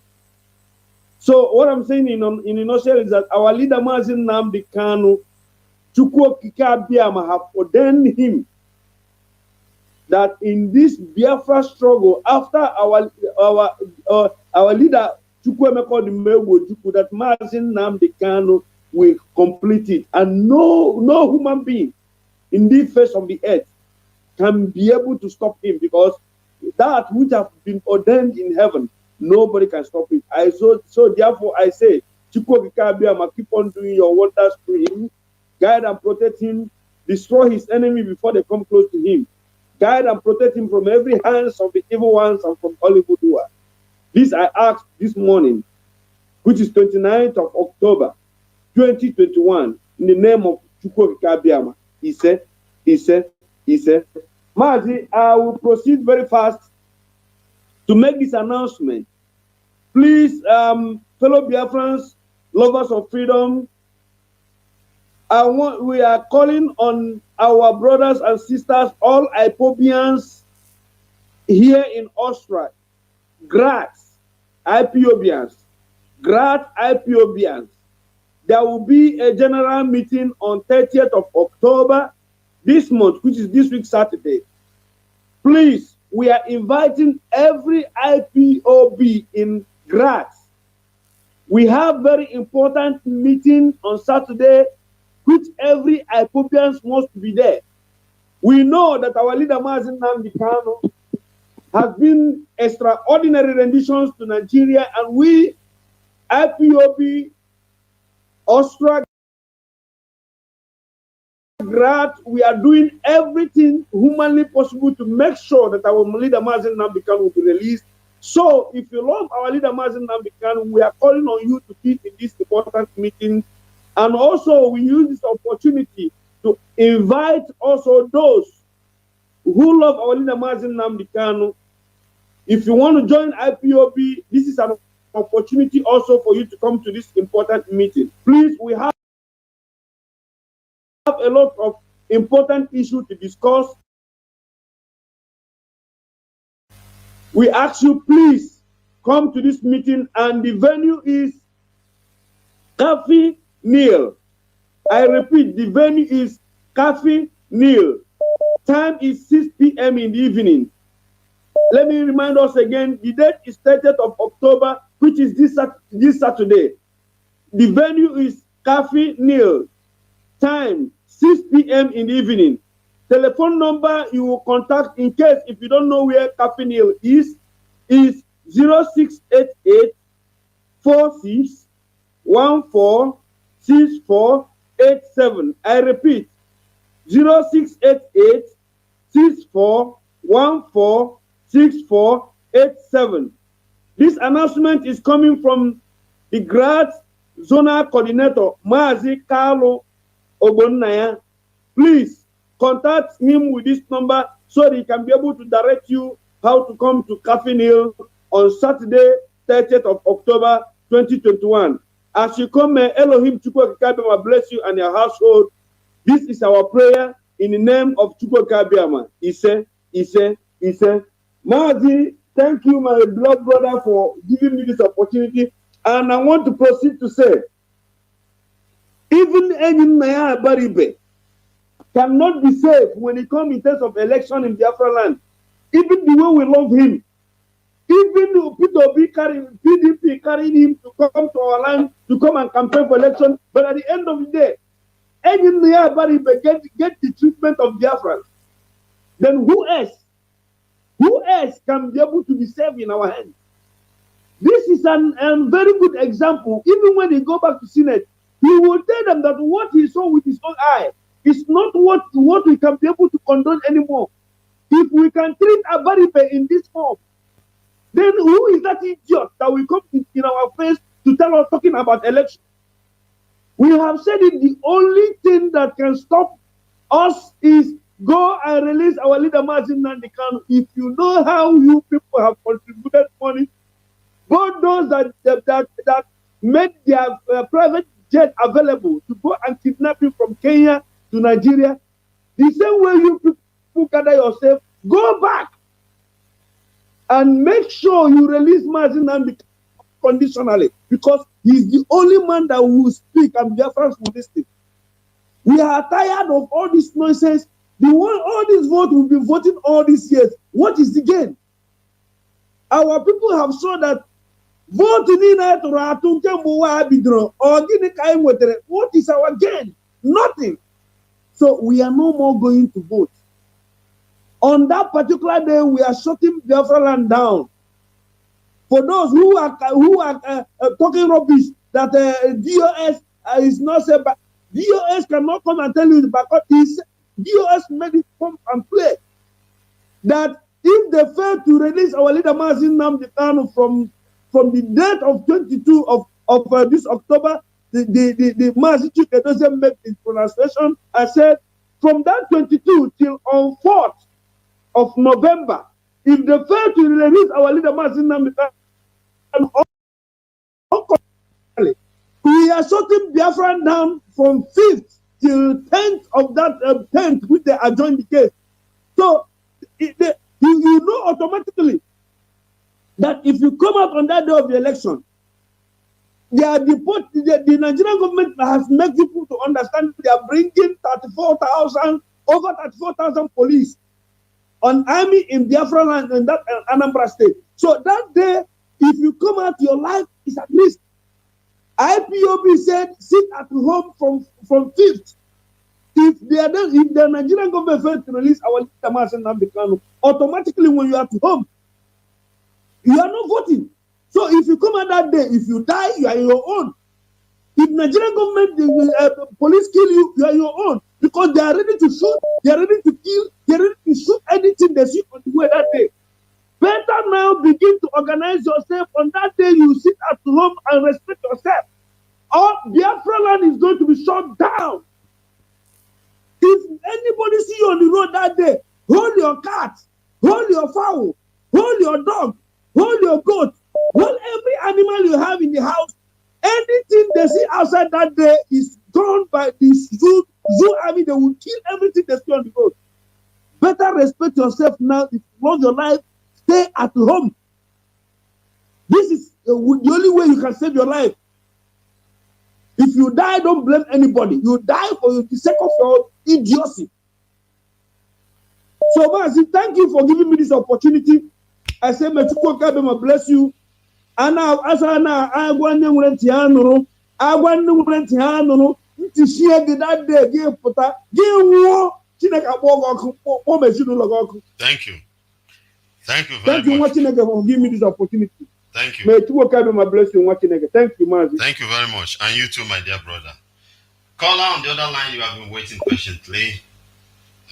So what I'm saying in a nutshell is that our leader Mazi Nwachineke, Chukwu Abiyama, have ordained him that in this Biafra struggle, after our leader Chukwu Emeka that Mazi Nwachineke will complete it, and no human being in the face of the earth can be able to stop him, because that which has been ordained in heaven, nobody can stop it. So therefore I say, Chukwu Abiyama, keep on doing your wonders through him. Guide and protect him. Destroy his enemy before they come close to him. Guide and protect him from every hands of the evil ones and from all evil doers. This I asked this morning, which is 29th of October, 2021, in the name of Chukwu Abiyama. He said, Mazi, I will proceed very fast to make this announcement. Please, fellow Biafrans, lovers of freedom, we are calling on our brothers and sisters, all IPOBians here in Austria, Graz IPOBians. There will be a general meeting on 30th of October this month, which is this week Saturday, please, we are inviting every IPOB in Graz. We have very important meeting on Saturday, which every IPOBians must be there. We know that our leader Mazi Nwachineke has been extraordinary renditions to Nigeria, and we, IPOB, Austria, Graz, we are doing everything humanly possible to make sure that our leader Mazi Nwachineke will be released. So, if you love our leader Mazi Nwachineke, we are calling on you to be in this important meeting. And also, we use this opportunity to invite also those who love our leader Mazi Nwachineke. If you want to join IPOB, this is an opportunity also for you to come to this important meeting. Please, we have a lot of important issues to discuss. We ask you, please come to this meeting, and the venue is Cafe Neil. I repeat, the venue is Cafe Neil. Time is 6 p.m. in the evening. Let me remind us again, the date is 30th of October, which is this Saturday. The venue is Cafe Neil. Time, 6 p.m. in the evening. Telephone number you will contact in case if you don't know where Cafe Neil is 0688 46 14 6487. I repeat, 0688 64 14 6487. This announcement is coming from the Graz Zonal Coordinator, Mazi Carlo Ogbonnaya. Please contact him with this number so that he can be able to direct you how to come to Cafe Neil on Saturday, 30th of October, 2021. As you come, may Elohim Chukwuka bless you and your household. This is our prayer in the name of Chukwuka. Ise. Mazi, thank you, my beloved brother, for giving me this opportunity. And I want to proceed to say, even Naya Baribe cannot be safe when it comes in terms of election in Biafra land. Even the way we love him, even PDP carrying him to come to our land to come and campaign for election, but at the end of the day, Naya Baribe get the treatment of Biafrans. Then who else can be able to be saved in our hands? This is a very good example. Even when they go back to Senate, he will tell them that what he saw with his own eye is not what we can be able to condone anymore. If we can treat Abaribe in this form, then who is that idiot that will come in our face to tell us talking about election? We have said it, the only thing that can stop us is go and release our leader Mazi Nwachineke. If you know how you people have contributed money, both those that made their private jet available to go and kidnap you from Kenya to Nigeria, the same way you people gather yourself, go back and make sure you release Mazi Nwachineke conditionally, because he's the only man that will speak and Biafrans will listen. We are tired of all this nonsense. All these votes will be voting all these years. What is the gain? Our people have shown that voting in what is our gain? Nothing. So we are no more going to vote. On that particular day, we are shutting Biafra land down. For those who are talking rubbish that DOS is not said, but DOS cannot come and tell you because DOS made it come and play. That if they fail to release our leader Mazi Nwachineke from the date of 22 of this October, the Mazi Nwachineke doesn't make his pronunciation. I said from that 22 till on 4th of November, if they fail to release our leader Mazi Nwachineke, we are shutting Biafra down from 5th till 10th of that 10th, which they adjourn the case. So you know automatically that if you come out on that day of the election, the Nigerian government has made people to understand they are bringing 34,000 over 34,000 police on army in Biafra land in that Anambra state. So that day, if you come out, your life is at risk. IPOB said sit at home from 5th. If the Nigerian government fails to release our leader Mazi Nwachineke, automatically when you are at home, you are not voting. So if you come out that day, if you die, you are your own. If Nigerian government, police kill you, you are your own. Because they are ready to shoot, they are ready to kill, they are ready to shoot anything they see on the way that day. Better now begin to organize yourself. On that day, you sit at home and respect yourself. Or Biafra land is going to be shut down. If anybody see you on the road that day, hold your cat, hold your fowl, hold your dog, hold your goat, hold every animal you have in the house. Anything they see outside that day is done by the zoo army. They will kill everything they see on the road. Better respect yourself now. If you want your life, stay at home. This is the only way you can save your life. If you die, don't blame anybody. You die for the sake of your idiocy. So, Mazi, thank you for giving me this opportunity. I say, may God bless you. And now, as I know, I want to rent Tiano. I want to rent Tiano. To share that day, give Pota, give war. Thank you. Thank you very much. Thank you, Nwachineke, for giving me this opportunity. Thank you. May God bless you, Nwachineke. Thank you, Mazi. Thank you very much. And you too, my dear brother. Caller on the other line, you have been waiting patiently.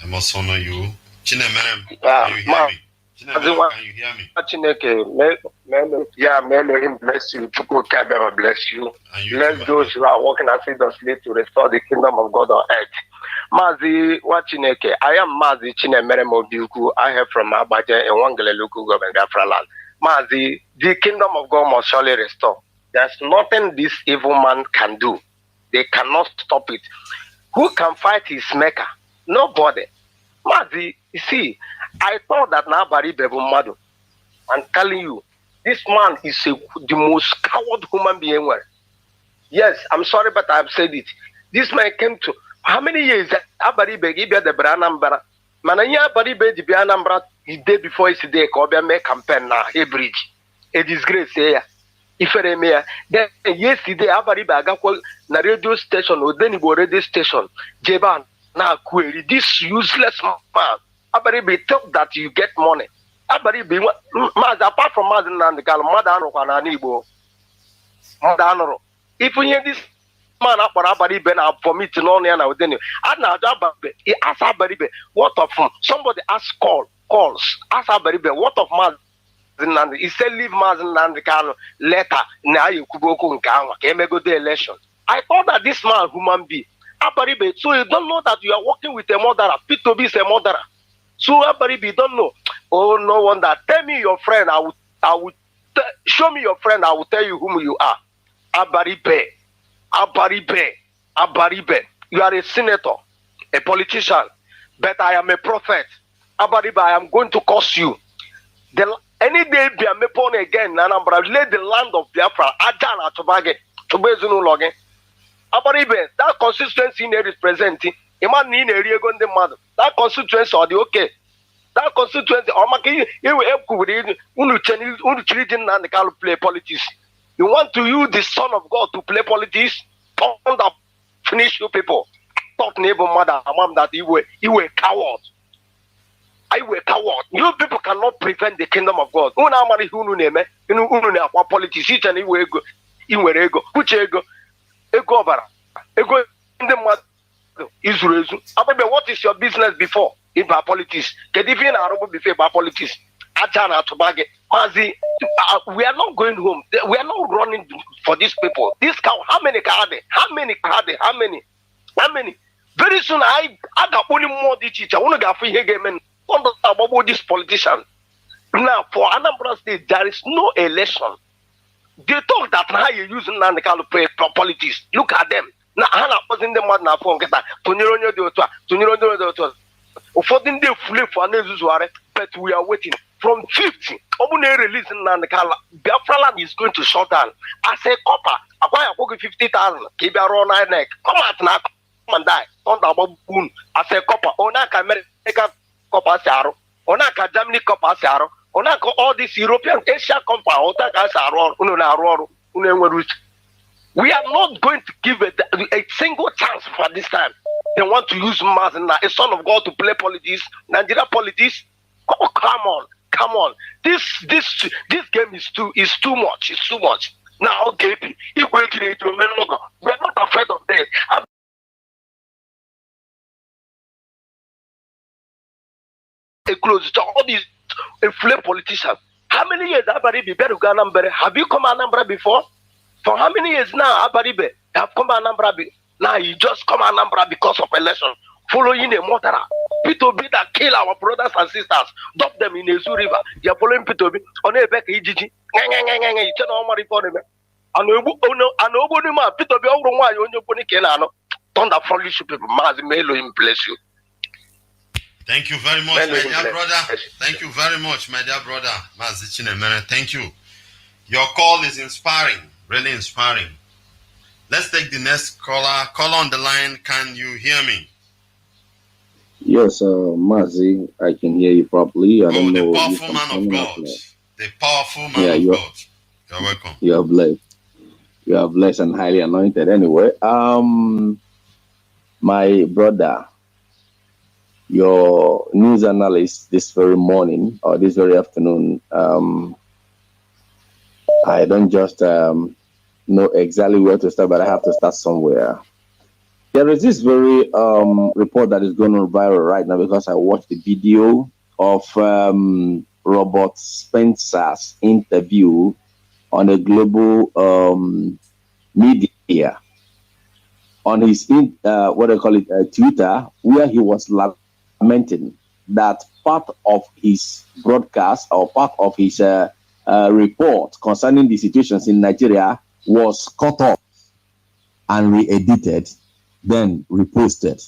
I must honor you. Chinemerem, can you hear me? Chinemerem, can you hear me? May Elohim bless you. Chukwu bless you. Bless those who are working assiduously to restore the kingdom of God on earth. Mazi Nwachineke, I am Mazi Chinemerem Obiuku. I have from Abaje and Wangele local government, Biafra land. Mazi, the kingdom of God must surely restore. There's nothing this evil man can do. They cannot stop it. Who can fight his maker? Nobody. Mazi, you see, I thought that Nabari Bebu Madu. I'm telling you, this man is the most coward human being ever. Yes, I'm sorry, but I've said it. This man came to how many years? Abari Begi the Branambara. Mananya Bari the Bianambra the day before his day, Kobia make campaign now, a bridge. A disgrace here. If I may, then yesterday, Abari Bagako, na radio station, or then radio station, Jeban, now query this useless man. Abari be thought that you get money. Abari be Maz, apart from Maz and the Gal, Madano, Ananibo. Madano. If we hear this man up for Abari Ben for me to know now, then I now he asked Abari, what of somebody asked calls, ask Abari, what of Maz? He said, leave Mazi Nwachineke letter. Now you could go to the election. I thought that this man, human being, Abaribe, so you don't know that you are working with a murderer. P2B is a murderer. So Abaribe, don't know. Oh, no wonder. Tell me your friend. I would show me your friend. I will tell you whom you are. Abaribe. You are a senator, a politician, but I am a prophet. Abaribe, I am going to curse you. Any day be a mepon again, Anambra, lay the land of Biafra, Ajana Tobage, Tobezunu Logan. Abaribe, that constituency in representing, a man in a Riegon the mother. That constituency or the okay. That constituency, or Maki, you will help with Unuchilian and the Cal play politics. You want to use the Son of God to play politics? Don't finish you people. Talk neighbor mother, mom, that you were a coward. I were coward. You people cannot prevent the kingdom of God. Una mari hunu neme, unu kwa politics and iwe ego, kuche ego obara, ego the mother Israel. Ababe, what is your business before about politics? Kedivin arobo before about politics. Ajana Tobage, Mazi, we are not going home. We are not running for these people. This cow, how many are there? How many? Very soon I got only more teachers. I want to get free again. About this politician. Now, for Anambra State, there is no election. They talk that now you're using Nandekalo for politics. Look at them. Now, Hannah was in the mud now for Tunironio de Affording the fully for Nezuare, but we are waiting. From 50, Obune releasing Nandekala, Biafra land is going to shut down. I say, copper, I buy a 50,000, keep your own neck. Come out now, come and die. thunder boom as a copper. Onaka America copper saro. Onaka Germany copper saro. Onaka all these European Asia copper. Otaka saro. We are not going to give a single chance for this time. They want to use Mazi, a son of God, to play politics, Nigeria politics. Oh, come on. This game is too much. It's too much. Now, okay, if we're not afraid of that. Close to all these inflamed politicians. How many years have you come Anambra before? For how many years now, Abaribe have come Anambra? Now you just come Anambra because of election, following a murderer. P2B that kill our brothers and sisters, dump them in the Zoo River. You are following P2B on a back EGG. You turn on my report. And nobody man, P2B over why you only put Kenano. Don't that follow you people, Mazi Melo in place you. Thank you very much, my dear brother. Thank you very much, my dear brother, Mazi Nwachineke. Thank you. Your call is inspiring. Really inspiring. Let's take the next caller. Caller on the line. Can you hear me? Yes, Mazi, I can hear you properly. I don't know. The powerful man of God. The powerful man of God. You're welcome. You are blessed. You are blessed and highly anointed. Anyway, my brother, your news analyst this very morning or this very afternoon, I don't just know exactly where to start, but I have to start somewhere. There is this very report that is going on viral right now because I watched the video of Robert Spencer's interview on a global media on his Twitter, where he was lamenting that part of his broadcast or part of his report concerning the situations in Nigeria was cut off and re-edited, then reposted.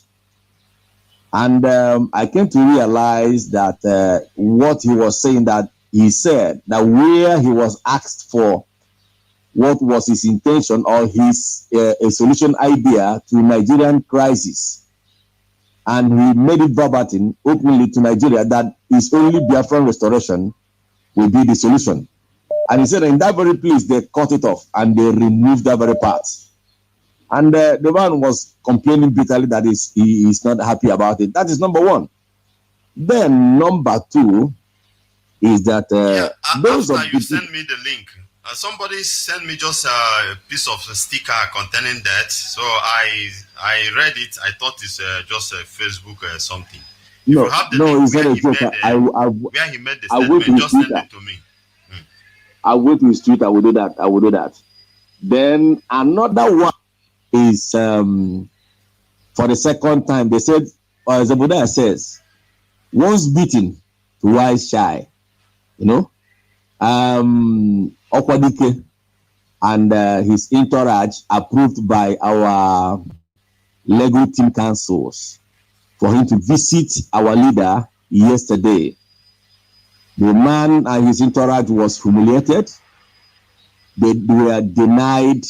And I came to realize that what he was saying, that he said that where he was asked for what was his intention or his a solution idea to Nigerian crisis, and he made it verbatim openly to Nigeria that his only Biafran restoration will be the solution. And he said in that very place they cut it off and they removed that very part. And the man was complaining bitterly that he is not happy about it. That is number one. Then number two is that those after of you send me the link, somebody sent me just a piece of a sticker containing that. So I read it. I thought it's just a Facebook or something. No, you have the no, link it's not a joke. Where he made the statement, just send it to me. I went to his Twitter. I will do that. Then another one is for the second time. They said, Zabuda says, once beaten, twice shy. You know, Okwadike and his entourage approved by our legal team councils for him to visit our leader yesterday. The man and his entourage was humiliated. They were denied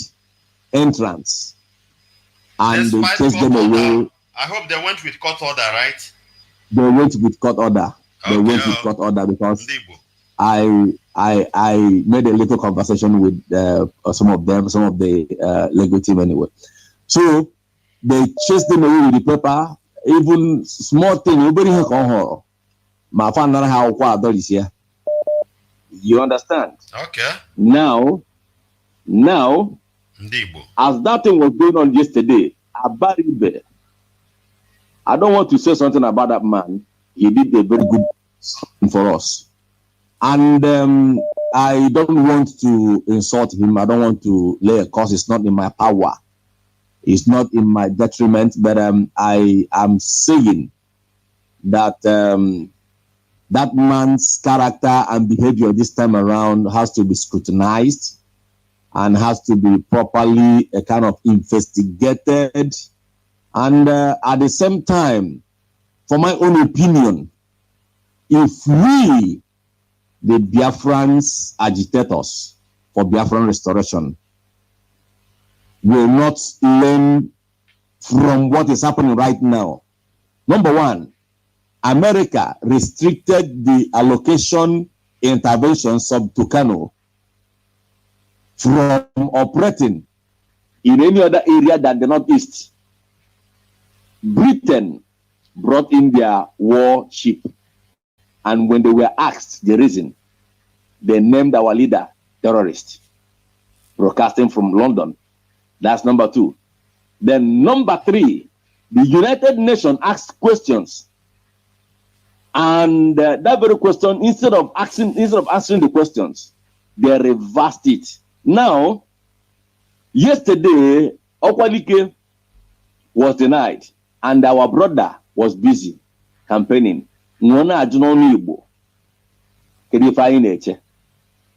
entrance. And they chased them away. I hope they went with court order, right? They went with court order. Okay. They went with court order because I made a little conversation with some of the legal team anyway. So they chased them away with the paper. Even small thing, nobody can call her. You understand? Okay. Now, as that thing was going on yesterday, Abaribe, I don't want to say something about that man. He did a very good thing for us. And I don't want to insult him. I don't want to lay a curse. It's not in my power. It's not in my detriment. But I am saying that that man's character and behavior this time around has to be scrutinized and has to be properly kind of investigated. And at the same time, for my own opinion, if we, the Biafrans agitators for Biafran restoration, will not learn from what is happening right now. Number one, America restricted the allocation interventions of Tucano from operating in any other area than the Northeast. Britain brought in their warship, and when they were asked the reason, they named our leader terrorist, broadcasting from London. That's number two. Then number three, the United Nations asked questions, and that very question, instead of answering the questions, they reversed it. Now, yesterday, Okwalike was denied, and our brother was busy campaigning. Nwona ajunonu Igbo. Kedu ife anyị na-eche?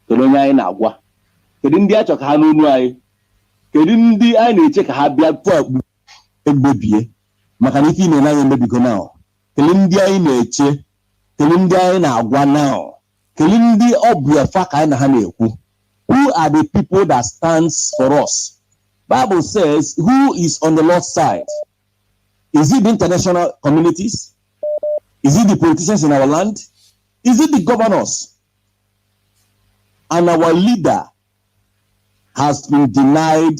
Kedu onye anyị na-agwa? Kedu ndị achọ ka ha n'onu anyị? Kedu ndị anyị na-eche ka ha bịa tupu egbebie? Maka na ife na-enye anyị emebigo now. Kedu ndị anyị na-eche? Kedu ndị anyị na-agwa now? Kedu ndị ọ bụ efa ka anyị na ha na-ekwu? Who are the people that stands for us? Bible says, who is on the Lord's side? Is it the international communities? Is it the politicians in our land? Is it the governors? And our leader has been denied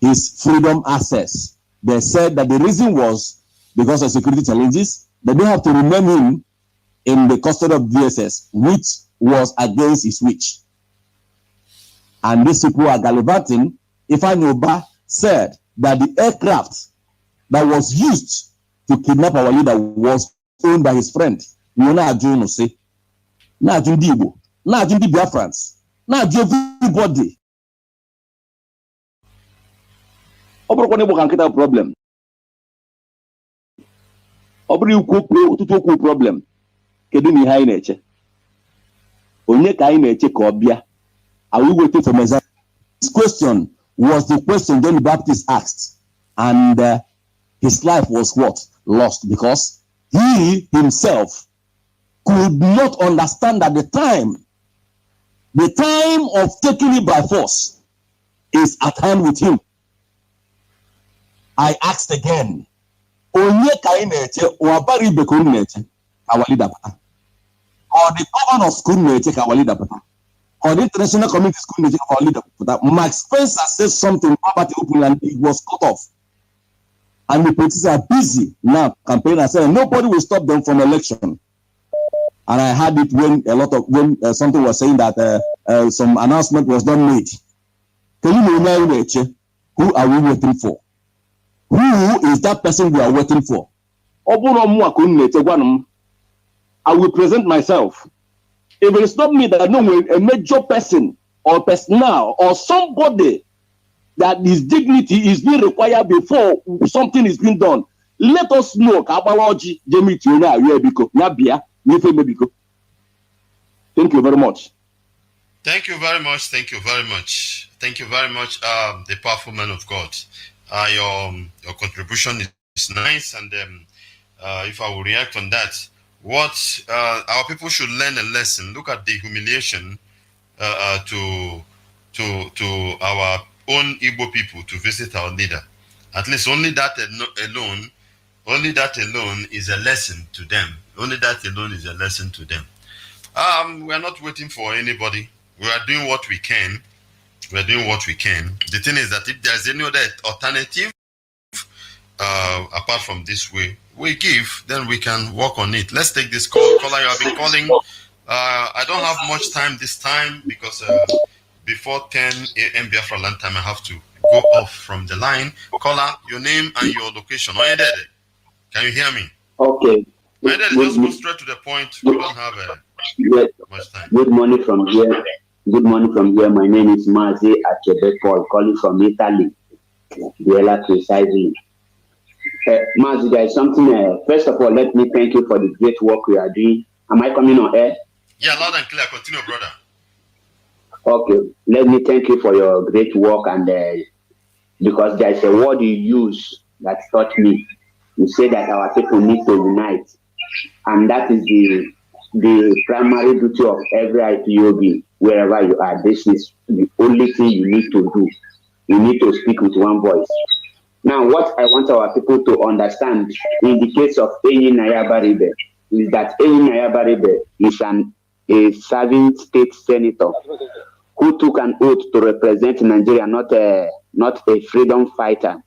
his freedom access. They said that the reason was because of security challenges, that they have to remain him in the custody of DSS, which was against his wish. And these people are gallivanting. Ifeanyi said that the aircraft that was used to kidnap our leader was owned by his friend. Nwona Ajunose. Na Ajundi Igbo. Na Ajundi Biafrans. Na everybody. Obrokwane Igbo can get a problem. Obri ukwu problem. Kedu ni ha na-eche? Onye ka anyị na-eche ka ọ bịa? Are we waiting for Messiah? This question was the question John the Baptist asked, and his life was what? Lost, because he himself could not understand at the time of taking it by force is at hand with him. I asked again, Onye ka anyị na-eche Wabari Ibe ka unu na-eche ka our leader pụta? Or the governors ka unu na-eche ka our leader pụta? Or the international communities ka unu na-eche ka our leader pụta? Mark Spencer said something about the opening and it was cut off. And the politicians are busy now campaigning and saying nobody will stop them from election. And I heard it when something was saying that some announcement was not made. Can you know who are we waiting for? Who is that person we are waiting for? I will present myself. If it is not me, that no, a major person or personnel or somebody that his dignity is being required before something is being done, let us know. Thank you very much. Thank you very much. Thank you very much. Thank you very much, the powerful man of God. Your contribution is nice, and if I will react on that, what our people should learn a lesson. Look at the humiliation to our own Igbo people to visit our leader. At least only that alone is a lesson to them. Only that alone is a lesson to them. We are not waiting for anybody. We are doing what we can. We're doing what we can. The thing is that if there's any other alternative apart from this way we give, then we can work on it. Let's take this call. Caller, you have been calling. I don't have much time this time because before 10 a.m. Biafra land time, I have to go off from the line. Caller, your name and your location. Can you hear me? Okay. Just go straight to the point. We don't have much time. Good morning from here. Good morning from here. My name is Mazi Nwachineke, calling from Italy. Biella precisely. Mazi, there is something. First of all, let me thank you for the great work we are doing. Am I coming on air? Yeah, loud and clear. Continue, brother. Okay. Let me thank you for your great work, and because there is a word you use that taught me. You say that our people need to unite, and that is the primary duty of every IPOB. Wherever you are, this is the only thing you need to do. You need to speak with one voice. Now, what I want our people to understand in the case of Enyi Nayabaribe is that Enyi Nayabaribe is a serving state senator who took an oath to represent Nigeria, not a freedom fighter.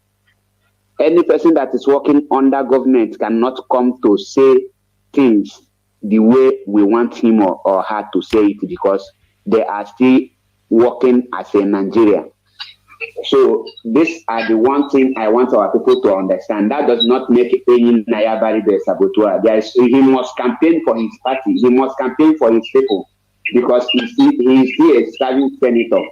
Any person that is working under government cannot come to say things the way we want him or her to say it, because they are still working as a Nigerian. So these are the one thing I want our people to understand. That does not make any Nayabaribe saboteur. He must campaign for his party. He must campaign for his people, because he is still a serving senator.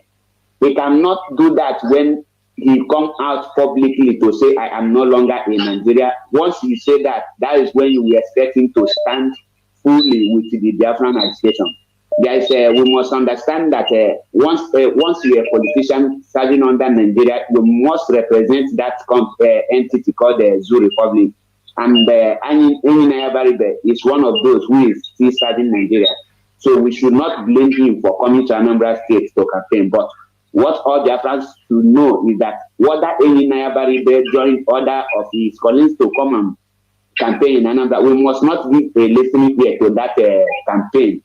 He cannot do that when he come out publicly to say, I am no longer in Nigeria. Once he say that, that is when you expect him to stand fully with the Biafran agitation. We must understand that once you're a politician serving under Nigeria, you must represent that entity called the Zoo Republic. And Enyi Nayabaribe is one of those who is still serving Nigeria. So we should not blame him for coming to Anambra State to campaign. But what all Biafrans should know is that whether Enyi Nayabaribe joined order of his colleagues to come and campaign in Anambra, we must not give a listening ear to that campaign,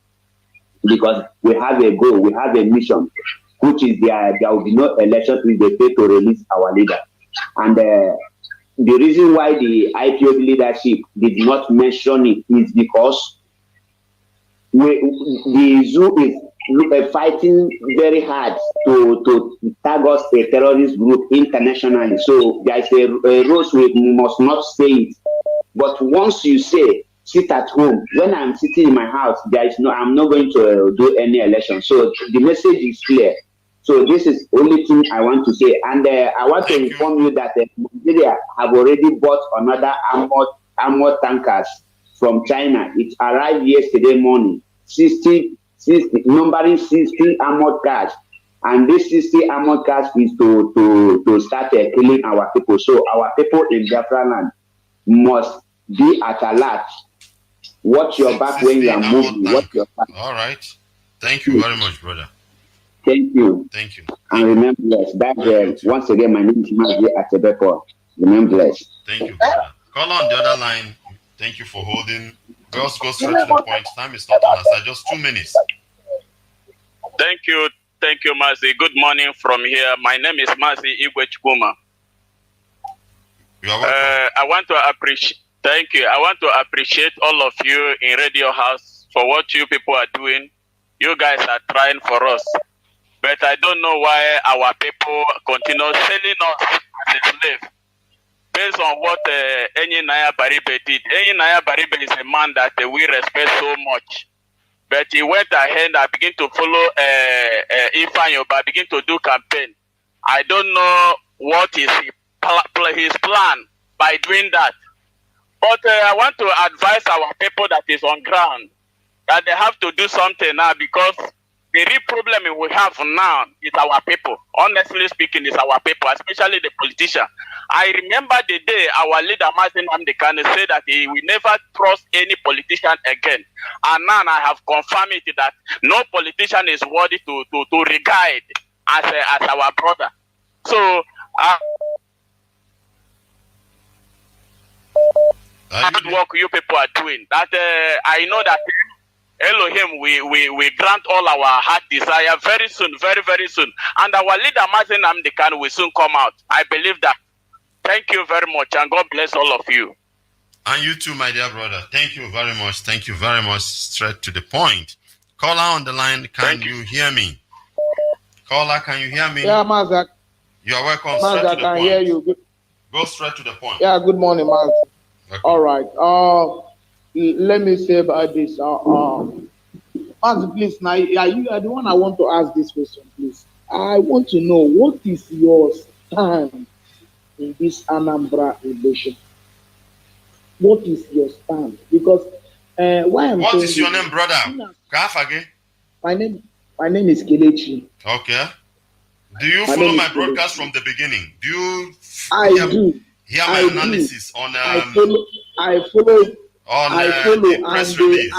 because we have a goal, we have a mission, which is there will be no elections if they fail to release our leader. And the reason why the IPOB leadership did not mention it is because the zoo is fighting very hard to tag us a terrorist group internationally. So there is a rules we must not say it. But once you say, sit at home, when I'm sitting in my house, I'm not going to do any election. So the message is clear. So this is the only thing I want to say. And I want to inform you that Nigeria have already bought another armored tankers from China. It arrived yesterday morning, numbering 60 armored cars. And this 60 armored cars is to start killing our people. So our people in Biafra land must be at alert. Watch your back when you are moving. Watch your back. All right. Thank you very much, brother. Thank you. Thank you. And remember, once again, my name is Mazi Nwachineke. Remember, thank you, brother. Call on the other line. Thank you for holding. Girls, go straight to the point. Time is not on us. Just 2 minutes. Thank you, Mazi. Good morning from here. My name is Mazi Nwachineke. You are welcome. I want to appreciate. Thank you. I want to appreciate all of you in Radio House for what you people are doing. You guys are trying for us. But I don't know why our people continue selling us as a slave. Based on what Enyi Nayabaribe did. Enyi Nayabaribe is a man that we respect so much. But he went ahead and began to follow Ifanyoba, begin to do campaign. I don't know what is his plan by doing that. But I want to advise our people that is on ground that they have to do something now, because the real problem we have now is our people. Honestly speaking, it's our people, especially the politician. I remember the day our leader Mazi Nwachineke said that he will never trust any politician again. And now I have confirmed it that no politician is worthy to regard as our brother. So hard work you people are doing. That I know that Elohim we grant all our heart desire very soon, very, very soon. And our leader Mazi Nwachineke will soon come out. I believe that. Thank you very much, and God bless all of you. And you too, my dear brother. Thank you very much. Thank you very much. Straight to the point. Caller on the line, can you hear me? Caller, can you hear me? Yeah, Mazak. You are welcome. Mazak, straight to the I point. hear you. Good. Go straight to the point. Yeah, good morning, Mazak. Okay. All right. Let me say about this. Mazak, please, now you are the one I want to ask this question, please. I want to know, what is your stand in this Anambra election? What is your stand? Because what is your name, brother? My name is Kelechi. Okay. Do you follow my broadcast from the beginning? Do you hear my analysis on I follow the press release?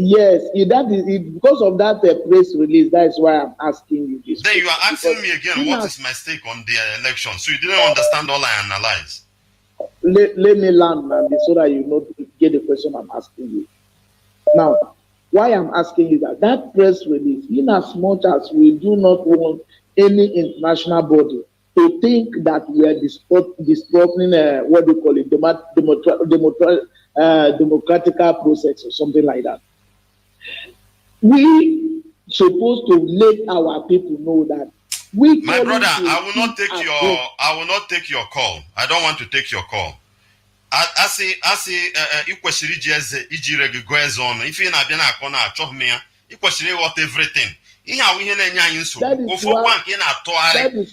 Yes, that is it, because of that press release. That is why I'm asking you this. Then you are asking me again, what is my stake on the election? So you didn't understand all I analyzed. Let me land so that you know get the question I'm asking you. Now, why I'm asking you that press release, in as much as we do not want any international body to think that we are disrupting what they call it, democratic process or something like that. We supposed to let our people know that we. My brother, I will not take your call. I don't want to take your call. I say you question on if you na bia na akọ na achọ me you question what everything. That is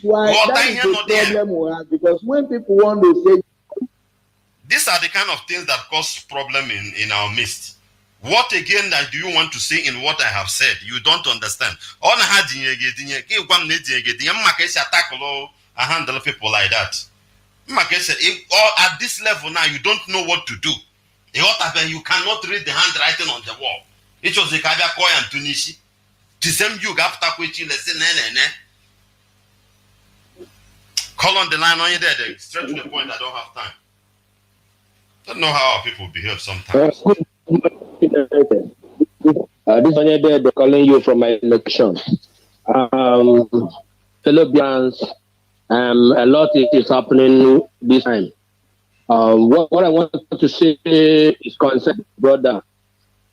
why that is the problem we have, because when people want to say these are the kind of things that cause problem in our midst. What again that do you want to say in what I have said? You don't understand. I handle people like that. At this level now, you don't know what to do. You cannot read the handwriting on the wall. It was the Kabia Koi and Tunishi. The same you got to call on the line on you there. Straight to the point, I don't have time. Don't know how our people behave sometimes. This one here, they're calling you from my location. Fellow Bians, a lot is happening this time. What I want to say is concerned, brother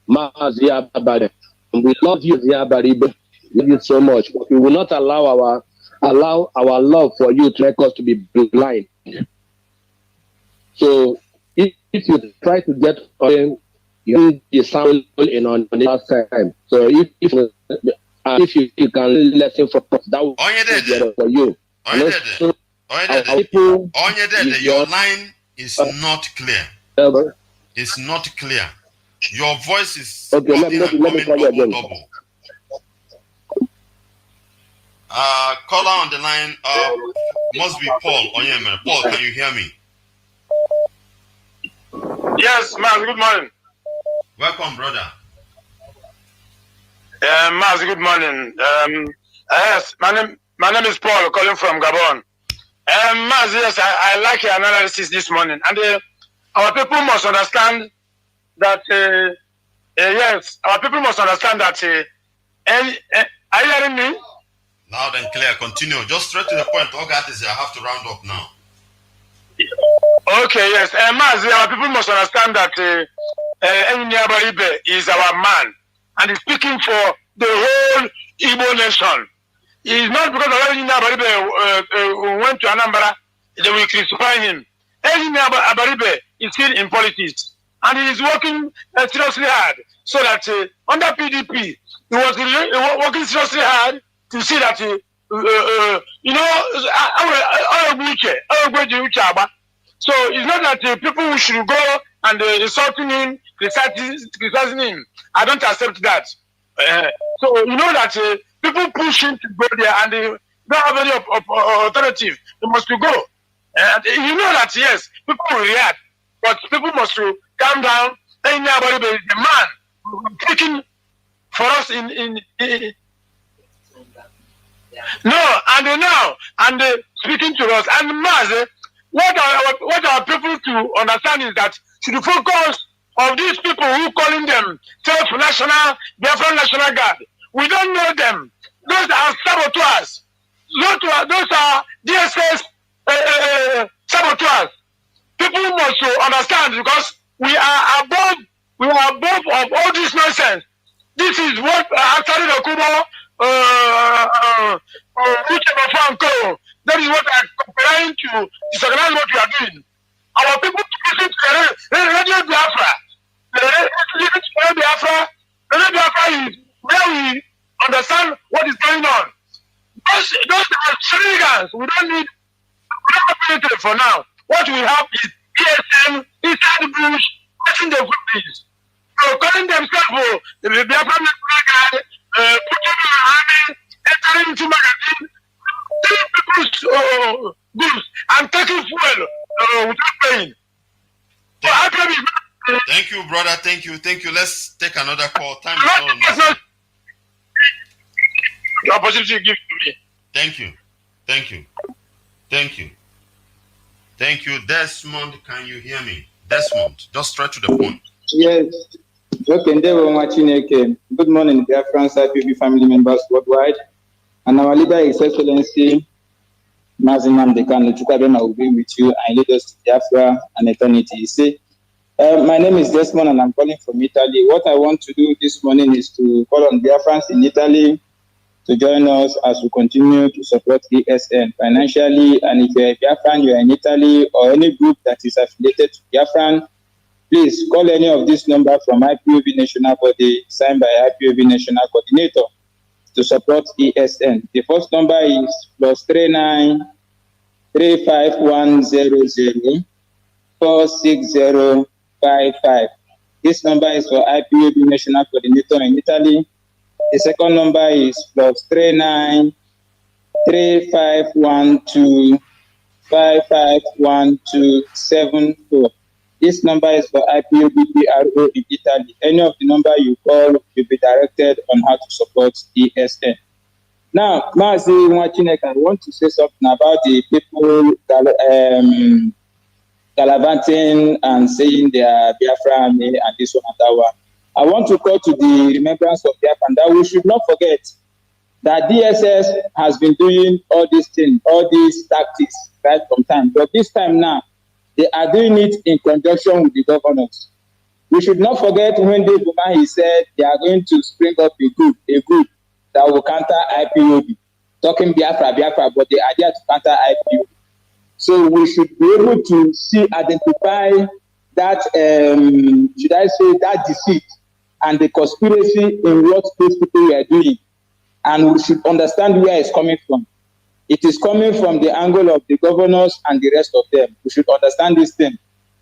Mazi Abare. We love you, Ziabaribe. We love you so much, but we will not allow our love for you to make us to be blind. So if you try to get on, you sound in on the last time. So if you can listen from us, that will be better for you. Your line is not clear. It's not clear. Your voice is okay. Let me call you again. Double. Caller on the line must be Paul. Paul, can you hear me? Yes, Mazi, good morning. Welcome, brother. Mazi, good morning. Yes, my name is Paul, calling from Gabon. Mazi, yes, I like your analysis this morning. And our people must understand that, yes, our people must understand that, are you hearing me? Loud and clear, continue. Just straight to the point. All that is, I have to round up now. Okay, yes. Mazi, our people must understand that Enyabaribe is our man, and he's speaking for the whole Igbo nation. It's not because of Enyabaribe went to Anambra that we crucify him. Enyabaribe is still in politics, and he is working seriously hard so that under PDP, he was working seriously hard to see that, so it's not that people should go and insulting him, criticizing him. I don't accept that. So you know that people push him to go there and they don't have any alternative. They must go. And you know that, yes, people will react, but people must calm down. Anybody is the man speaking for us speaking to us. And Mazi, what our people to understand is that should focus of these people who calling them self-national, Biafra National Guard. We don't know them. Those are saboteurs. Those are DSS saboteurs. People must understand, because we are above of all this nonsense. This is what actually the Kubo that is what I'm comparing to disorganize what we are doing. Our people listen to Radio Biafra. Listen to Radio Biafra. Radio Biafra is where we understand what is going on. Those are shenanigans. We don't have anything for now. What we have is PSM inside the bush, watching the footage. So calling themselves the Biafra National Guard, putting on army, entering into magazine, taking people's goods and taking fuel without paying. Thank you, brother. Thank you. Thank you. Let's take another call. Time is on. The opportunity you give to me. Thank you. Thank you. Thank you. Thank you. Desmond, can you hear me? Desmond, just straight to the point. Yes. Okay, good morning, Biafra IPOB family members worldwide. And our leader, His Excellency Mazi Nwachineke, will be with you and lead us to Biafra and eternity. You see, my name is Desmond and I'm calling from Italy. What I want to do this morning is to call on Biafrans in Italy to join us as we continue to support ESN financially. And if you're a Biafran, you're in Italy, or any group that is affiliated to Biafran, please call any of this number from IPOB National Body, signed by IPOB National Coordinator, to support ESN. The first number is +39 35100 46055. This number is for IPOB National Coordinator in Italy. The second number is +39 3512 551274. This number is for IPOB PRO in Italy. Any of the number you call will be directed on how to support ESN. Now, Mazi Nwachineke, I want to say something about the people gallivanting and saying they are Biafra Army and this one and that one. I want to call to the remembrance of Biafra that we should not forget that DSS has been doing all these things, all these tactics right from time. But this time now, they are doing it in conjunction with the governors. We should not forget when Dave Umahi said they are going to spring up a group that will counter IPOB, talking Biafra, but they are there to counter IPOB. So we should be able to identify that, should I say, that deceit and the conspiracy in what these people are doing. And we should understand where it's coming from. It is coming from the angle of the governors and the rest of them. We should understand this thing.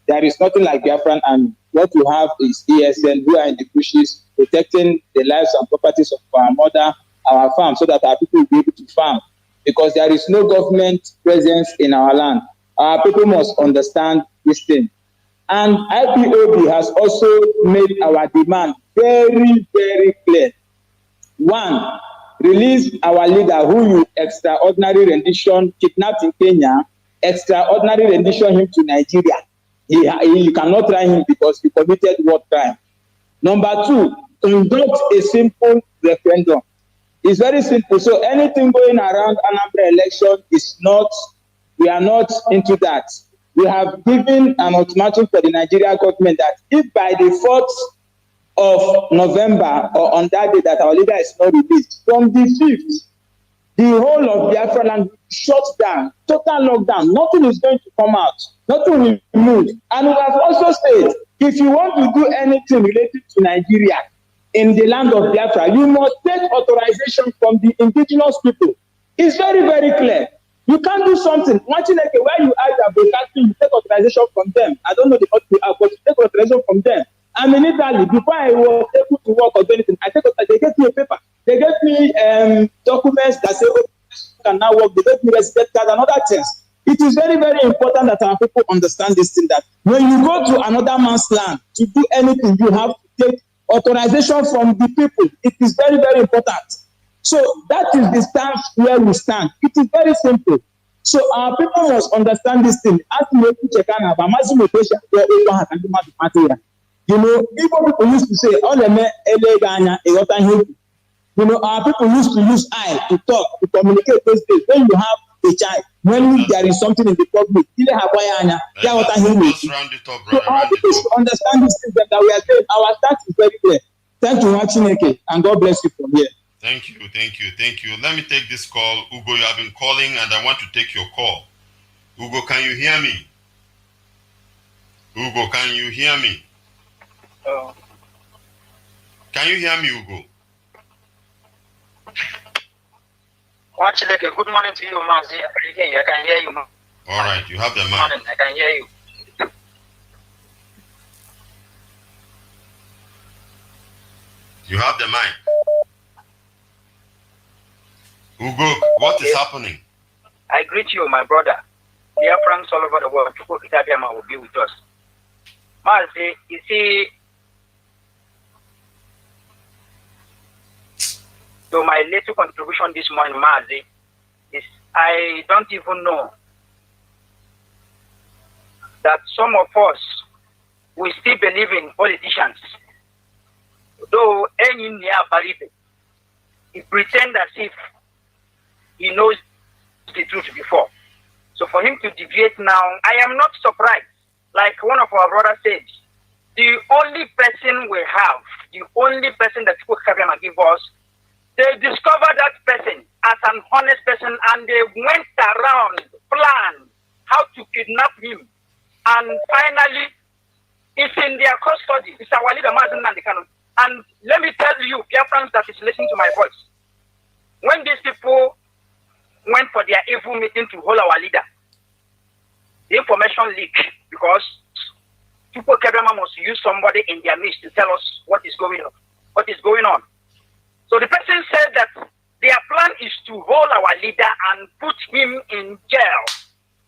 There is nothing like Biafran Army. What we have is ESN, who are in the bushes, protecting the lives and properties of our mother, our farm, so that our people will be able to farm. Because there is no government presence in our land. Our people must understand this thing. And IPOB has also made our demand very, very clear. One, release our leader who you extraordinary rendition kidnapped in Kenya, extraordinary rendition him to Nigeria. You cannot try him because he committed war crime. Number two, conduct a simple referendum. It's very simple. So anything going around Anambra election is not, we are not into that. We have given an ultimatum for the Nigeria government that if by the 4th of November or on that day that our leader is not released, from the 5th, the whole of Biafra land shut down, total lockdown. Nothing is going to come out. Nothing will move. And we have also said, if you want to do anything related to Nigeria in the land of Biafra, you must take authorization from the indigenous people. It's very, very clear. You can't do something. Nwachineke, where you are broadcasting, you take authorization from them. I don't know the what you are, but you take authorization from them. I'm in Italy. Before I was able to work or do anything, they gave me a paper. They gave me documents that say, oh, you can now work. They gave me resident card and other things. It is very, very important that our people understand this thing, that when you go to another man's land to do anything, you have to take authorization from the people. It is very, very important. So that is the stance where we stand. It is very simple. So our people must understand this thing. You know, people used to say, you know, our people used to use I to talk, to communicate those days. When you have a child, when there is something in the public, so our people should understand this thing that we are saying. Our stance is very clear. Thank you, Nwachineke, and God bless you from here. Thank you. Let me take this call. Ugo, you have been calling, and I want to take your call. Ugo, can you hear me? Ugo, can you hear me? Can you hear me, Ugo? Nwachineke, good morning to you, Mazi. I can hear you. All right, you have the mic. Good morning, I can hear you. You have the mic. Ugo, what is happening? I greet you, my brother. Dear friends all over the world, will be with us. Mazi, you see, So my little contribution this morning, Mazi, is I don't even know that some of us, we still believe in politicians. Though any near Baribe, he pretends as if he knows the truth before. So for him to deviate now, I am not surprised. Like one of our brothers said, the only person we have, the only person that people can give us, they discovered that person as an honest person and they went around, planned how to kidnap him. And finally, it's in their custody. It's our leader, Mazi Nwachineke. And let me tell you, Biafrans that is listening to my voice, when these people went for their evil meeting to hold our leader, the information leaked because people must use somebody in their midst to tell us what is going on. So the person said that their plan is to hold our leader and put him in jail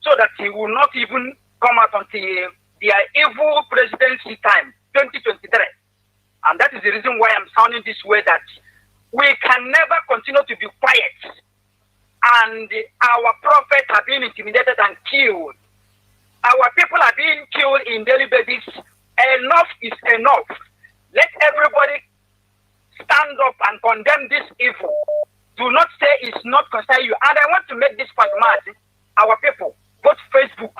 so that he will not even come out until their evil presidency time, 2023. And that is the reason why I'm sounding this way, that we can never continue to be quiet. And our prophets are being intimidated and killed. Our people are being killed in daily basis. Enough is enough. Let everybody stand up and condemn this evil. Do not say it's not concerning you. And I want to make this point, Mazi. Our people, both Facebook,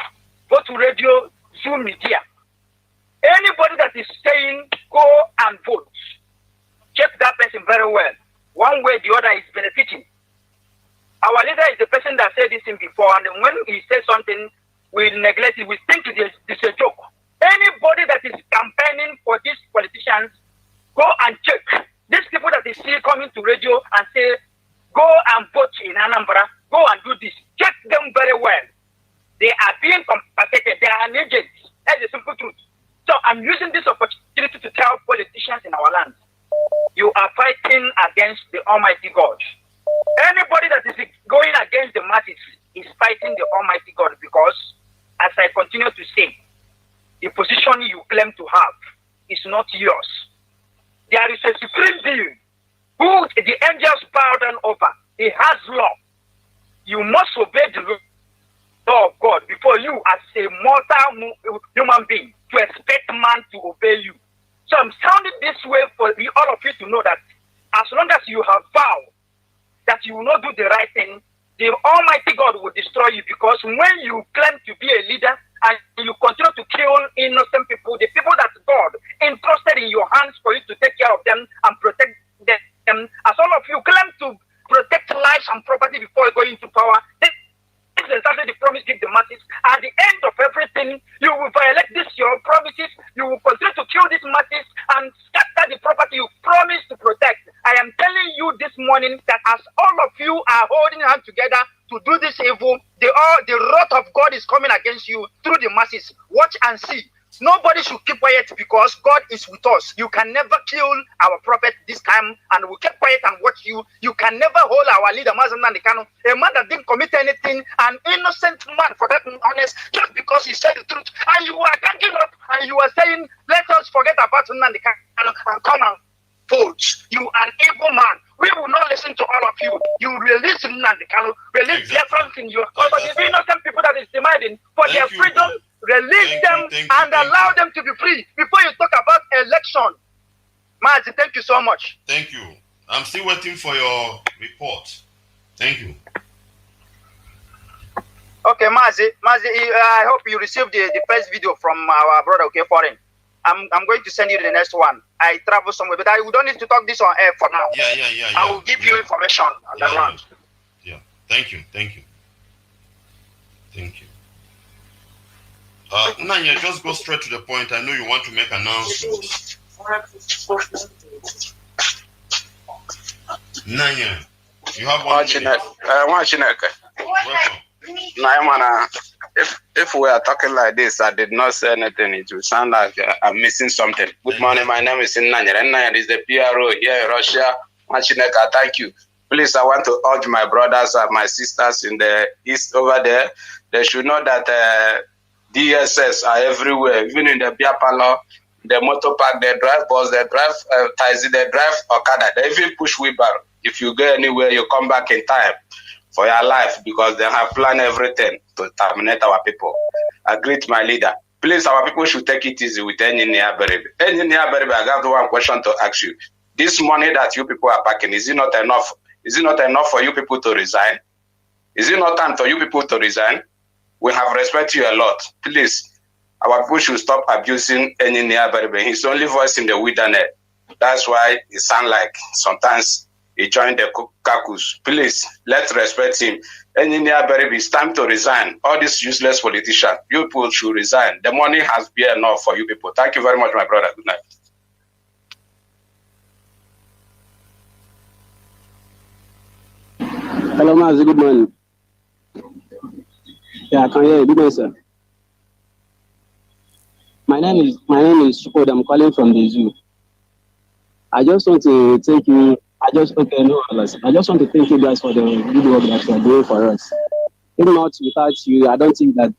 both radio, Zoom media, anybody that is saying go and vote, check that person very well. One way or the other is benefiting. Our leader is the person that said this thing before, and when he says something, we neglect it. We think it is a joke. Anybody that is campaigning for these politicians, go and check. These people that is still coming to radio and say, go and vote in Anambra, go and do this. Check them very well. They are being compensated. They are an agent. That's the simple truth. So I'm using this opportunity to tell politicians in our land, you are fighting against the Almighty God. Anybody that is going against the masses is fighting the Almighty God, because, as I continue to say, the position you claim to have is not yours. There is a supreme being who the angels bow down over. He has law. You must obey the law of God before you, as a mortal human being, to expect man to obey you. So I'm sounding this way for all of you to know that as long as you have vowed that you will not do the right thing, the Almighty God will destroy you, because when you claim to be a leader and you continue to kill innocent people, the people that God entrusted in your hands for you to take care of them and protect them, as all of you claim to protect lives and property before going into power, this is exactly the promise given the masses. At the end of everything, you will violate your promises, you will continue to kill these masses and scatter the property you promised to protect. I am telling you this morning that as all of you are holding hands together to do this evil, the wrath of God is coming against you through the masses. Watch and see. Nobody should keep quiet, because God is with us. You can never kill our prophet this time, and we keep quiet and watch you. You can never hold our leader, Mazi Nwachineke, a man that didn't commit anything, an innocent man, for that honest, just because he said the truth. And you are ganging up and you are saying, let us forget about Nwachineke and come and vote. You are an evil man. We will not listen to all of you. You release Nwachineke, release Biafrans in your custody. The innocent people that is demanding for their freedom. Release them and allow them to be free before you talk about election. Mazi, thank you so much. Thank you. I'm still waiting for your report. Thank you. Okay, Mazi, I hope you received the first video from our brother, okay, foreign. I'm going to send you the next one. I travel somewhere, but we don't need to talk this on air for now. Yeah. I will give you information on the ground. Yeah. Thank you. Nanya, just go straight to the point. I know you want to make an announcement. Nanya, you have 1 minute. Nwachineke. Welcome. If we are talking like this, I did not say anything. It will sound like I'm missing something. Good morning. My name is Nanya. Nanya is the PRO here in Russia. Nwachineke, thank you. Please, I want to urge my brothers and my sisters in the east over there. They should know that DSS are everywhere, even in the beer parlor, the motor park, they drive bus, they drive taxi, they drive Okada, they even push wheelbarrow. If you go anywhere, you come back in time for your life because they have planned everything to terminate our people. I greet my leader. Please, our people should take it easy with Engineer Berebe. Engineer Berebe, I got one question to ask you. This money that you people are packing, is it not enough? Is it not enough for you people to resign? Is it not time for you people to resign? We have respect you a lot. Please, our people should stop abusing Engineer Berebe. He's the only voice in the wilderness. That's why it sounds like sometimes he joined the caucus. Please, let's respect him. Engineer Berebe, it's time to resign. All these useless politicians, you people should resign. The money has been enough for you people. Thank you very much, my brother. Good night. Hello, Mazi. Good morning. Yeah, I can hear you. Good morning, sir. My name is Shukod. I'm calling from the zoo. I just want to thank you. I just want to thank you guys for the good work that you are doing for us. If not without you, I don't think that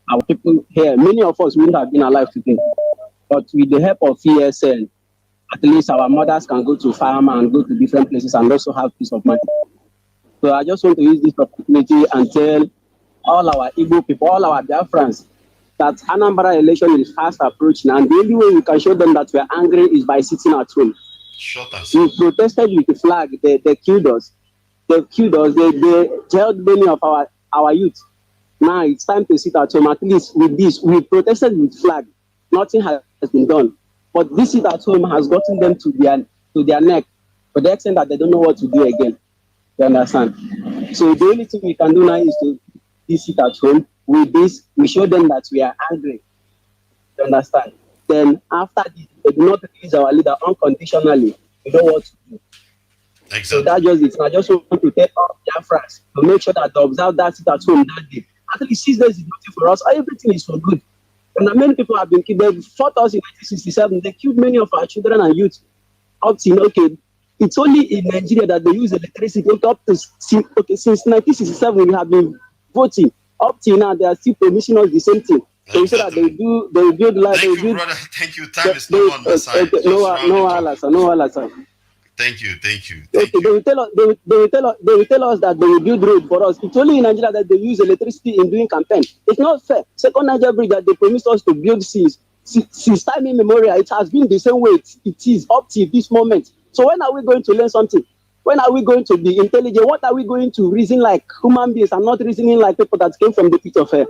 our people here, many of us wouldn't have been alive today. But with the help of ESN, at least our mothers can go to farm and go to different places and also have peace of mind. So I just want to use this opportunity and tell all our Igbo people, all our Biafrans, that Anambra election is fast approaching, and the only way we can show them that we are angry is by sitting at home. We protested with the flag. They killed us. They killed us. They jailed many of our youth. Now it's time to sit at home. At least with this, we protested with flag. Nothing has been done. But this sit at home has gotten them to their neck, to the extent that they don't know what to do again. You understand? So the only thing we can do now is to sit at home. With this, we show them that we are angry. You understand? Then after this, they do not release our leader unconditionally. We don't want to do. Exactly. So that's just it. I just want to tell all Biafrans to make sure that they observe that sit at home that day. At least 6 days is nothing for us. Everything is for good. And many people have been killed. They fought us in 1967. They killed many of our children and youth. Up to, okay, it's only in Nigeria that they use electricity. Up to, okay, since 1967, we have been voting. Up till now, they are still permitting us the same thing. So that they build like. Thank you, brother. Thank you. Time is not on the side. No, sir. Thank you. Okay, they will tell us that they will build road for us. It's only in Nigeria that they use electricity in doing campaign. It's not fair. Second Niger bridge that they promised us to build since time immemorial, it has been the same way it is up to this moment. So when are we going to learn something? When are we going to be intelligent? What are we going to reason like human beings and not reasoning like people that came from the pit of hell?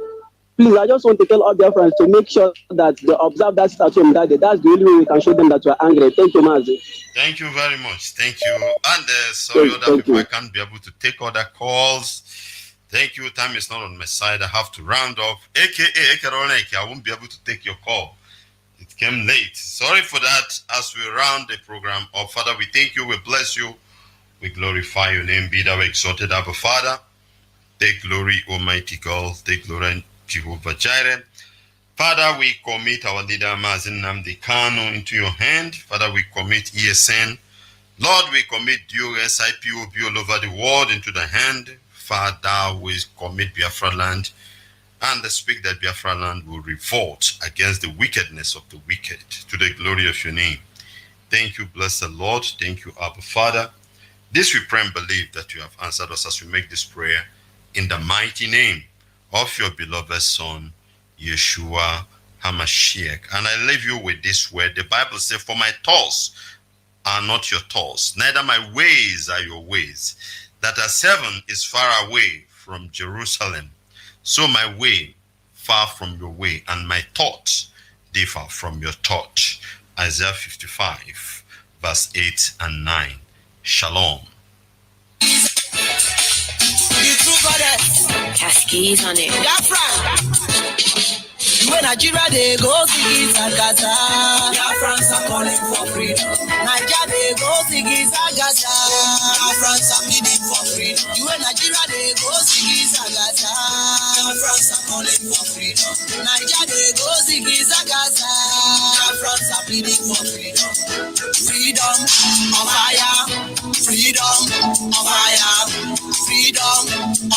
Please, I just want to tell all their friends to make sure that they observe that statue that day. That's the only way we can show them that we're angry. Thank you, Mazi. Thank you very much. Thank you. And sorry, other people, I can't be able to take other calls. Thank you. Time is not on my side. I have to round off. I won't be able to take your call. It came late. Sorry for that. As we round the program up, Father, we thank you. We bless you. We glorify your name. Be thou exalted, Abba Father. Take glory, Almighty God. Take glory, Jehovah Jireh. Father, we commit our leader Mazi Nwachineke into your hand. Father, we commit ESN. Lord, we commit DOS, IPOB all over the world into the hand. Father, we commit Biafra land and speak that Biafra land will revolt against the wickedness of the wicked to the glory of your name. Thank you, bless the Lord. Thank you, Abba Father. This we pray and believe that you have answered us as we make this prayer in the mighty name of your beloved Son, Yeshua HaMashiach. And I leave you with this word. The Bible says, for my thoughts are not your thoughts, neither my ways are your ways. That as heaven is far away from Jerusalem, so my way far from your way, and my thoughts differ from your thought. Isaiah 55, verse 8 and 9. Shalom. Cascades on it. When Nigeria they go sing Sagasa, Biafrans are calling for freedom. Nigeria they go sing Sagasa, Biafrans are pleading for freedom. When Nigeria they go sing Sagasa, Biafrans are calling for freedom. Nigeria they go sing Sagasa, Biafrans are pleading for freedom. Freedom of fire, freedom of fire, freedom.